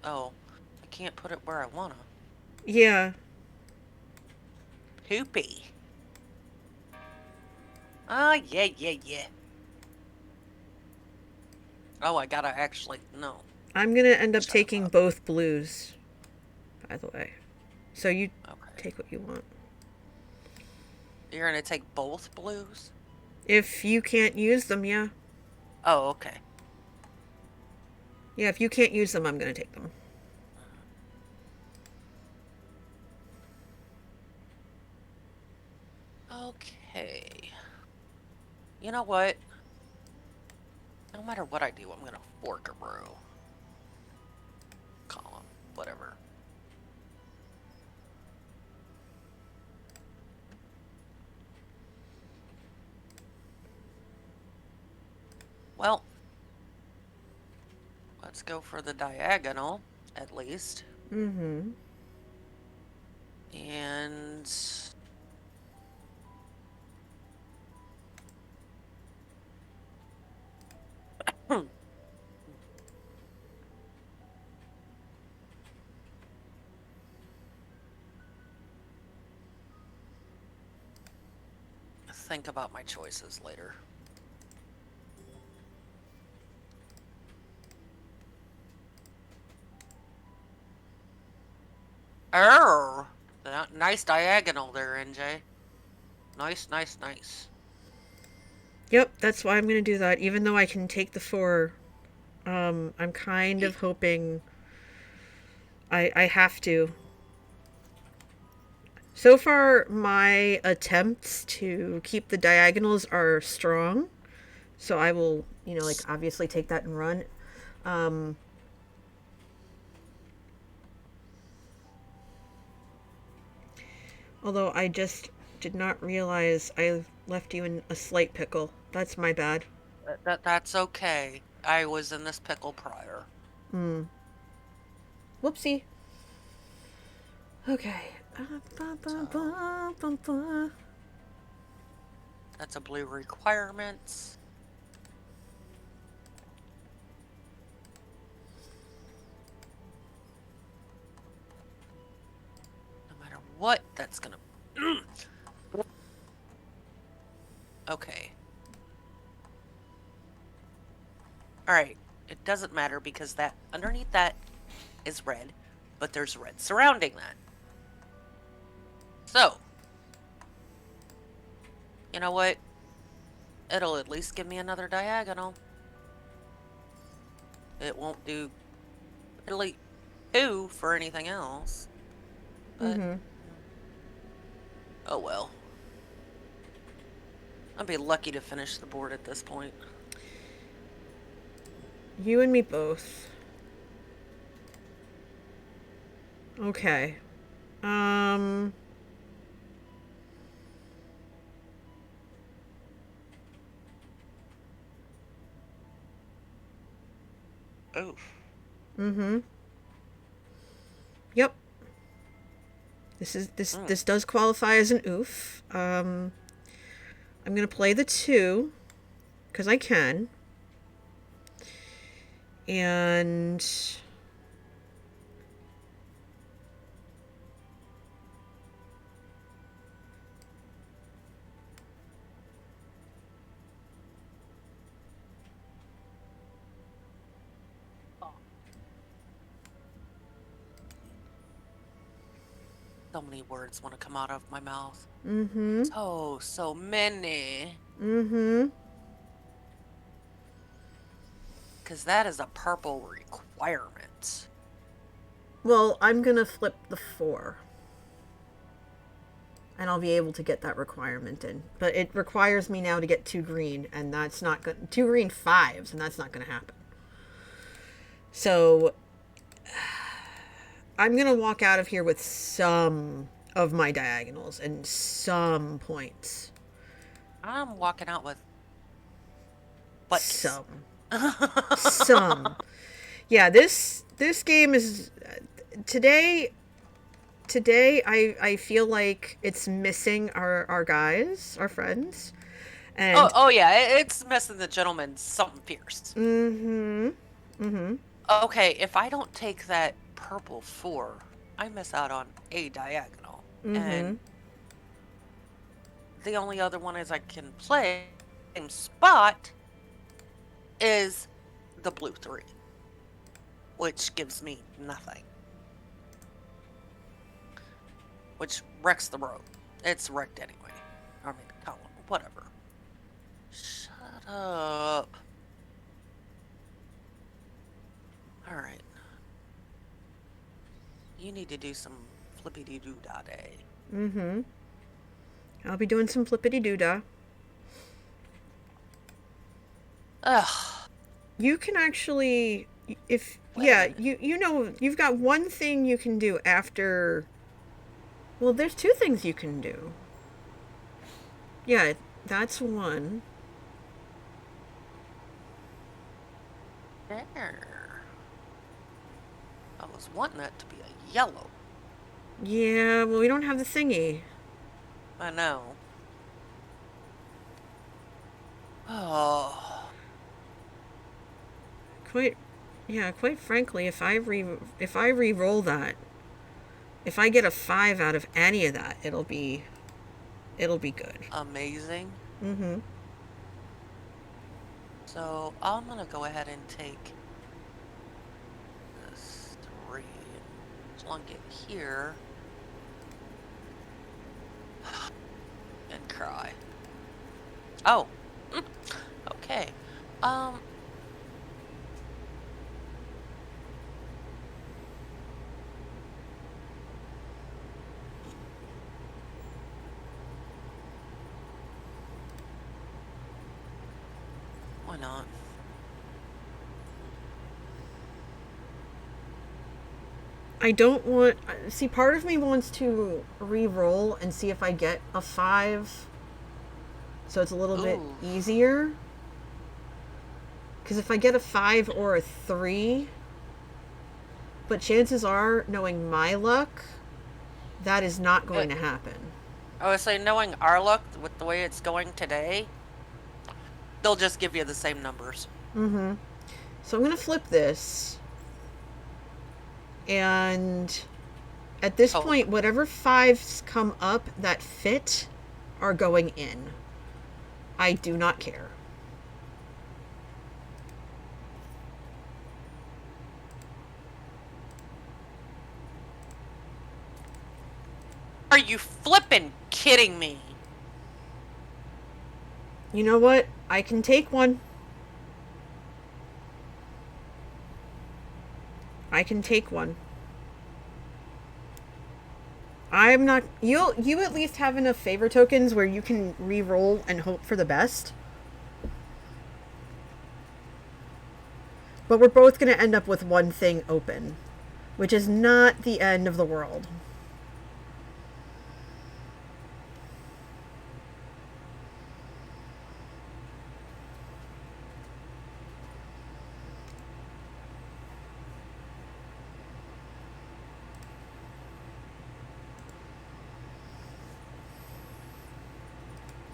Oh, I can't put it where I want to. Yeah. Hoopy. Oh, yeah. Oh, I gotta actually... No. I'm gonna end up Shut taking up. both blues, by the way. So you take what you want. You're gonna take both blues? If you can't use them, yeah. Oh, okay. Yeah, if you can't use them, I'm gonna take them. Okay. You know what? No matter what I do, I'm gonna fork a row. Column. Whatever. Well, let's go for the diagonal, at least. Mm-hmm. And Think about my choices later. Oh, nice diagonal there, NJ. Nice, nice, nice. Yep, that's why I'm going to do that, even though I can take the 4. I'm kind of hoping I have to. So far, my attempts to keep the diagonals are strong. So I will, obviously take that and run. Although I just did not realize I left you in a slight pickle. That's my bad. That's okay. I was in this pickle prior. Whoopsie. Okay. That's a blue requirements. No matter what, that's gonna... Okay. Alright. It doesn't matter because that underneath that is red, but there's red surrounding that. So, you know what? It'll at least give me another diagonal. It won't do really 2 for anything else. But, oh well. I'd be lucky to finish the board at this point. You and me both. Okay. Oof. Yep. This does qualify as an oof. I'm gonna play the 2 because I can, and So many words want to come out of my mouth. Mm-hmm. So many. Mm-hmm. Because that is a purple requirement. Well, I'm gonna flip the 4. And I'll be able to get that requirement in. But it requires me now to get 2 green, and that's not good. 2 green 5s, and that's not gonna happen. So I'm gonna walk out of here with some of my diagonals and some points. I'm walking out with butts. Some. Yeah, this game is today I feel like it's missing our guys, our friends. And oh yeah, it's missing the gentleman something fierce. Okay, if I don't take that purple 4, I miss out on a diagonal. And the only other one is I can play same spot is the blue 3, which gives me nothing. Which wrecks the road. It's wrecked anyway. I mean, the column, whatever. Shut up. Alright. You need to do some flippity-doo-dah day. I'll be doing some flippity-doo-dah. Ugh. You can actually, you've got one thing you can do after. Well, there's 2 things you can do. Yeah, that's one. There. I was wanting that to be a yellow. Yeah, well, we don't have the thingy. I know. Oh. quite frankly, if I re-roll that, if I get a 5 out of any of that, it'll be good. Amazing. Mm-hmm. So I'm gonna go ahead and take this 3 and plunk it here. And cry. Oh. Okay. Why not? I don't want... See, part of me wants to re-roll and see if I get a 5. So it's a little bit easier. Because if I get a 5 or a 3... But chances are, knowing my luck, that is not going to happen. I would say, knowing our luck, with the way it's going today, they'll just give you the same numbers. Mm-hmm. So I'm going to flip this. And at this point, whatever 5s come up that fit are going in. I do not care. Are you flippin' kidding me? You know what? I can take one. I can take one. I'm not... You at least have enough favor tokens where you can re-roll and hope for the best. But we're both going to end up with one thing open, which is not the end of the world.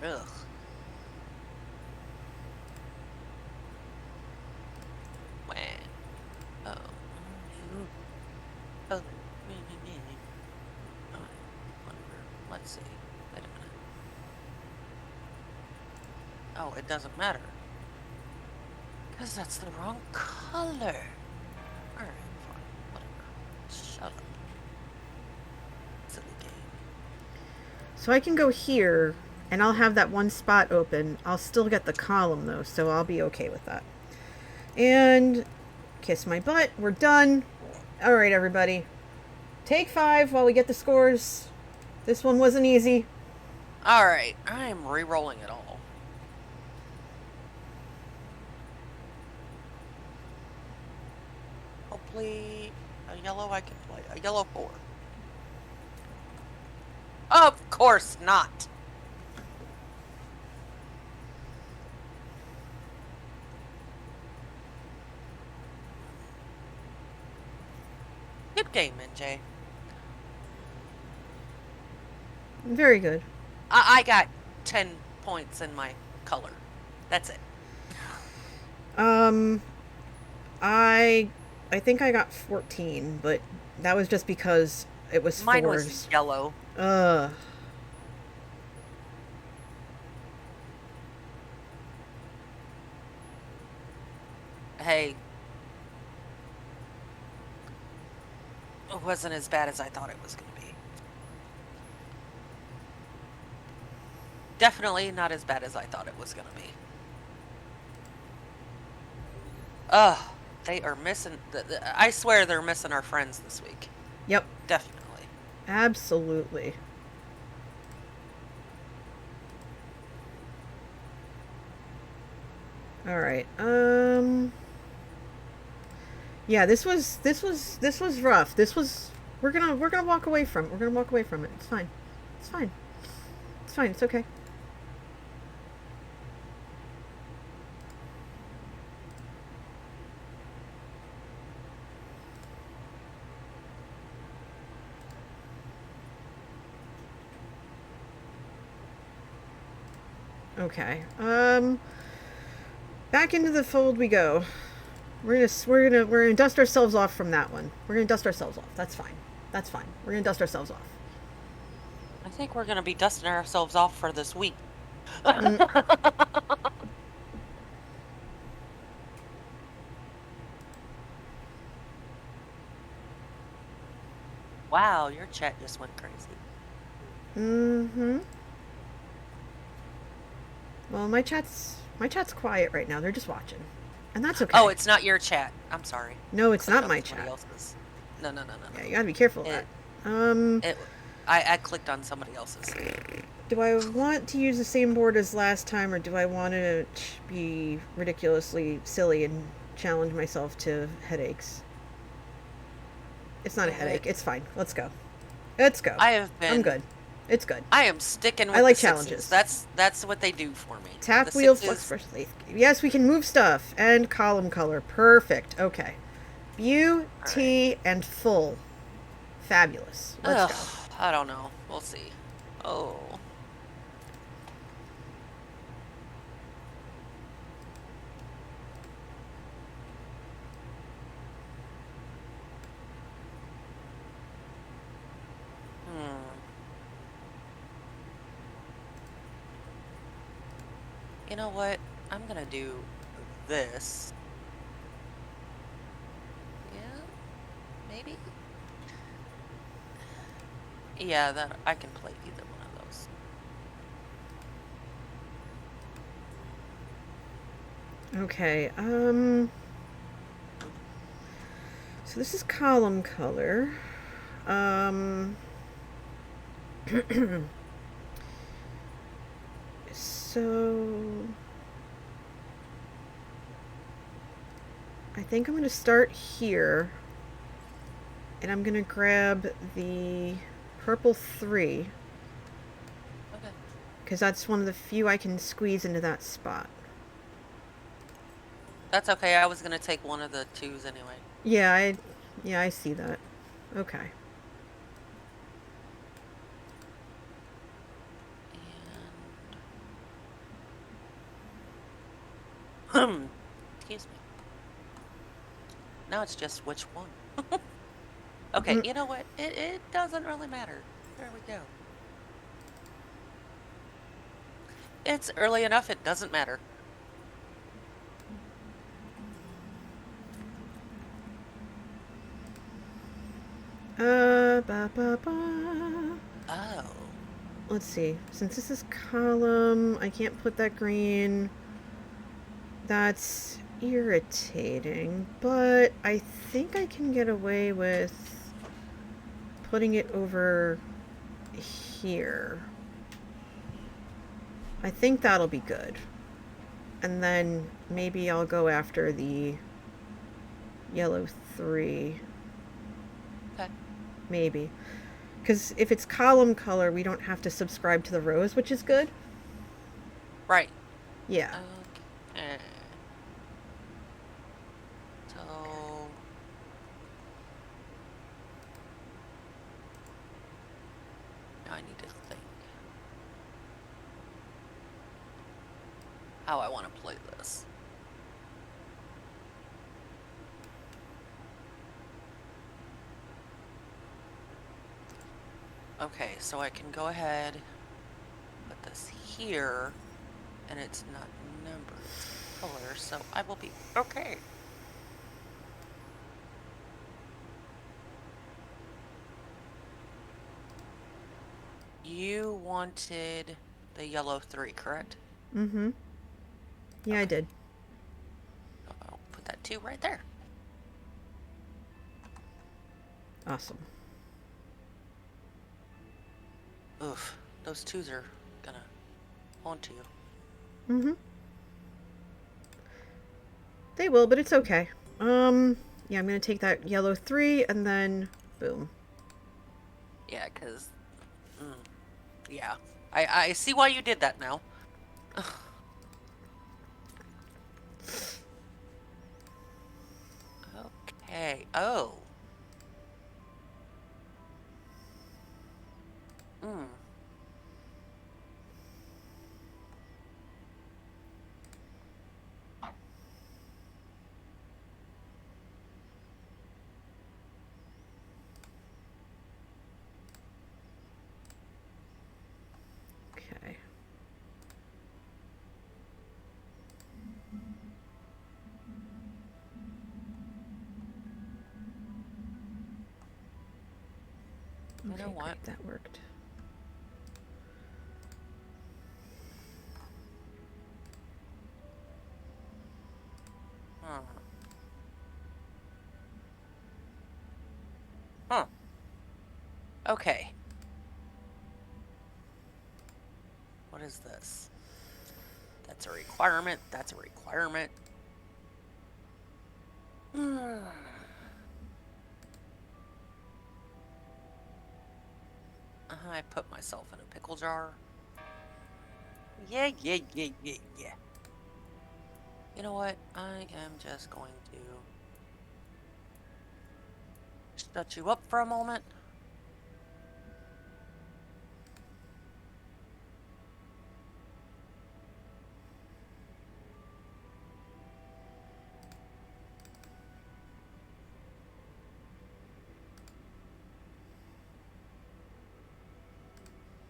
Ugh. When? Oh. Oh. Let's see. Wait a minute. Oh, it doesn't matter. Because that's the wrong color. Alright, fine. Whatever. Shut up. Silly game. So I can go here, and I'll have that one spot open. I'll still get the column, though, so I'll be okay with that. And kiss my butt. We're done. All right, everybody. Take 5 while we get the scores. This one wasn't easy. Alright, I'm re-rolling it all. Hopefully a yellow I can play. A yellow 4. Of course not. Good game, NJ. Very good. I got 10 points in my color. That's it. I think I got 14, but that was just because it was 4s. Mine was yellow. Hey. It wasn't as bad as I thought it was going to be. Definitely not as bad as I thought it was going to be. Ugh. They are missing... I swear they're missing our friends this week. Yep. Definitely. Absolutely. All right. Yeah, this was rough. This was we're gonna walk away from it. We're gonna walk away from it. It's fine. It's fine. It's fine. It's okay. Okay. Back into the fold we go. We're gonna dust ourselves off from that one. We're gonna dust ourselves off. That's fine. That's fine. We're gonna dust ourselves off. I think we're gonna be dusting ourselves off for this week. Wow, your chat just went crazy. Mm-hmm. Well, my chat's quiet right now. They're just watching, and that's okay. Oh, it's not your chat. I'm sorry. No, it's Clicked not on my somebody chat. else's. No. Yeah, you gotta be careful of that. I clicked on somebody else's. Do I want to use the same board as last time, or do I want to be ridiculously silly and challenge myself to headaches? It's not a headache. It's fine. Let's go. Let's go. I'm good. It's good. I am sticking with I like the challenges. Sixes. That's what they do for me. Tap the wheel sixes, flex brush. Yes, we can move stuff. And column color. Perfect. Okay. Beauty and full. Fabulous. Let's go. I don't know. We'll see. Oh. You know what? I'm gonna do this. Yeah, maybe. Yeah, that I can play either one of those. Okay. So this is column color. So I think I'm going to start here, and I'm going to grab the purple 3. Okay. Because that's one of the few I can squeeze into that spot. That's okay. I was gonna take one of the 2s anyway. Yeah, I see that. Okay. Excuse me. Now it's just which one. Okay, you know what? It doesn't really matter. There we go. It's early enough, it doesn't matter. Oh. Let's see. Since this is column, I can't put that green. That's irritating, but I think I can get away with putting it over here. I think that'll be good. And then maybe I'll go after the yellow 3. Okay. Maybe. Because if it's column color, we don't have to subscribe to the rows, which is good. Right. Yeah. Okay. So now I need to think how I want to play this. Okay, so I can go ahead, put this here, and it's not numbered, it's color, so I will be okay. You wanted the yellow 3, correct? Mm-hmm. Yeah, okay. I did. I'll put that 2 right there. Awesome. Oof, those 2s are gonna haunt you. Mm-hmm. They will, but it's okay. Yeah, I'm gonna take that yellow 3 and then boom. Yeah, cause yeah. I see why you did that now. Okay. Oh. You Okay, know what? great, that worked. Huh. Huh. Okay. What is this? That's a requirement. That's a requirement. I put myself in a pickle jar. Yeah. You know what? I am just going to shut you up for a moment.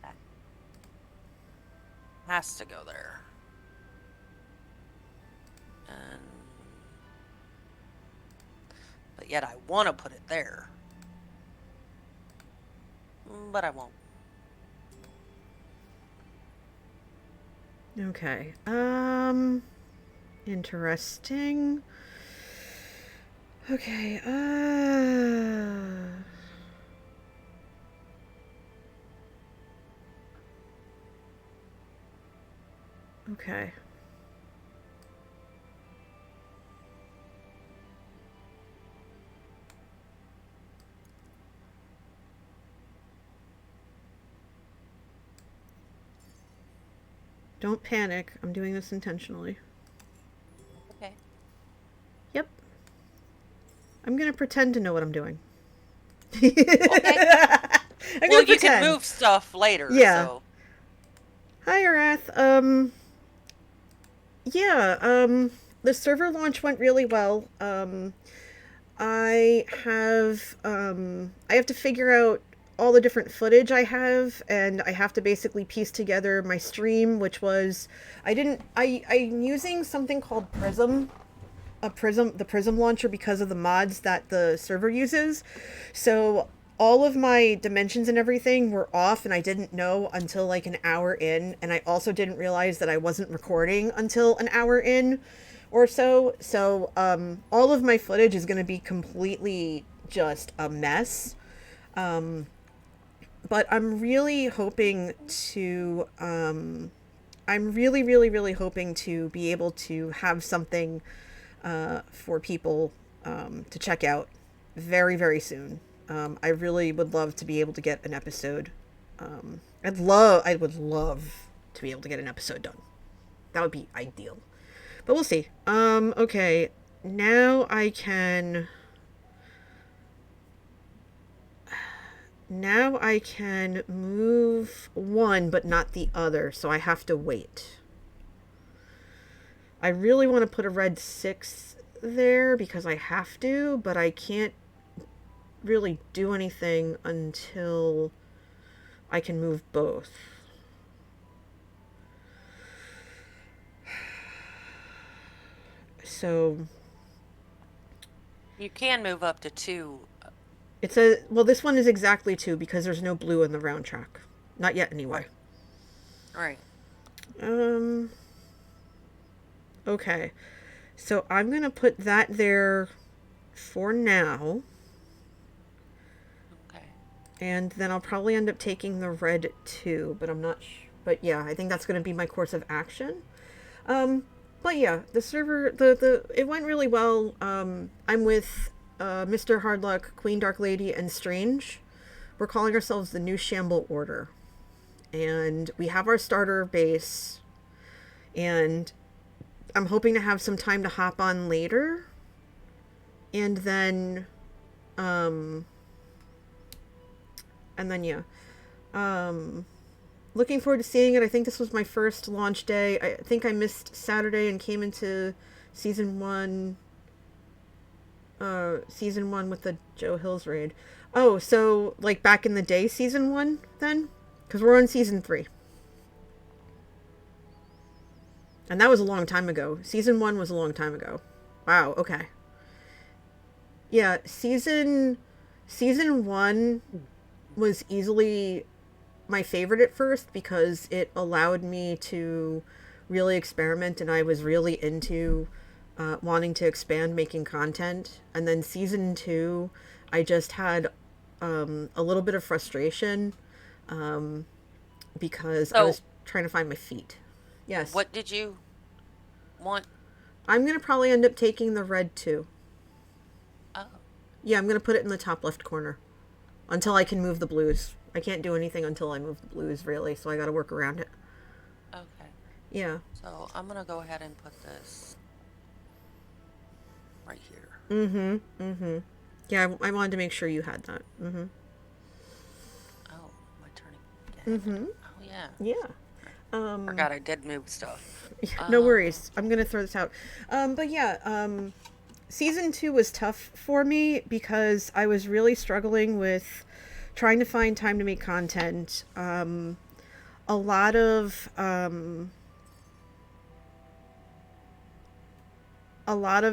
That has to go there. But yet I want to put it there. But I won't. Okay. Interesting. Okay, okay. Don't panic. I'm doing this intentionally. Okay. Yep. I'm gonna pretend to know what I'm doing. Okay. I'm Well, gonna you can pretend. move stuff later. Yeah. So. Hi, Arath. Yeah, the server launch went really well. I have to figure out all the different footage I have, and I have to basically piece together my stream, which was, I'm using something called Prism, the Prism launcher, because of the mods that the server uses. So all of my dimensions and everything were off, and I didn't know until like an hour in, and I also didn't realize that I wasn't recording until an hour in or so. So all of my footage is going to be completely just a mess. But I'm really hoping to I'm really hoping to be able to have something for people to check out very soon. I really would love to be able to get an episode. I would love to be able to get an episode done. That would be ideal. But we'll see. Okay. Now I can move one but not the other, so I have to wait. I really want to put a red 6 there because I have to, but I can't really do anything until I can move both. So You can move up to 2. well, this one is exactly 2 because there's no blue in the round track. Not yet, anyway. Right. Okay. So I'm going to put that there for now. Okay. And then I'll probably end up taking the red 2, but I'm not but yeah, I think that's going to be my course of action. But yeah, the server, it went really well. I'm with Mr. Hardluck, Queen Dark Lady, and Strange. We're calling ourselves the New Shamble Order. And we have our starter base. And I'm hoping to have some time to hop on later. And then, yeah. Looking forward to seeing it. I think this was my first launch day. I think I missed Saturday and came into season 1 with the Joe Hills raid. Oh, so like back in the day, season 1 then? Because we're on season 3. And that was a long time ago. Season 1 was a long time ago. Wow, okay. Yeah, season 1 was easily my favorite at first because it allowed me to really experiment, and I was really into wanting to expand making content. And then season 2, I just had a little bit of frustration because I So, was trying to find my feet. Yes. what did you want? I'm going to probably end up taking the red too. Oh, Yeah, I'm going to put it in the top left corner until I can move the blues. I can't do anything until I move the blues, really, so I got to work around it. okay. Yeah. So I'm gonna go ahead and put this right here. Yeah, I wanted to make sure you had that. Oh, am I turning again? Oh yeah. Yeah. Forgot I did move stuff. No worries. I'm going to throw this out. But yeah, season 2 was tough for me because I was really struggling with trying to find time to make content. A lot of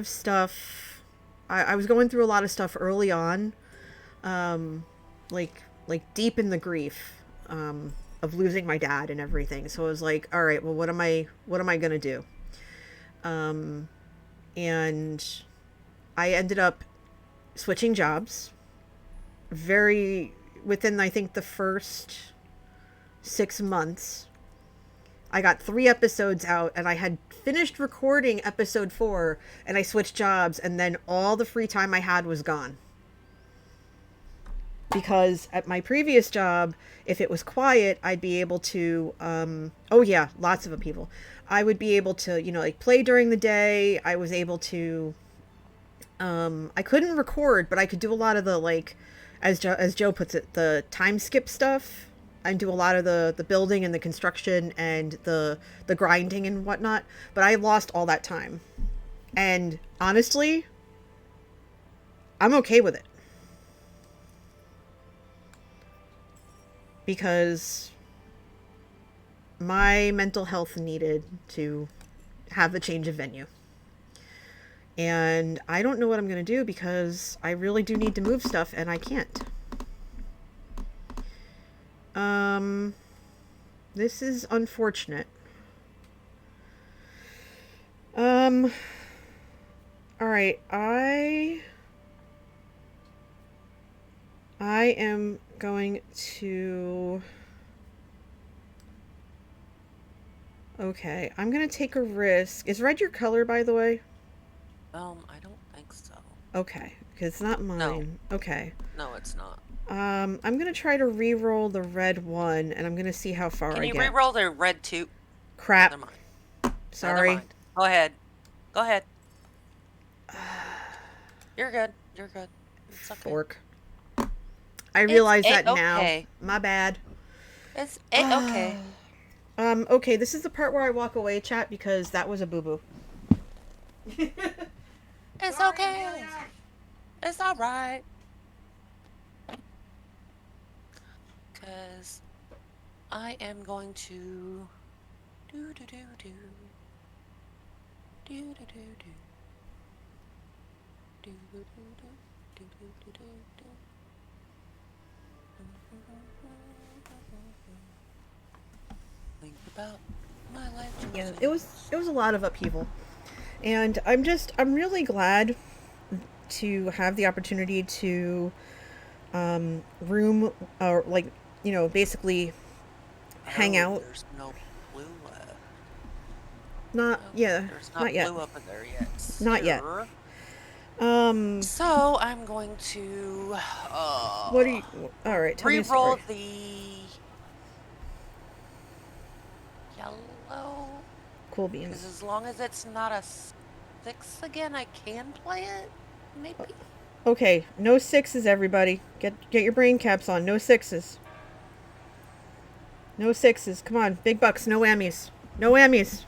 stuff. I was going through a lot of stuff early on, like deep in the grief of losing my dad and everything. So I was like, all right, well, what am I gonna do? And I ended up switching jobs within, I think, the first 6 months. I got 3 episodes out, and I had finished recording episode 4, and I switched jobs, and then all the free time I had was gone. Because at my previous job, if it was quiet, I'd be able to, oh yeah, lots of upheaval. I would be able to, like, play during the day. I was able to, I couldn't record, but I could do a lot of the, like, as Joe puts it, the time skip stuff. I do a lot of the building and the construction and the grinding and whatnot. But I lost all that time. And honestly, I'm okay with it. Because my mental health needed to have a change of venue. And I don't know what I'm going to do because I really do need to move stuff and I can't. This is unfortunate. All right, I am going to... Okay, I'm going to take a risk. Is red your color, by the way? I don't think so. Okay, because it's not mine. No. Okay. No, it's not. I'm going to try to re-roll the red 1, and I'm going to see how far I get. Can you re-roll the red 2? Crap. Never mind. Sorry. Never mind. Go ahead. Go ahead. You're good. You're good. It's okay. Fork. I realize that okay. now. My bad. It's okay. Okay, this is the part where I walk away, chat, because that was a boo-boo. It's okay. It's alright. Because I am going to do. Think about my life. Yeah, it was a lot of upheaval. And I'm really glad to have the opportunity to room, or like, basically hang out. There's no blue left. There's not yet. Blue up in there yet. Not yet. So I'm going to what are you... All right, tell me a re-roll story. the yellow. Cool beans. Because as long as it's not a 6 again, I can play it. Maybe. Okay, no 6s, everybody. Get your brain caps on. No 6s. No 6s. Come on, big bucks. No whammies. No whammies.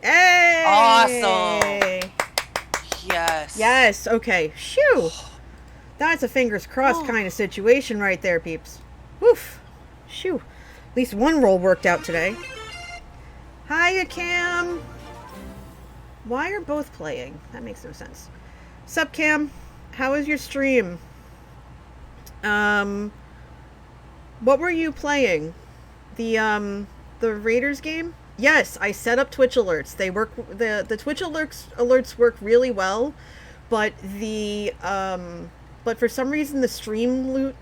Hey! Awesome. Yes. Yes. Okay. Shoo. That's a fingers crossed kind of situation right there, peeps. Woof. Shoo. At least one roll worked out today. Hiya, Cam. Why are both playing? That makes no sense. Sup, Cam? How was your stream? What were you playing? The Raiders game? Yes, I set up Twitch alerts. They work. The Twitch alerts work really well, but but for some reason the Streamlabs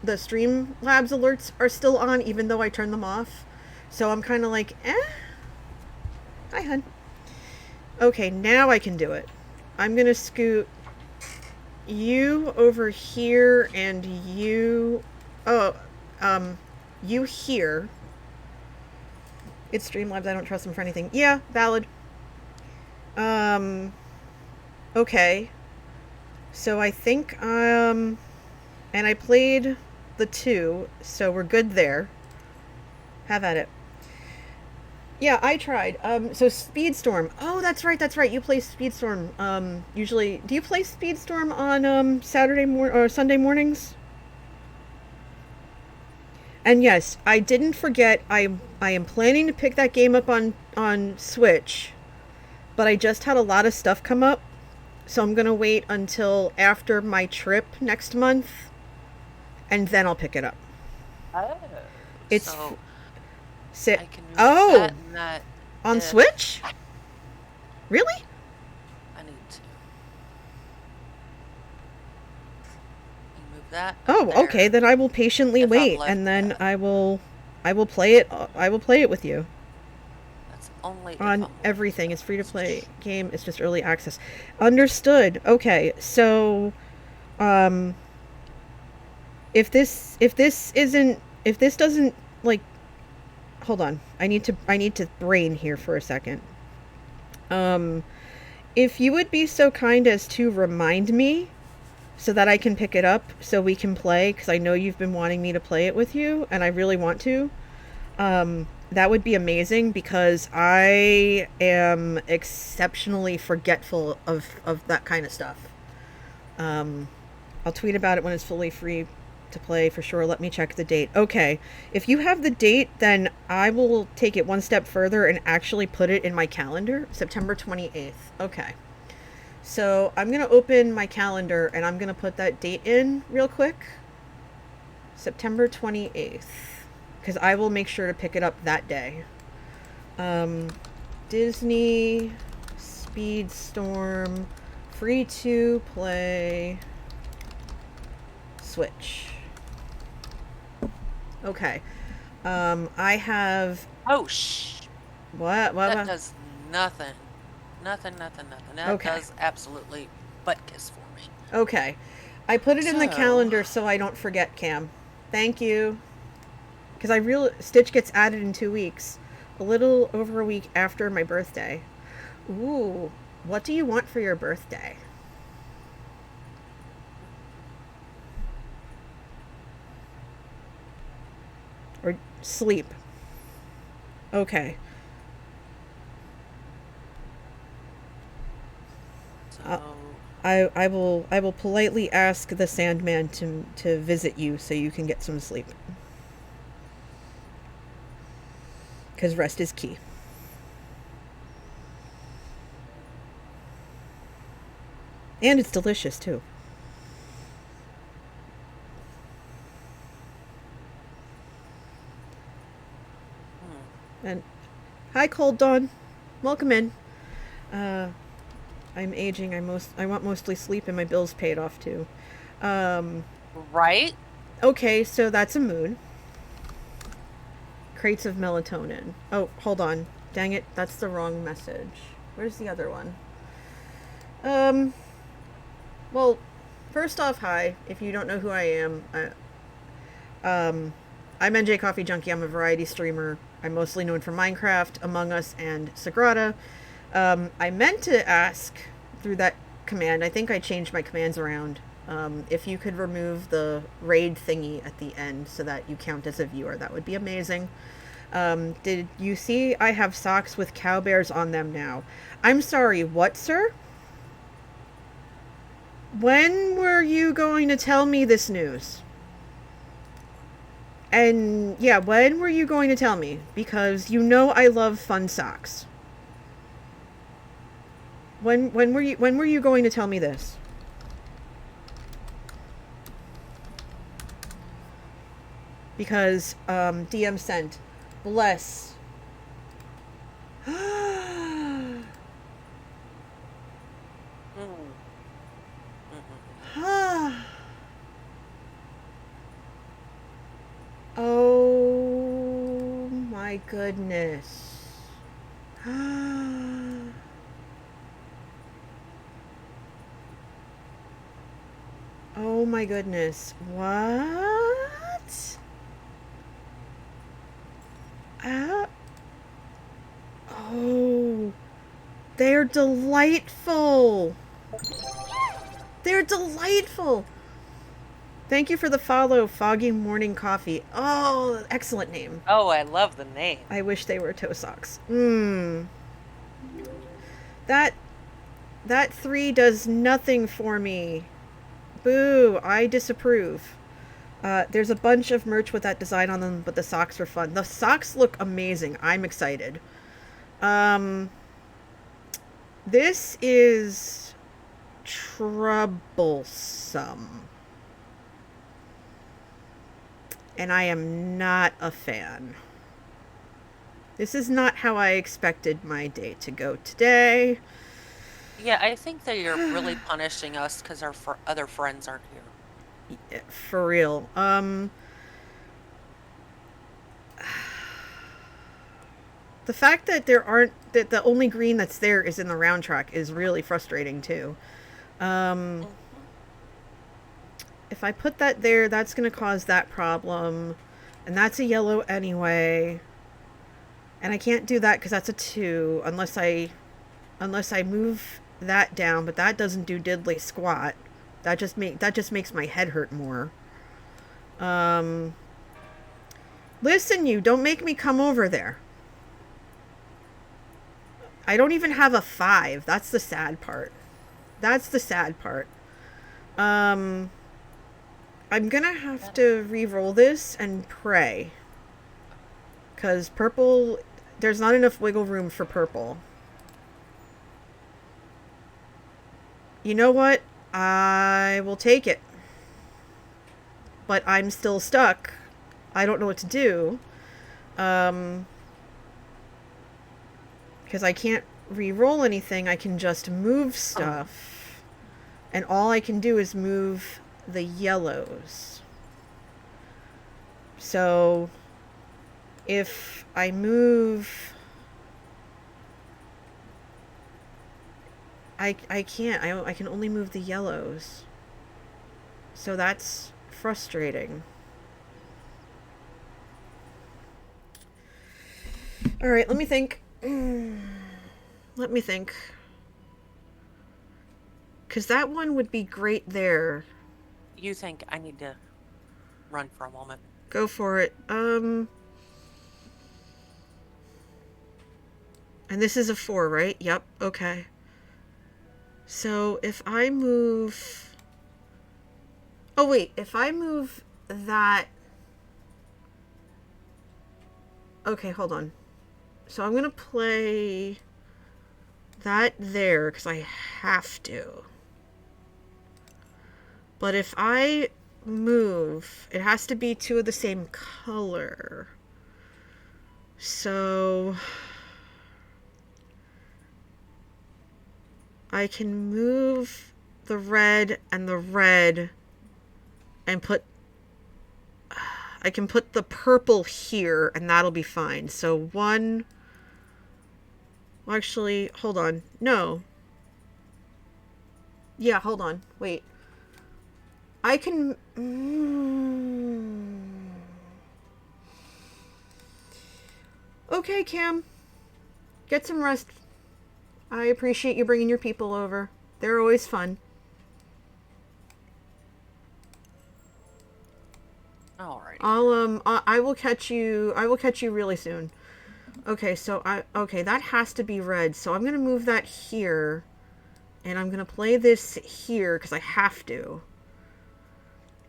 alerts are still on even though I turned them off. So I'm kind of like, eh. Hi, hun. Okay, now I can do it. I'm gonna scoot you over here and you. Oh, you here. It's Streamlabs. I don't trust them for anything. Yeah, valid. Okay. So I think, and I played the 2, so we're good there. Have at it. Yeah, I tried. So Speedstorm. Oh, that's right. You play Speedstorm. Usually, do you play Speedstorm on, Sunday mornings? And yes, I didn't forget, I am planning to pick that game up on Switch, but I just had a lot of stuff come up, so I'm going to wait until after my trip next month, and then I'll pick it up. Oh. It's so I can use that on Switch? Really? I need to move that. Oh, there. okay, then I will patiently wait, and then I will play it. I will play it with you. That's only on everything. It's free to play game. It's just early access. Understood. Okay, so, if this doesn't, like, hold on. I need to brain here for a second. If you would be so kind as to remind me so that I can pick it up so we can play, because I know you've been wanting me to play it with you, and I really want to. That would be amazing, because I am exceptionally forgetful of that kind of stuff. I'll tweet about it when it's fully free to play for sure. Let me check the date. Okay, if you have the date, then I will take it one step further and actually put it in my calendar. September 28th. Okay. So I'm going to open my calendar and I'm going to put that date in real quick. September 28th. Because I will make sure to pick it up that day. Disney Speedstorm free to play Switch. Okay. I have... Oh, shh. What? That does nothing. Nothing. That Okay. does absolutely butt kiss for me. Okay. I put it in the calendar so I don't forget, Cam. Thank you. Because Stitch gets added in 2 weeks. A little over a week after my birthday. Ooh. What do you want for your birthday? Or sleep. Okay. So I will politely ask the Sandman to visit you so you can get some sleep. Because rest is key. And it's delicious too. And hi, Cold Dawn. Welcome in. I'm aging. I want mostly sleep, and my bills paid off too. right? Okay, so that's a moon. Crates of melatonin. Oh, hold on. Dang it, that's the wrong message. Where's the other one? Well, first off, hi. If you don't know who I am, I'm NJ Coffee Junkie. I'm a variety streamer. I'm mostly known for Minecraft, Among Us, and Sagrada. I meant to ask through that command, I think I changed my commands around, if you could remove the raid thingy at the end so that you count as a viewer. That would be amazing. Did you see I have socks with cow bears on them now? I'm sorry, what, sir? When were you going to tell me this news? And yeah, when were you going to tell me? Because you know I love fun socks. When were you going to tell me this? because DM sent. Bless. Oh my goodness. Oh my goodness. What? Oh. They're delightful. They're delightful. Thank you for the follow, Foggy Morning Coffee. Oh, excellent name. Oh, I love the name. I wish they were toe socks. That 3 does nothing for me. Boo, I disapprove. There's a bunch of merch with that design on them, but the socks are fun. The socks look amazing. I'm excited. This is troublesome. And I am not a fan. This is not how I expected my day to go today. Yeah, I think that you're really punishing us because our other friends aren't here. For real. The fact that that the only green that's there is in the round track is really frustrating too. If I put that there, that's going to cause that problem. And that's a yellow anyway. And I can't do that because that's a 2 unless I move that down, but that doesn't do diddly squat. That just makes my head hurt more. Listen, you, don't make me come over there. I don't even have a 5. That's the sad part. I'm gonna have to re-roll this and pray. Because purple, there's not enough wiggle room for purple. You know what? I will take it. But I'm still stuck. I don't know what to do. Because I can't re-roll anything. I can just move stuff. And all I can do is move the yellows. So if I move, I can't. I can only move the yellows. So that's frustrating. All right, let me think. Let me think. Because that one would be great there. You think I need to run for a moment? Go for it. And this is a 4, right? Yep, okay. So if I move... Oh, wait. If I move that... Okay, hold on. So I'm going to play that there because I have to. But if I move, it has to be 2 of the same color. So I can move the red and put... I can put the purple here and that'll be fine. So 1... Well, actually, hold on. No. Yeah, hold on. Wait. I can... Okay, Cam. Get some rest. I appreciate you bringing your people over. They're always fun. Alrighty. I will catch you really soon. Okay, so that has to be red. So I'm going to move that here. And I'm going to play this here because I have to.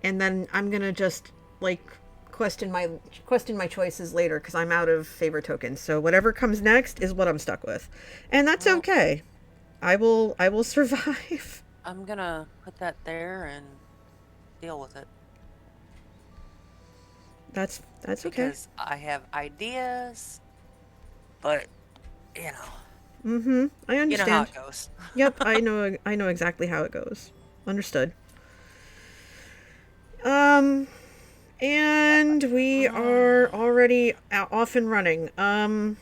And then I'm going to just like question my choices later because I'm out of favor tokens. So whatever comes next is what I'm stuck with. And that's okay. I will survive. I'm going to put that there and deal with it. That's okay. because I have ideas, but you know, Mm-hmm. I you know how understand. it goes. Yep, I know exactly how it goes. Understood. And we are already off and running. Mm,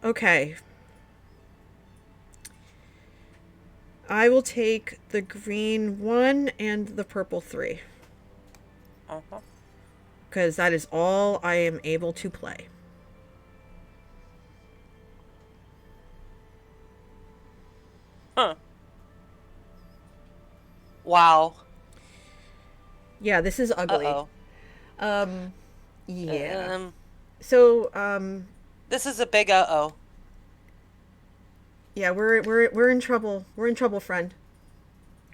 Okay. I will take the green 1 and the purple 3. uh-huh. Because that is all I am able to play. Huh. Wow. Yeah, this is ugly. Uh-oh. Yeah. Um, So, this is a big uh-oh. yeah, we're in trouble. We're in trouble, friend.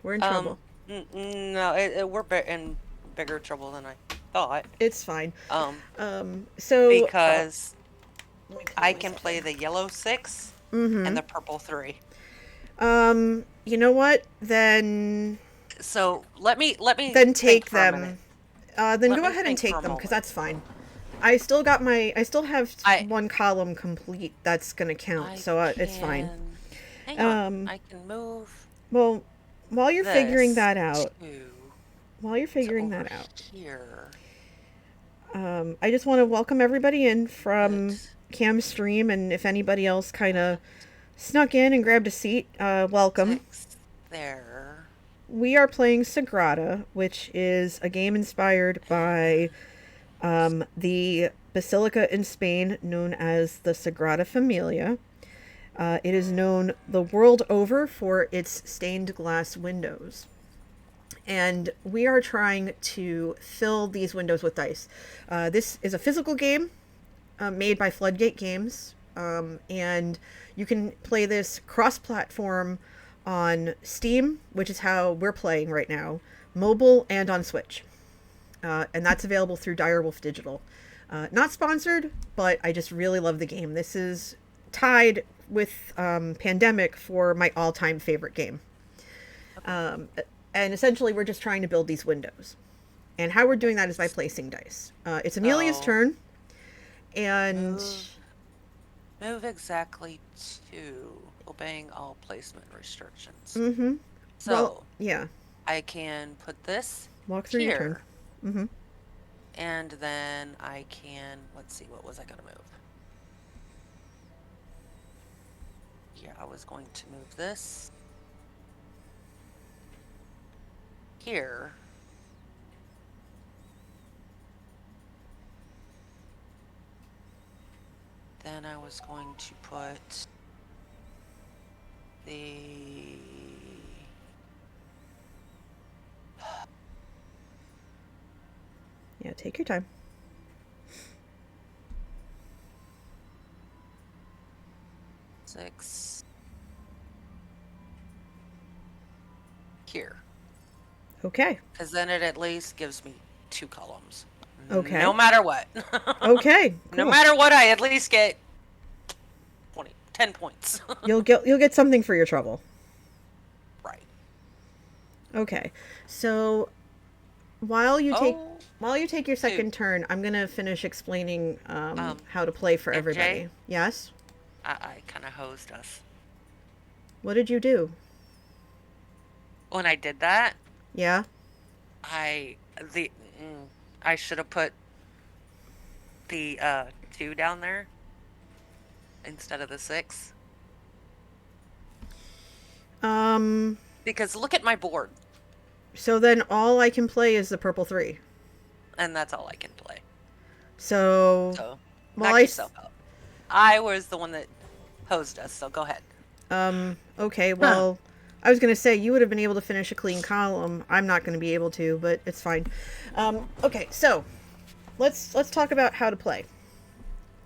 We're in trouble. No, we're in bigger trouble than I thought. It's fine. Um, So, because let me clear I my can play second. the yellow 6 and the purple 3. You know what? Then So let me think take for a minute. them. Then Let go me ahead and think for take a them, because moment. that's fine. I still have I one column complete that's gonna count, I so it's fine. can hang on. Um, I can move well, while you're figuring this that out, to while you're to figuring over that out, here. I just want to welcome everybody in from Put Cam's stream, and if anybody else kind of snuck in and grabbed a seat, welcome. 6 there. We are playing Sagrada, which is a game inspired by the basilica in Spain known as the Sagrada Familia. It is known the world over for its stained glass windows. And we are trying to fill these windows with dice. This is a physical game made by Floodgate Games, and you can play this cross-platform on Steam, which is how we're playing right now, mobile, and on Switch. And that's available through Direwolf Digital. Not sponsored, but I just really love the game. This is tied with Pandemic for my all-time favorite game. And essentially, we're just trying to build these windows. And how we're doing that is by placing dice. It's Amelia's So turn, and move exactly to obeying all placement restrictions. well, So yeah, I can put this walk through your turn. here, and then I can, let's see, what was I gonna move? Yeah, I was going to move this here. Then I was going to put the Yeah, take your time. six here. Okay. Because then it at least gives me 2 columns. Okay. No matter what. Okay. No Cool. matter what, I at least get 10 points. You'll get something for your trouble. Right. Okay. So while you take your second Dude. turn, I'm gonna finish explaining how to play for MJ? everybody. Yes. I kind of hosed us. What did you do? When I did that, Yeah. I should have put the 2 down there instead of the 6. Because look at my board, So then all I can play is the purple 3. and that's all I can play. So So well, knock yourself out. I was the one that hosed us, so go ahead. Okay, well, I was going to say you would have been able to finish a clean column. I'm not going to be able to, but it's fine. Okay, so let's talk about how to play.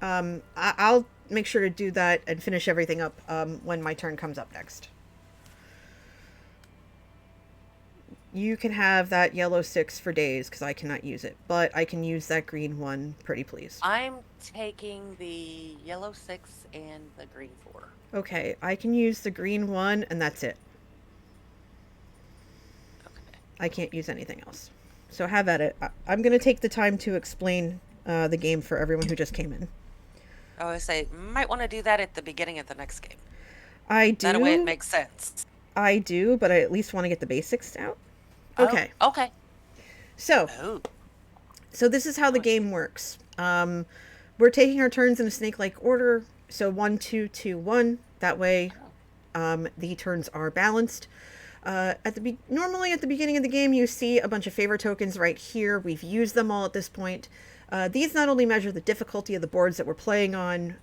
I'll make sure to do that and finish everything up when my turn comes up next. You can have that yellow 6 for days because I cannot use it, but I can use that green 1, pretty please. I'm taking the yellow 6 and the green 4. Okay, I can use the green 1 and that's it. Okay. I can't use anything else. So have at it. I'm going to take the time to explain the game for everyone who just came in. I always say, might want to do that at the beginning of the next game. I do. That way it makes sense. I do, but I at least want to get the basics out. Okay. Oh, okay. So this is how the game works. We're taking our turns in a snake-like order. So 1, 2, 2, 1. That way, the turns are balanced. Normally at the beginning of the game, you see a bunch of favor tokens right here. We've used them all at this point. These not only measure the difficulty of the boards that we're playing on,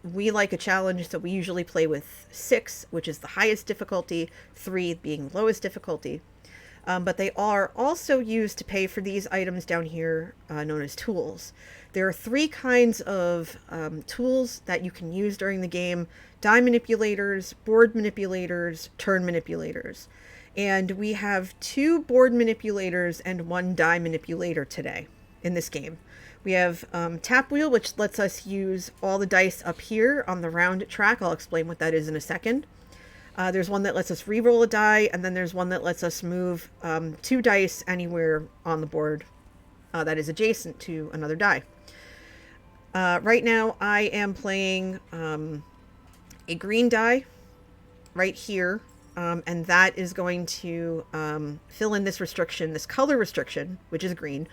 we like a challenge, so we usually play with 6, which is the highest difficulty, 3 being the lowest difficulty. But they are also used to pay for these items down here, known as tools. There are 3 kinds of tools that you can use during the game: die manipulators, board manipulators, turn manipulators. And we have 2 board manipulators and 1 die manipulator today in this game. We have tap wheel, which lets us use all the dice up here on the round track. I'll explain what that is in a second. There's one that lets us re-roll a die, and then there's one that lets us move 2 dice anywhere on the board that is adjacent to another die. Right now, I am playing a green die right here, and that is going to fill in this restriction, this color restriction, which is green.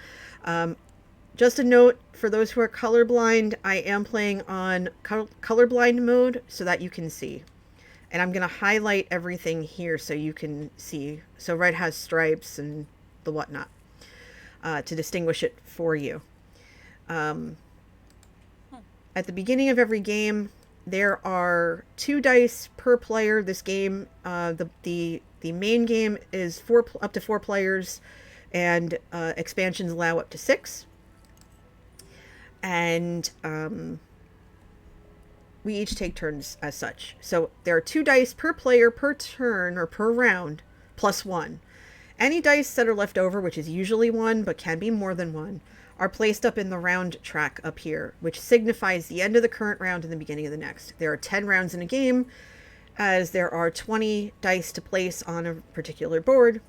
Just a note, for those who are colorblind, I am playing on colorblind mode so that you can see. And I'm going to highlight everything here so you can see. So red has stripes and the whatnot to distinguish it for you. At the beginning of every game, there are 2 dice per player. This game, the main game is up to 4 players, and expansions allow up to 6. And we each take turns as such. So there are 2 dice per player per turn or per round, plus 1. Any dice that are left over, which is usually 1, but can be more than 1, are placed up in the round track up here, which signifies the end of the current round and the beginning of the next. There are 10 rounds in a game, as there are 20 dice to place on a particular board.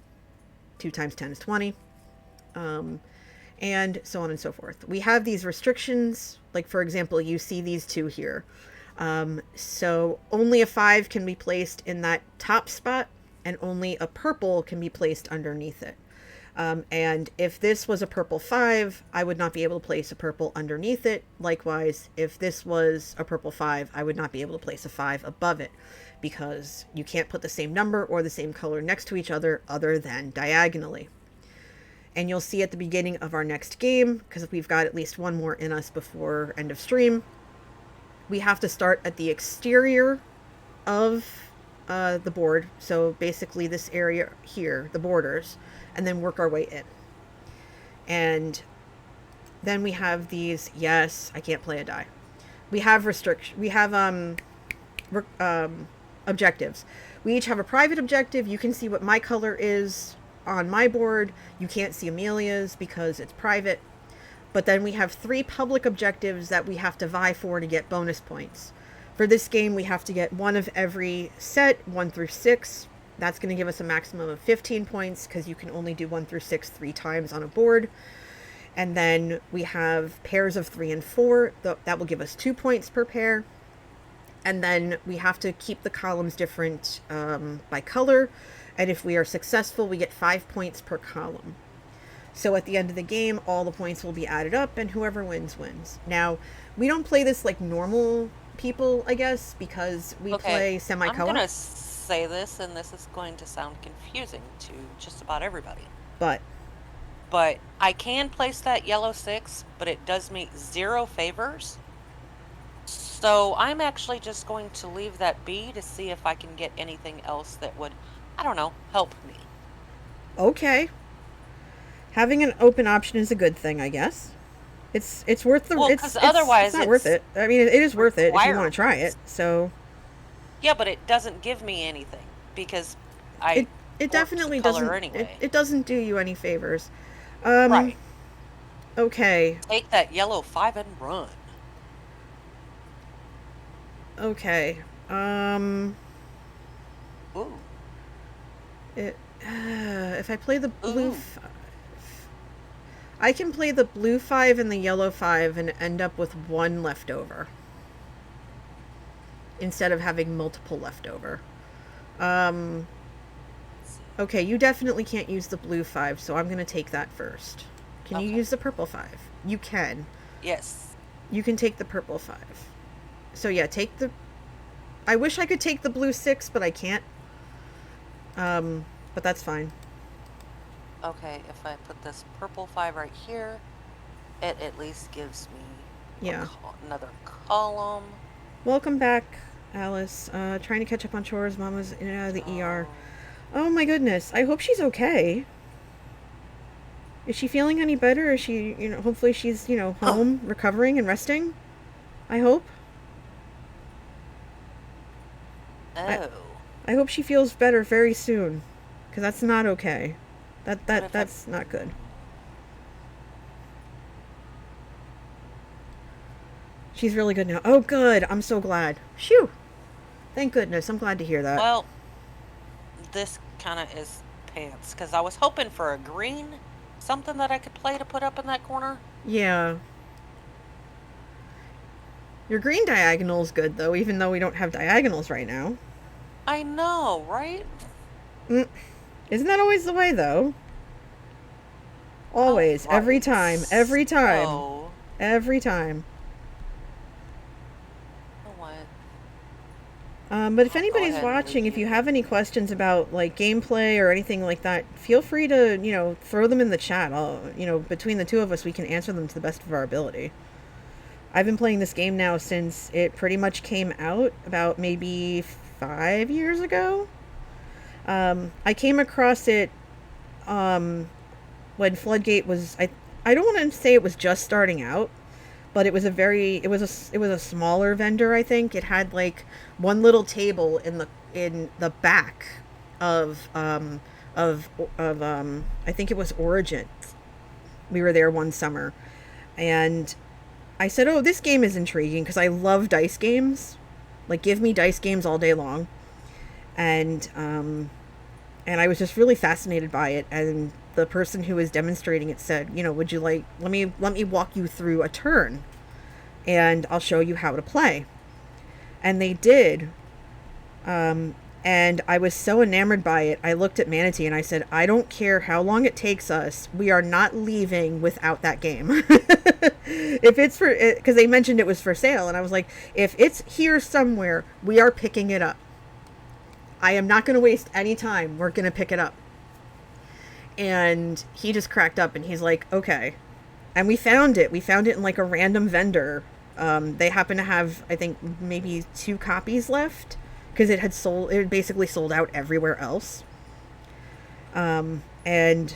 2 times 10 is 20. And so on and so forth. We have these restrictions, like for example, you see these 2 here. So only a 5 can be placed in that top spot, and only a purple can be placed underneath it. And if this was a purple 5, I would not be able to place a purple underneath it. Likewise, if this was a purple 5, I would not be able to place a 5 above it, because you can't put the same number or the same color next to each other than diagonally. And you'll see at the beginning of our next game, because we've got at least 1 more in us before end of stream, we have to start at the exterior of the board. So basically this area here, the borders, and then work our way in. And then we have these, yes, I can't play a die. We have objectives. We each have a private objective. You can see what my color is on my board. You can't see Amelia's because it's private. But then we have 3 public objectives that we have to vie for to get bonus points. For this game, we have to get 1 of every set, 1 through 6. That's going to give us a maximum of 15 points, because you can only do 1 through 6 3 times on a board. And then we have pairs of 3 and 4. That will give us 2 points per pair. And then we have to keep the columns different by color. And if we are successful, we get 5 points per column. So at the end of the game, all the points will be added up, and whoever wins, wins. Now, we don't play this like normal people, I guess, because we play semi-co-op. I'm going to say this, and this is going to sound confusing to just about everybody. But I can place that yellow 6, but it does me 0 favors. So I'm actually just going to leave that be to see if I can get anything else that would, I don't know, help me. Okay. Having an open option is a good thing, I guess. It's worth the... Well, because otherwise it's not worth it. I mean, it is worth it if you want to try it, so... Yeah, but it doesn't give me anything, because it definitely doesn't... Anyway. It doesn't do you any favors. Right. Okay. Take that yellow 5 and run. Okay. Ooh. If I play the blue Ooh. 5, I can play the blue 5 and the yellow 5 and end up with one left over instead of having multiple left over. Okay, you definitely can't use the blue 5, so I'm going to take that first. Can you Okay. use the purple 5? You can. Yes. You can take the purple 5. So yeah, take the... I wish I could take the blue 6, but I can't. But that's fine. Okay, if I put this purple 5 right here, it at least gives me Yeah. another column. Welcome back, Alice. Trying to catch up on chores. Mama's in and out of the ER. Oh my goodness. I hope she's okay. Is she feeling any better? Is she, hopefully she's, home, recovering and resting? I hope. Oh. I hope she feels better very soon. Because that's not okay. What if That's not good. She's really good now. Oh, good. I'm so glad. Phew. Thank goodness. I'm glad to hear that. Well, this kind of is pants, because I was hoping for a green, something that I could play to put up in that corner. Yeah. Your green diagonal's good, though, even though we don't have diagonals right now. I know, right? Isn't that always the way, though? Always. Right. Every time. Every time. So, Every time. you know what? But if I'll go anybody's ahead and watching, if you review. have any questions about, like, gameplay or anything like that, feel free to, throw them in the chat. Between the two of us, we can answer them to the best of our ability. I've been playing this game now since it pretty much came out about maybe 5 years ago. I came across it when Floodgate was... I don't want to say it was just starting out, but it was a smaller vendor, I think. It had like one little table in the back of I think it was Origin. We were there one summer, and I said, "Oh, this game is intriguing," because I love dice games. Like, give me dice games all day long. And I was just really fascinated by it. And the person who was demonstrating it said, "Would you like, let me walk you through a turn, and I'll show you how to play." And they did. And I was so enamored by it. I looked at Manatee and I said, "I don't care how long it takes us. We are not leaving without that game." If it's because they mentioned it was for sale, and I was like, if it's here somewhere, we are picking it up. I am not going to waste any time. We're going to pick it up. And he just cracked up and he's like, okay. And we found it. We found it in like a random vendor. They happen to have, I think, maybe 2 copies left, because it had basically sold out everywhere else. And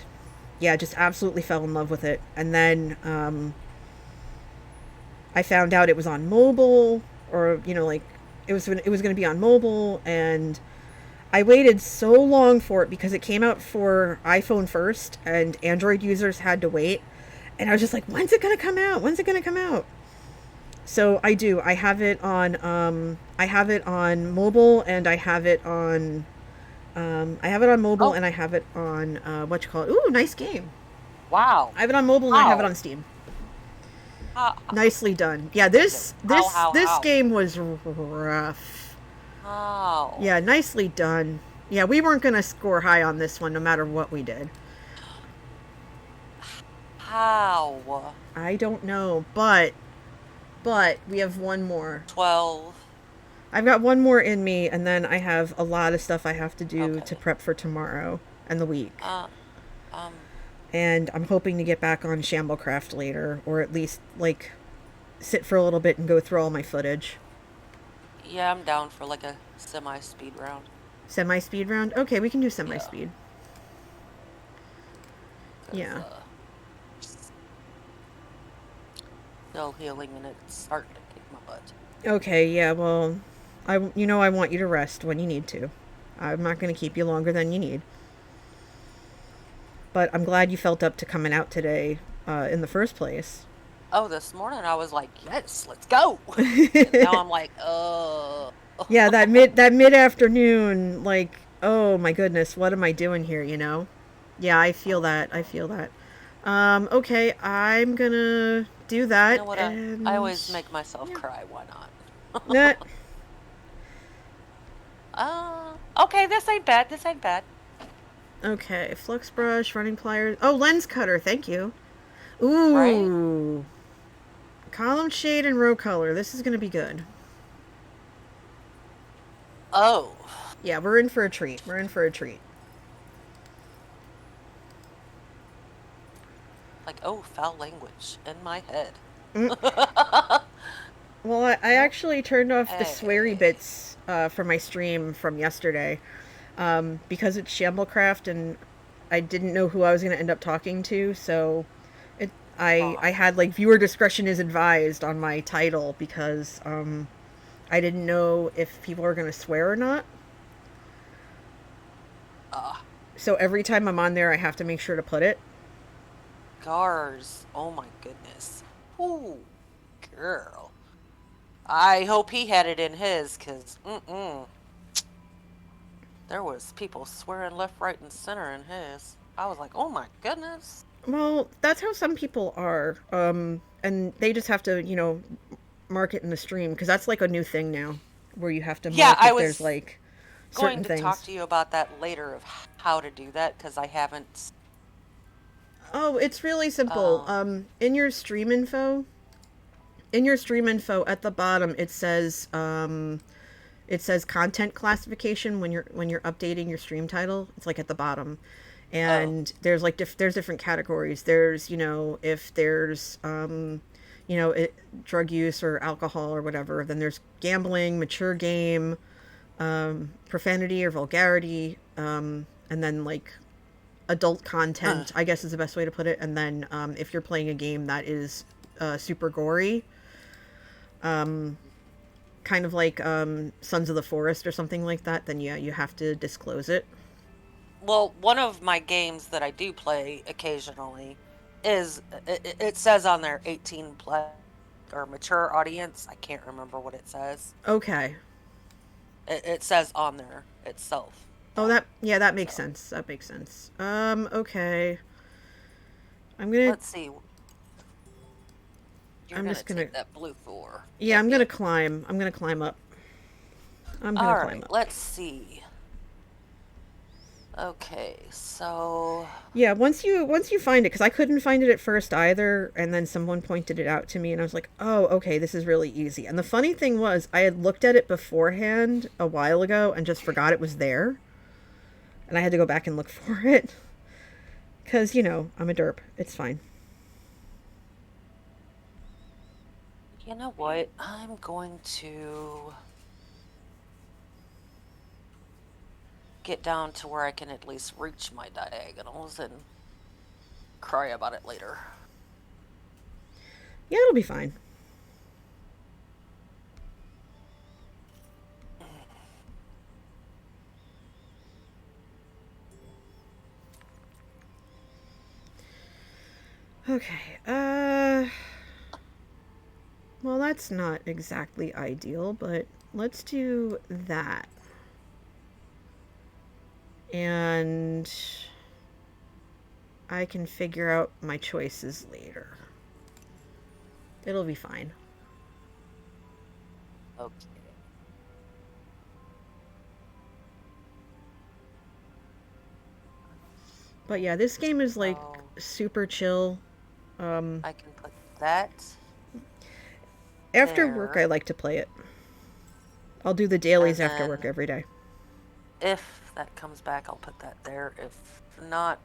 yeah, just absolutely fell in love with it. And then I found out it was on mobile, or like it was going to be on mobile, and I waited so long for it because it came out for iPhone first, and Android users had to wait. And I was just like, when's it going to come out? When's it going to come out? So I do. I have it on mobile, and I have it on mobile, and I have it on Ooh, nice game. Wow. I have it on mobile, and I have it on Steam. Nicely done. Yeah, this game was rough. How? Yeah, nicely done. Yeah, we weren't gonna score high on this one, no matter what we did. How? I don't know, but we have one more. 12. I've got one more in me, and then I have a lot of stuff I have to do to prep for tomorrow and the week. And I'm hoping to get back on Shamblecraft later, or at least, like, sit for a little bit and go through all my footage. Yeah, I'm down for like a semi-speed round. Semi-speed round? Okay, we can do semi-speed. Yeah. Still healing, and it's starting to kick my butt. Okay, yeah, well, I want you to rest when you need to. I'm not going to keep you longer than you need. But I'm glad you felt up to coming out today in the first place. Oh, this morning I was like, yes, let's go. And now I'm like, Yeah, that mid-afternoon, like, oh my goodness, what am I doing here, you know? Yeah, I feel that. I feel that. Okay, I'm gonna do You that know what? I and always make myself yeah. cry. Why Nah. not? Okay, this ain't bad. This ain't bad. Okay, flux brush, running pliers. Oh, lens cutter, thank you. Right? Ooh. Column shade and row color. This is gonna be good. Oh. Yeah, we're in for a treat. We're in for a treat. Like, oh, foul language in my head. Mm. Well, I actually turned off the sweary Okay. bits for my stream from yesterday because it's Shamblecraft and I didn't know who I was going to end up talking to, so it I Oh. had like viewer discretion is advised on my title because I didn't know if people were going to swear or not. Ah. So every time I'm on there, I have to make sure to put it. Gars. Oh my goodness. Ooh, girl. I hope he had it in his, cause there was people swearing left, right, and center in his. I was like, oh my goodness. Well, that's how some people are, and they just have to, you know, mark it in the stream because that's like a new thing now, where you have to Yeah, mark I if there's was like going certain to talk things. to you about that later of how to do that because I haven't. Oh, it's really simple. Um. In your stream info at the bottom, it says content classification when you're updating your stream title. It's like at the bottom, Oh. and there's like there's different categories. There's if there's drug use or alcohol or whatever. Then there's gambling, mature game, profanity or vulgarity, and then like adult content, I guess is the best way to put it. And then if you're playing a game that is super gory, kind of like Sons of the Forest or something like that, then yeah, you have to disclose it. Well, one of my games that I do play occasionally is it says on there 18 plus or mature audience. I can't remember what it says. Okay. It says on there itself Oh, that. that makes So sense. That makes sense. Okay. I'm gonna. let's see. You're I'm gonna just gonna. take that blue four. Yeah, Yep, I'm gonna yep. climb. I'm gonna climb up. I'm gonna All climb right, up. let's see. Okay, so Yeah, once you find it, because I couldn't find it at first either, and then someone pointed it out to me, and I was like, oh, okay, this is really easy. And the funny thing was, I had looked at it beforehand a while ago and just forgot it was there, and I had to go back and look for it, because I'm a derp. It's fine. you know what? I'm going to get down to where I can at least reach my diagonals and cry about it later. Yeah, it'll be fine. Okay. Well, that's not exactly ideal, but let's do that. And I can figure out my choices later. It'll be fine. Okay. But yeah, this game is like So super chill. I can put that After work, I there, like to play it. I'll do the dailies and after work then every day. if that comes back, I'll put that there. If not,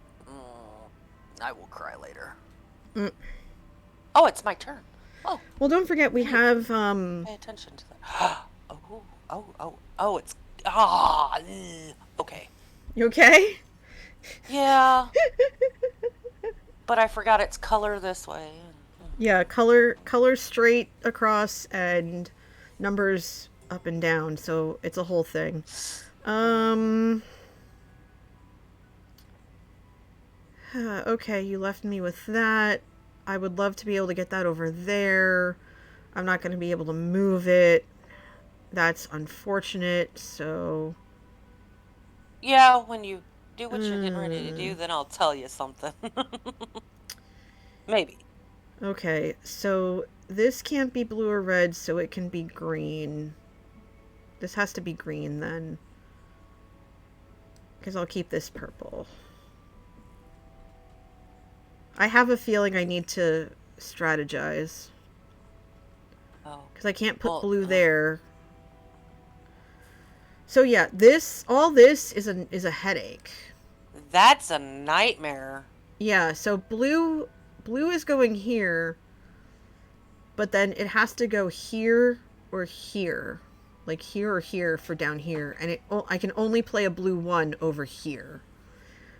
I will cry later. Mm. Oh, it's my turn. Oh, Well, don't forget we I need have to pay attention to that. Oh, it's okay. You okay? Yeah, but I forgot it's color this way. Yeah, color straight across and numbers up and down, so it's a whole thing. Um okay, you left me with that. I would love to be able to get that over there. I'm not going to be able to move it. That's unfortunate, so Yeah, when you do what you're getting ready to do, then I'll tell you something. Maybe. Okay, so this can't be blue or red, so it can be green. This has to be green then. Because I'll keep this purple. I have a feeling I need to strategize. Oh. Because I can't put Well, blue there. So yeah, all this is a headache. That's a nightmare. Yeah, so blue is going here, but then it has to go here or here. Like here or here for down here, and I can only play a blue 1 over here.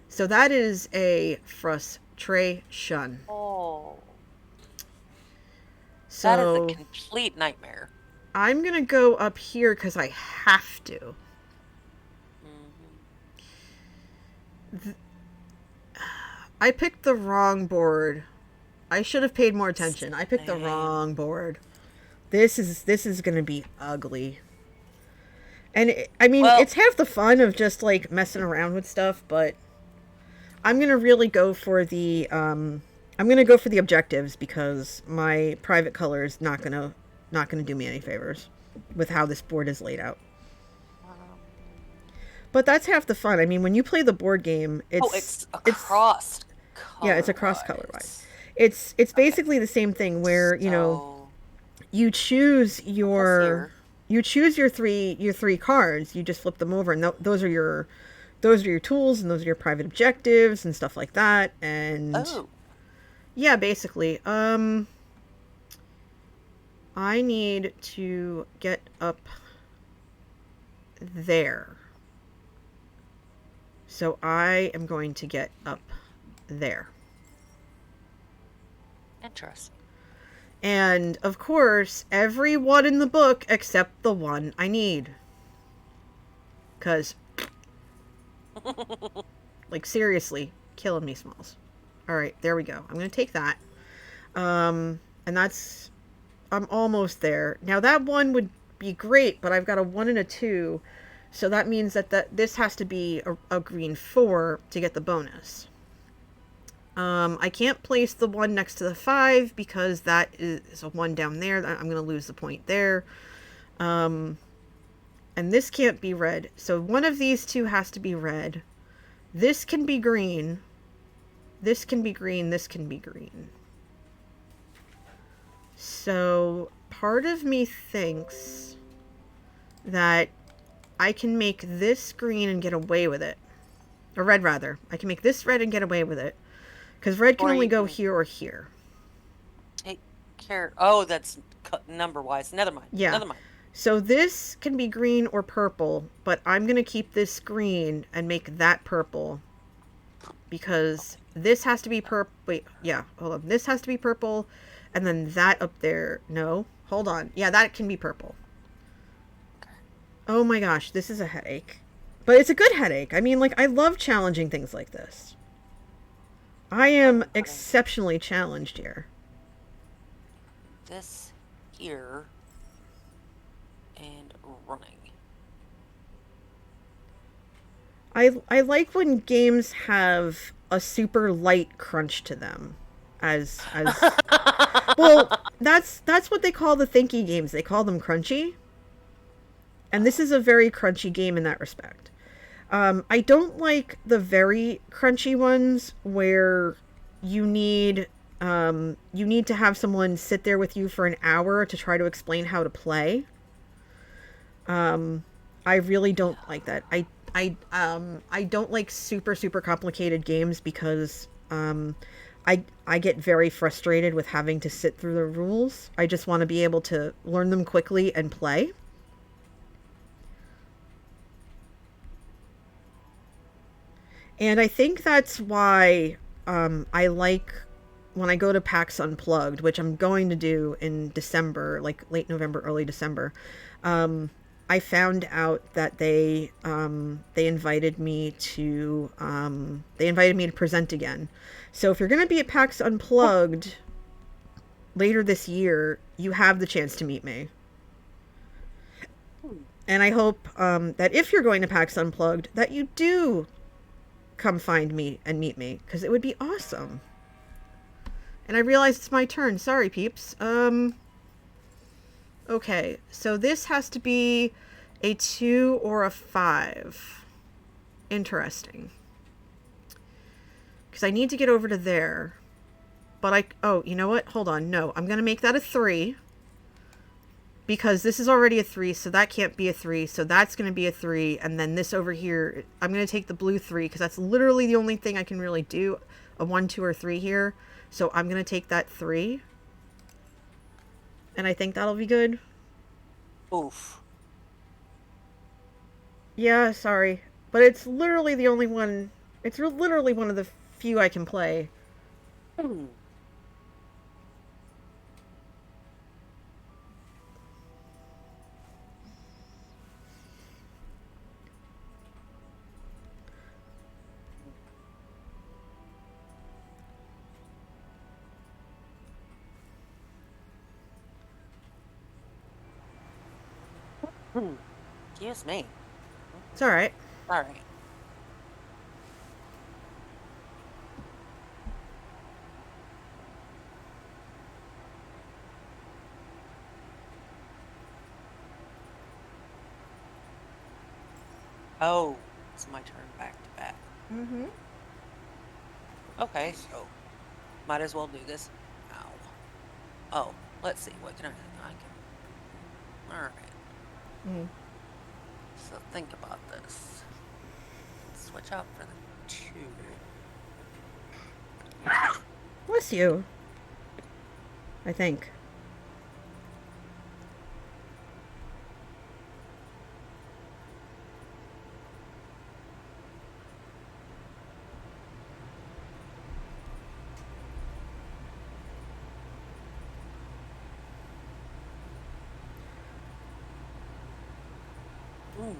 So that is a frustration. Oh. So That is a complete nightmare. I'm going to go up here because I have to. I picked the wrong board. I should have paid more attention. I picked the wrong board. This is going to be ugly. And it's half the fun of just like messing around with stuff, but I'm going to really go for the objectives because my private color is not going to do me any favors with how this board is laid out. But that's half the fun. I mean, when you play the board game, it's across. Yeah, it's across color-wise. It's basically the same thing where, you choose your three cards. You just flip them over, and those are your tools, and those are your private objectives and stuff like that. And yeah, basically, I need to get up there. So I am going to get up there. Interesting. And, of course, every one in the book except the one I need. Because, like, seriously, killing me, Smalls. Alright, there we go. I'm going to take that. And that's... I'm almost there. Now, that one would be great, but I've got a 1 and a 2. So that means that this has to be a green 4 to get the bonus. I can't place the 1 next to the 5 because that is a 1 down there. I'm going to lose the point there. And this can't be red. So one of these two has to be red. This can be green. This can be green. This can be green. So part of me thinks that I can make this green and get away with it. Or red, rather. I can make this red and get away with it. Because red can only go here or here. Take care. Oh, that's number-wise. Never mind. Yeah. Never mind. So this can be green or purple, but I'm going to keep this green and make that purple. Because this has to be purple. Wait, yeah, hold on. This has to be purple, and then that up there. No, hold on. Yeah, that can be purple. Oh my gosh, this is a headache. But it's a good headache. I mean, like, I love challenging things like this. I am exceptionally challenged here. This here and running. I like when games have a super light crunch to them. As well, that's what they call the thinky games. They call them crunchy. And this is a very crunchy game in that respect. I don't like the very crunchy ones where you need to have someone sit there with you for an hour to try to explain how to play. I really don't like that. I don't like super complicated games because I get very frustrated with having to sit through the rules. I just want to be able to learn them quickly and play. And I think that's why I like when I go to PAX Unplugged, which I'm going to do in December, like late November, early December. I found out that they invited me to present again. So if you're going to be at PAX Unplugged later this year, you have the chance to meet me. And I hope that if you're going to PAX Unplugged, that you do come find me and meet me, because it would be awesome. And I realize it's my turn. Sorry, peeps. Okay, so this has to be a 2 or a 5. Interesting. Because I need to get over to there. But oh, you know what? Hold on. No, I'm going to make that a 3. Because this is already a 3, so that can't be a 3. So that's going to be a 3. And then this over here, I'm going to take the blue 3, because that's literally the only thing I can really do. A 1, 2, or 3 here. So I'm going to take that 3. And I think that'll be good. Oof. Yeah, sorry. But it's literally the only one. It's literally one of the few I can play. Excuse me. It's alright. All right. Oh, it's my turn back to back. Mm-hmm. Okay, so might as well do this now. Oh, let's see. What can I can. All right. Mm. So think about this. Switch out for the 2. Bless you. I think.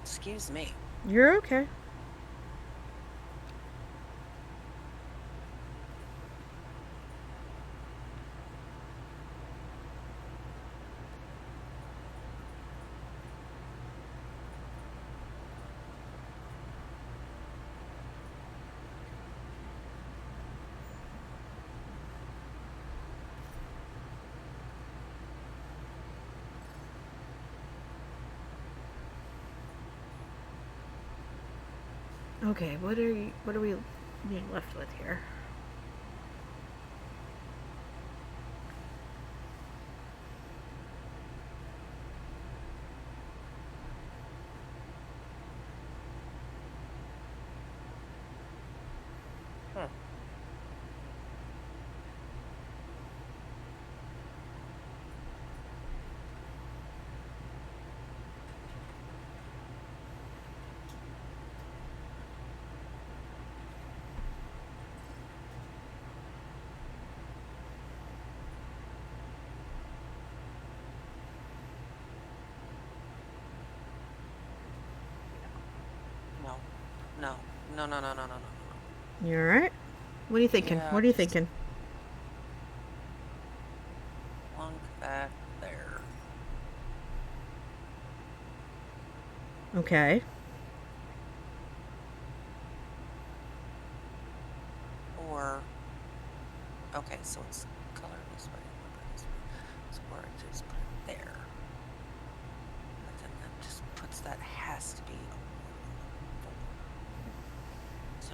Excuse me. You're okay. Okay, what are we being left with here? No. No. No, no, no, no, no, no, no. You alright? What are you thinking? Yeah, What are you just thinking? plunk that there. Okay. Or, okay, so it's color this way, color this way. So where I just put it there. But then that just puts that has to be a 4. So.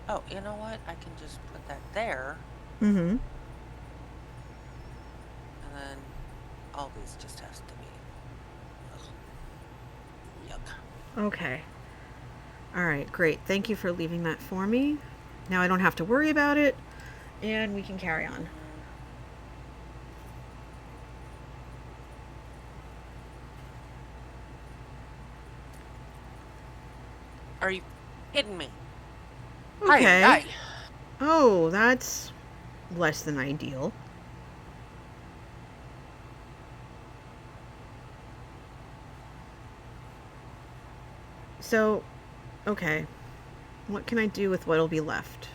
Oh, you know what? I can just put that there. Mm-hmm. And then all these just has to be. Ugh. Yuck. Okay. Alright, great. Thank you for leaving that for me. Now I don't have to worry about it, and we can carry on. Are you kidding me? Okay. Aye. Oh, that's less than ideal. So, okay. What can I do with what'll be left?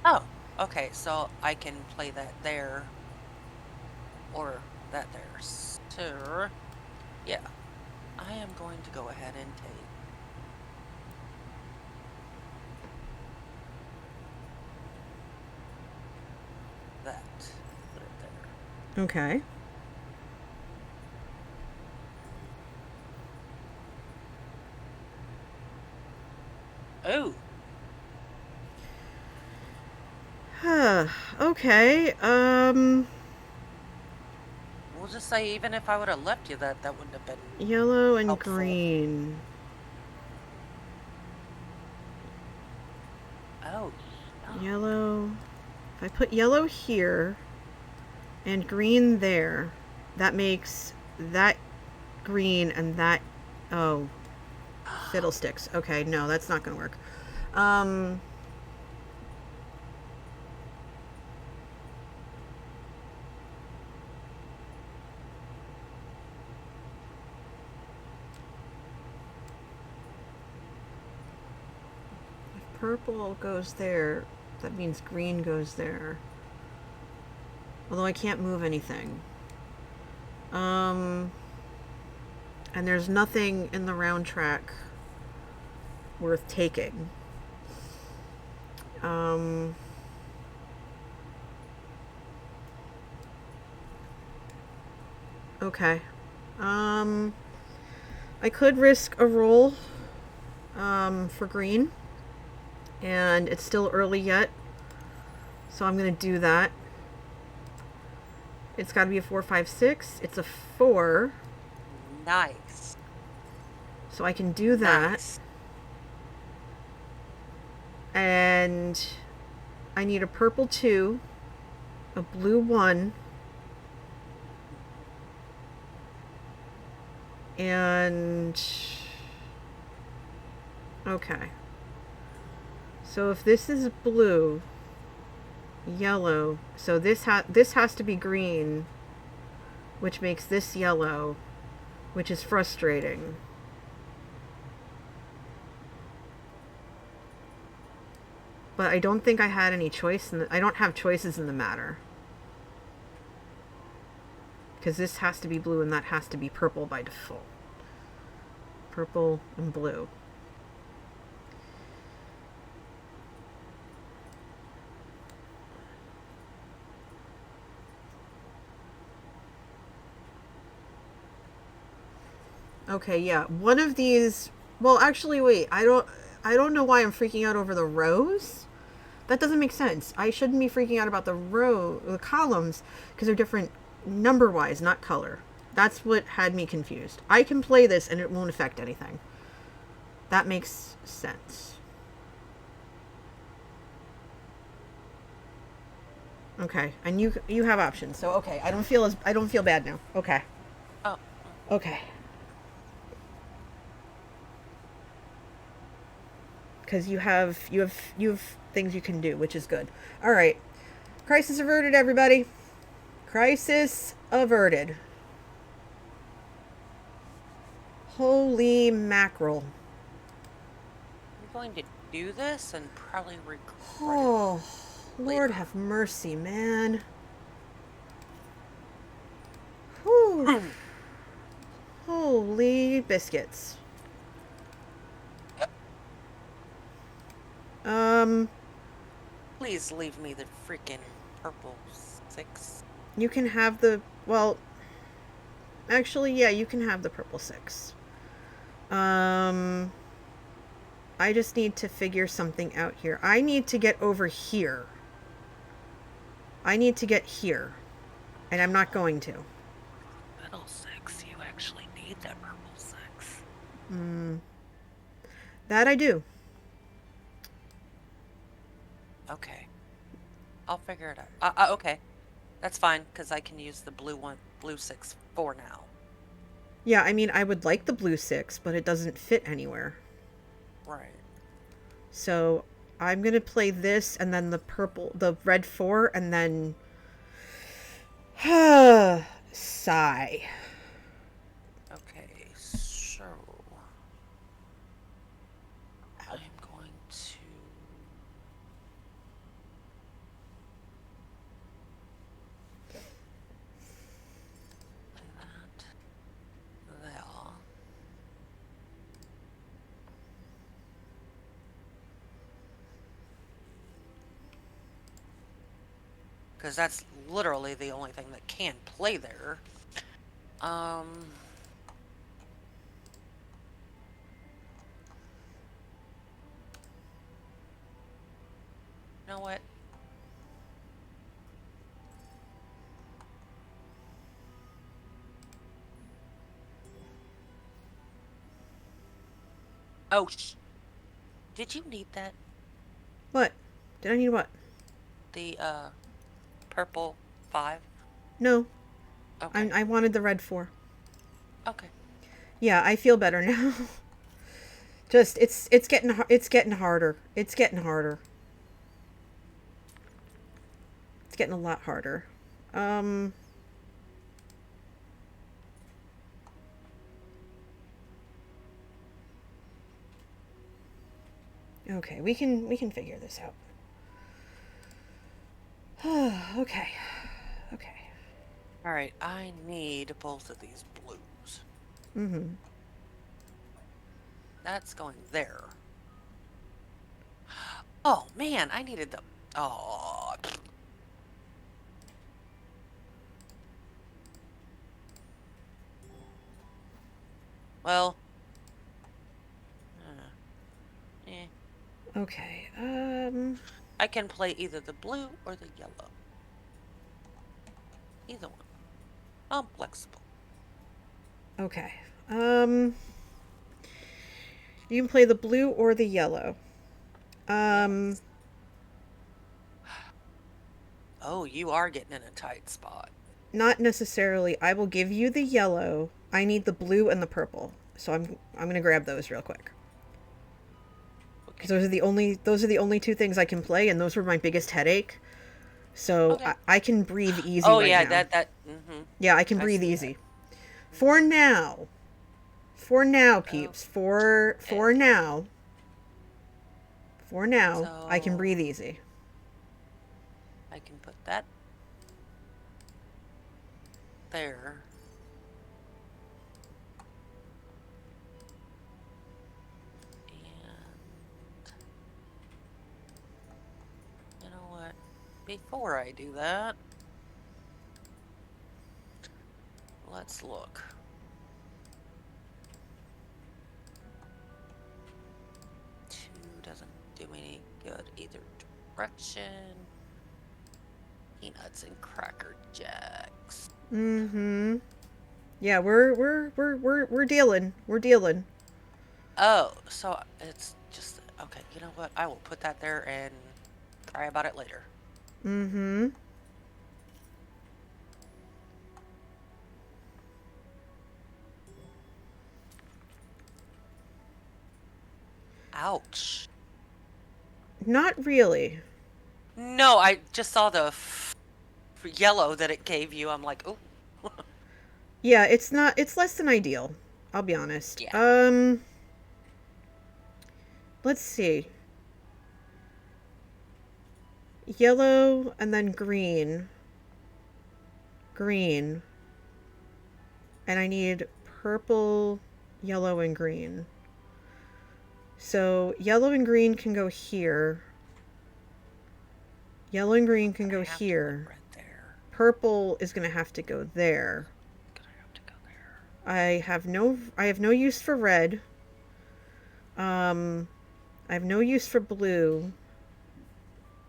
Oh, okay, so I can play that there. Or that there. So, yeah. I am going to go ahead and take that. Put it there. Okay. Oh, Okay, we'll just say even if I would have left you that wouldn't have been yellow and helpful. green. Oh, no. Yellow. If I put yellow here and green there, that makes that green and that... Oh. Fiddlesticks. Okay, no, that's not gonna work. If purple goes there, that means green goes there. Although I can't move anything. And there's nothing in the round track worth taking. Okay. I could risk a roll for green, and it's still early yet, so I'm gonna do that. It's got to be a 4, 5, 6. It's a 4. Nice. So I can do that. Nice. And I need a purple 2, a blue 1, and... Okay. So if this is blue, yellow, so this has to be green, which makes this yellow, which is frustrating. But I don't think I had any choice. I don't have choices in the matter. Because this has to be blue and that has to be purple by default. Purple and blue. Okay, yeah. One of these... Well, actually, wait. I don't know why I'm freaking out over the rows. That doesn't make sense. I shouldn't be freaking out about the columns, because they're different number-wise, not color. That's what had me confused. I can play this and it won't affect anything. That makes sense. Okay, and you have options. So okay, I don't feel bad now. Okay. Oh. Okay. Because you have things you can do, which is good. All right. Crisis averted, everybody. Crisis averted. Holy mackerel. I'm going to do this and probably regret Oh, it Lord later. have mercy, man. Whew. Holy biscuits. Please leave me the freaking purple 6. You can have the... Well, actually, yeah, you can have the purple 6. I just need to figure something out here. I need to get over here. I need to get here. And I'm not going to. Purple 6, you actually need that purple 6. That I do. Okay. I'll figure it out. Okay. That's fine, because I can use the blue 6 for now. Yeah, I mean, I would like the blue 6, but it doesn't fit anywhere. Right. So I'm gonna play this and then the red 4 and then sigh. Okay, so I'm going to play that there. Because that's literally the only thing that can play there. You know what? Oh, did you need that? What? Did I need what? The, purple 5? No. Okay. I wanted the red 4. Okay. Yeah, I feel better now. Just it's getting harder. It's getting harder. It's getting a lot harder. Okay, we can figure this out. Okay. Alright, I need both of these blues. Mm-hmm. That's going there. Oh, man, I needed the... Oh. Well. Eh. Okay. I can play either the blue or the yellow. Either one. I'm flexible. Okay. You can play the blue or the yellow. Yes. Oh, you are getting in a tight spot. Not necessarily. I will give you the yellow. I need the blue and the purple. So I'm gonna grab those real quick. Because those are the only 2 things I can play, and those were my biggest headache. So Okay. I can breathe easy Oh, right yeah, now. mm-hmm. Yeah, I can breathe easy. For now, peeps. For now. For now, So, I can breathe easy. I can put that there. And you know what? Before I do that, let's look. Two doesn't do me any good either direction. Peanuts and Cracker Jacks. Mm-hmm. Yeah, we're dealing. We're dealing. Oh, so it's just okay. You know what? I will put that there and cry about it later. Mm-hmm. Ouch. Not really. No, I just saw the yellow that it gave you. I'm like, oh. Yeah, it's not. It's less than ideal. I'll be honest. Yeah. Let's see. Yellow and then green. Green. And I need purple, yellow, and green. So yellow and green can go here. Yellow and green can go here. Right there. Purple is gonna have to go there. Gonna have to go there. I have no use for red. I have no use for blue.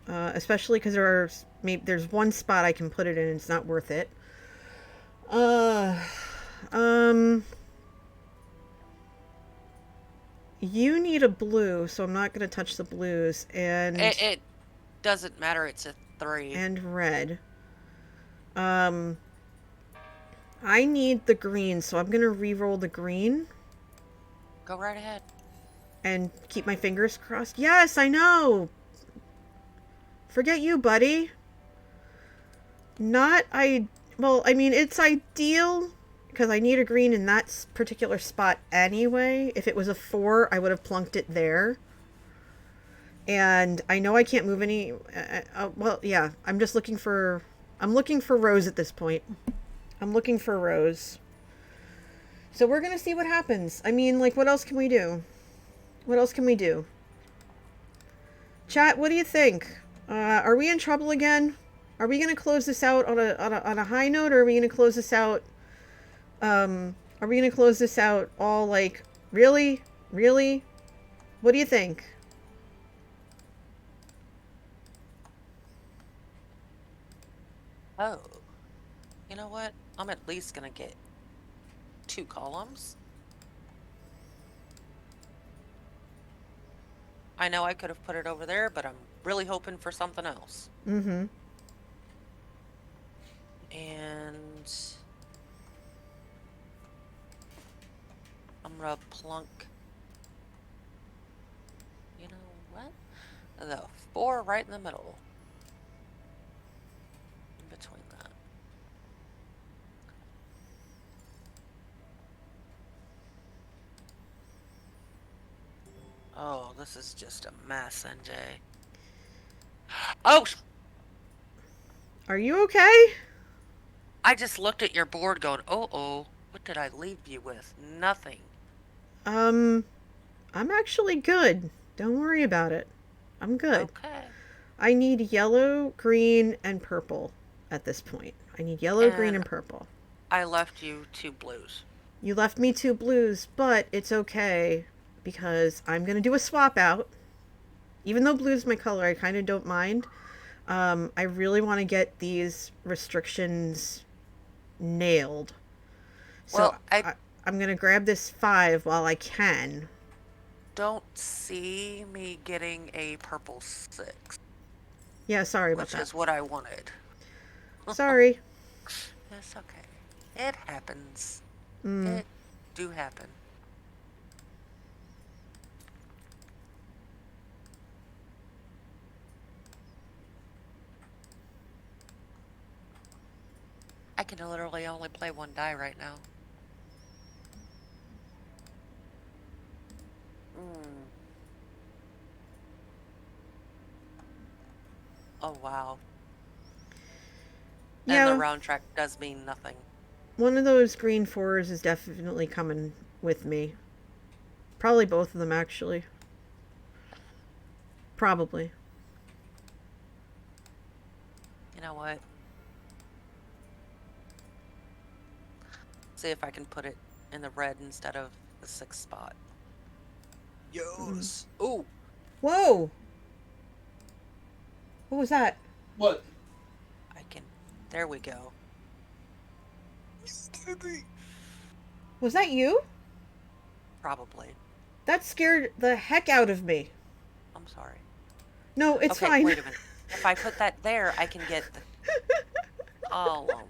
Especially because there's one spot I can put it in and it's not worth it. You need a blue, so I'm not going to touch the blues. And it doesn't matter. It's a 3. And red. I need the green, so I'm going to re-roll the green. Go right ahead. And keep my fingers crossed. Yes, I know! Forget you, buddy. Well, I mean, it's ideal because I need a green in that particular spot anyway. If it was a 4, I would have plunked it there. And I know I can't move any... well, yeah, I'm looking for Rose at this point. I'm looking for Rose. So we're going to see what happens. I mean, like, what else can we do? What else can we do? Chat, what do you think? Are we in trouble again? Are we going to close this out on a high note, or are we going to close this out... are we going to close this out all like, really? Really? What do you think? Oh. You know what? I'm at least gonna get 2 columns. I know I could have put it over there, but I'm really hoping for something else. Mm-hmm. And I'm gonna plunk. You know what? The 4 right in the middle. In between that. Oh, this is just a mess, NJ. Oh! Are you okay? I just looked at your board going, oh, what did I leave you with? Nothing. I'm actually good. Don't worry about it. I'm good. Okay. I need yellow, green, and purple at this point. I need yellow, green, and purple. I left you 2 blues. You left me 2 blues, but it's okay because I'm going to do a swap out. Even though blue's my color, I kind of don't mind. I really want to get these restrictions nailed. So Well, I'm going to grab this 5 while I can. Don't see me getting a purple 6. Yeah, sorry about which that. is what I wanted. Sorry. It's okay. It happens. Mm. It do happen. I can literally only play 1 die right now. Oh, wow. Yeah. And the round track does mean nothing. One of those green 4s is definitely coming with me. Probably both of them, actually. Probably. You know what? See if I can put it in the red instead of the 6th spot. Yes. Oh. Whoa! What was that? What? I can. There we go. Was that you? Probably. That scared the heck out of me. I'm sorry. No, it's okay, fine. wait a minute. If I put that there, I can get the column.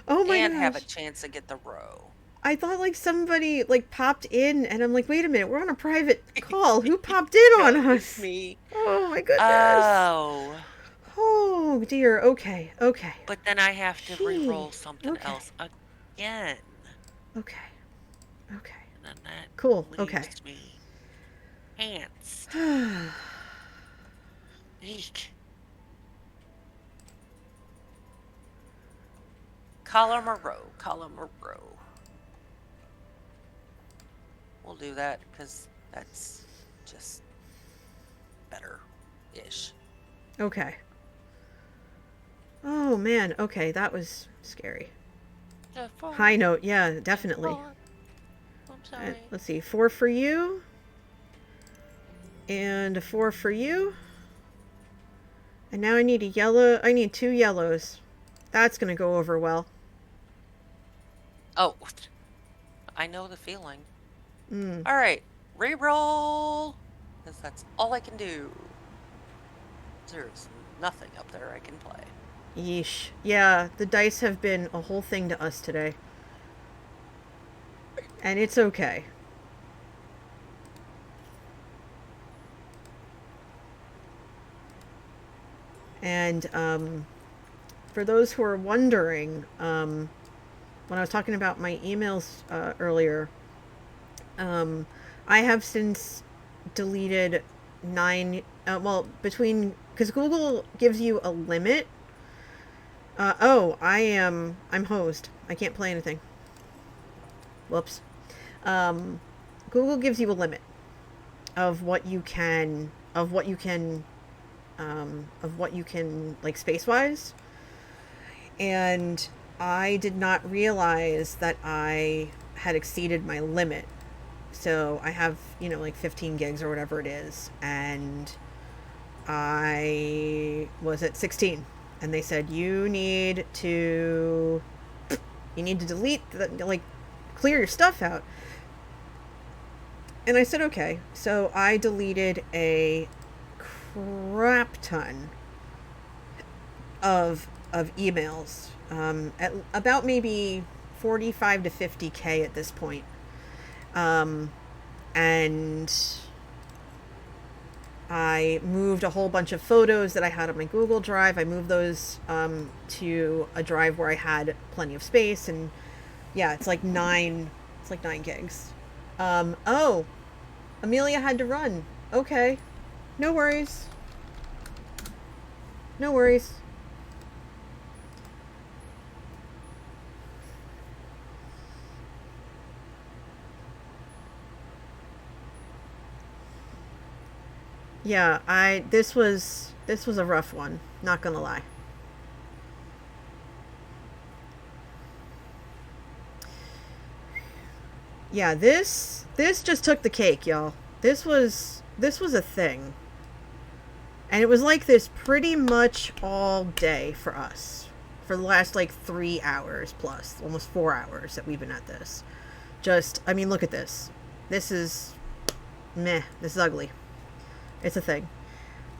Oh my and gosh. have a chance to get the row. I thought like somebody like popped in and I'm like, wait a minute, we're on a private call. Who popped in on us? Me. Oh my goodness. Oh. Oh dear. Okay. Okay. But then I have to re-roll Gee, something okay. else again. Okay. Okay. And then that Cool. leaves Okay. me pants. Eek. Column or row? Column or row? We'll do that because that's just better-ish. Okay. Oh man. Okay, that was scary. High note. Yeah, definitely. I'm sorry. Let's see. 4 for you. And a 4 for you. And now I need a yellow. I need 2 yellows. That's going to go over well. Oh, I know the feeling. Mm. All right, re-roll, because that's all I can do. There's nothing up there I can play. Yeesh. Yeah, the dice have been a whole thing to us today. And it's okay. And for those who are wondering, when I was talking about my emails earlier, I have since deleted 9, because Google gives you a limit. I'm hosed. I can't play anything. Whoops. Google gives you a limit of what you can like space-wise. And I did not realize that I had exceeded my limit. So I have, like 15 gigs or whatever it is. And I was at 16. And they said, you need to delete, clear your stuff out. And I said, okay. So I deleted a crap ton of emails, at about maybe 45 to 50K at this point. And I moved a whole bunch of photos that I had on my Google Drive. I moved those to a drive where I had plenty of space, and yeah, it's like 9 gigs. Amelia had to run. Okay. No worries. No worries. Yeah, this was a rough one, not gonna lie. Yeah, this just took the cake, y'all. This was a thing. And it was like this pretty much all day for us. For the last 3 hours plus, almost 4 hours that we've been at this. Look at this. This is meh. This is ugly. It's a thing.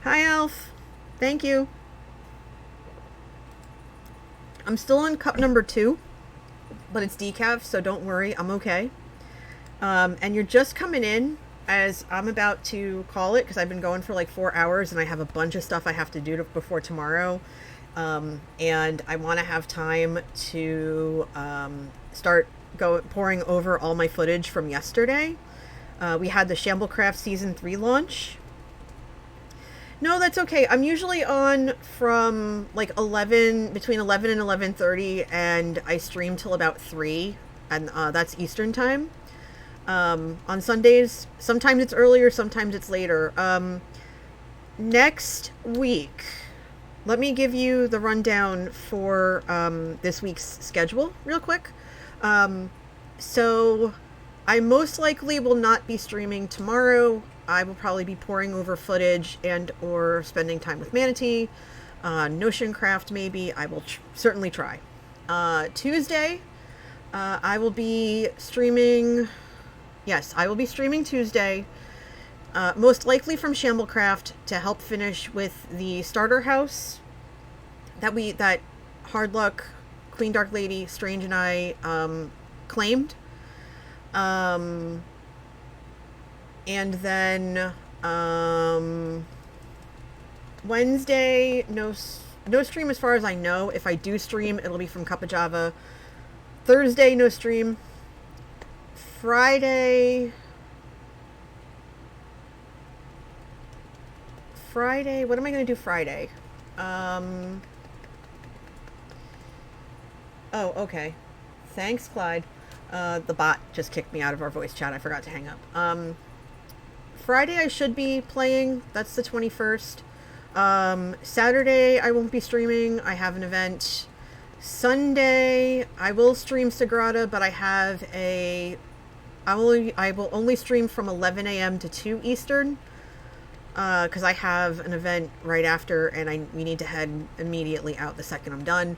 Hi, Alf. Thank you. I'm still on cup number 2, but it's decaf, so don't worry. I'm okay. And you're just coming in as I'm about to call it, because I've been going for 4 hours, and I have a bunch of stuff I have to do before tomorrow. And I want to have time to start pouring over all my footage from yesterday. We had the Shamblecraft Season 3 launch. No, that's okay. I'm usually on from between 11 and 11:30, and I stream till about 3, and that's Eastern time. On Sundays, sometimes it's earlier, sometimes it's later. Next week, let me give you the rundown for this week's schedule real quick. So I most likely will not be streaming tomorrow. I will probably be pouring over footage and or spending time with Manatee. Notion Craft maybe. I will certainly try. Tuesday, I will be streaming. Yes, I will be streaming Tuesday. Most likely from Shamblecraft to help finish with the starter house that Hard Luck, Queen Dark Lady, Strange, and I claimed. And then Wednesday, no stream as far as I know. If I do stream, it'll be from Cup of Java. Thursday, no stream. Friday, what am I going to do Friday? Oh, okay. Thanks, Clyde. The bot just kicked me out of our voice chat. I forgot to hang up. Friday I should be playing. That's the 21st. Saturday I won't be streaming. I have an event. Sunday I will stream Sagrada, but I will only stream from 11 a.m. to 2 Eastern. Because I have an event right after, and we need to head immediately out the second I'm done.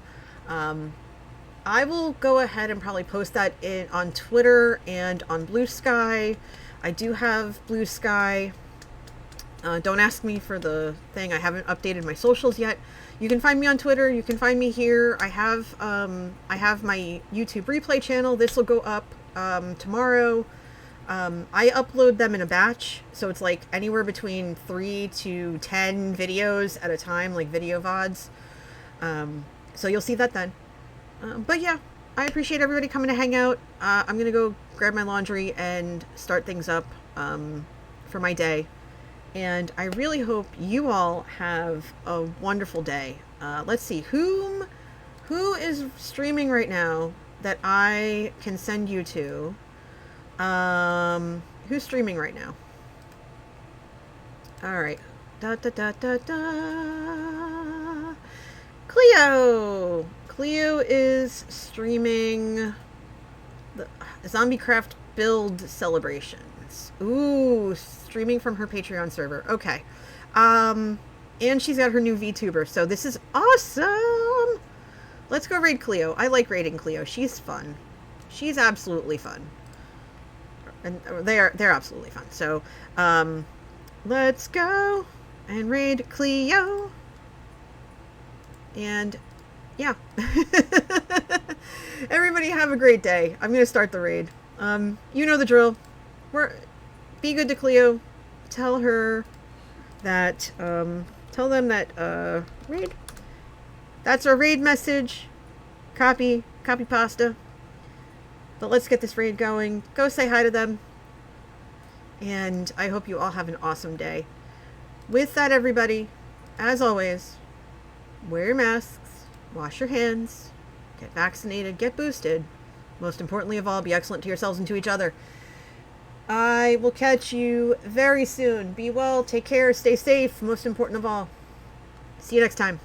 I will go ahead and probably post that on Twitter and on Blue Sky. I do have Blue Sky. Don't ask me for the thing. I haven't updated my socials yet. You can find me on Twitter. You can find me here. I have my YouTube replay channel. This will go up tomorrow. I upload them in a batch, so it's like anywhere between 3 to 10 videos at a time, like video VODs. So you'll see that then. But yeah, I appreciate everybody coming to hang out. I'm going to go grab my laundry and start things up for my day. And I really hope you all have a wonderful day. Let's see, who is streaming right now that I can send you to? Who's streaming right now? All right. Da da da da da. Cleo. Cleo is streaming the ZombieCraft build celebrations. Ooh, streaming from her Patreon server. Okay. And she's got her new VTuber, so this is awesome. Let's go raid Cleo. I like raiding Cleo. She's fun. She's absolutely fun. And they're absolutely fun. So, let's go and raid Cleo. And yeah. Everybody have a great day. I'm going to start the raid. You know the drill. Be good to Cleo. Tell her that, tell them that, raid. That's our raid message. Copy pasta. But let's get this raid going. Go say hi to them. And I hope you all have an awesome day. With that, everybody, as always, wear your masks, wash your hands, get vaccinated, get boosted. Most importantly of all, be excellent to yourselves and to each other. I will catch you very soon. Be well, take care, stay safe, most important of all. See you next time.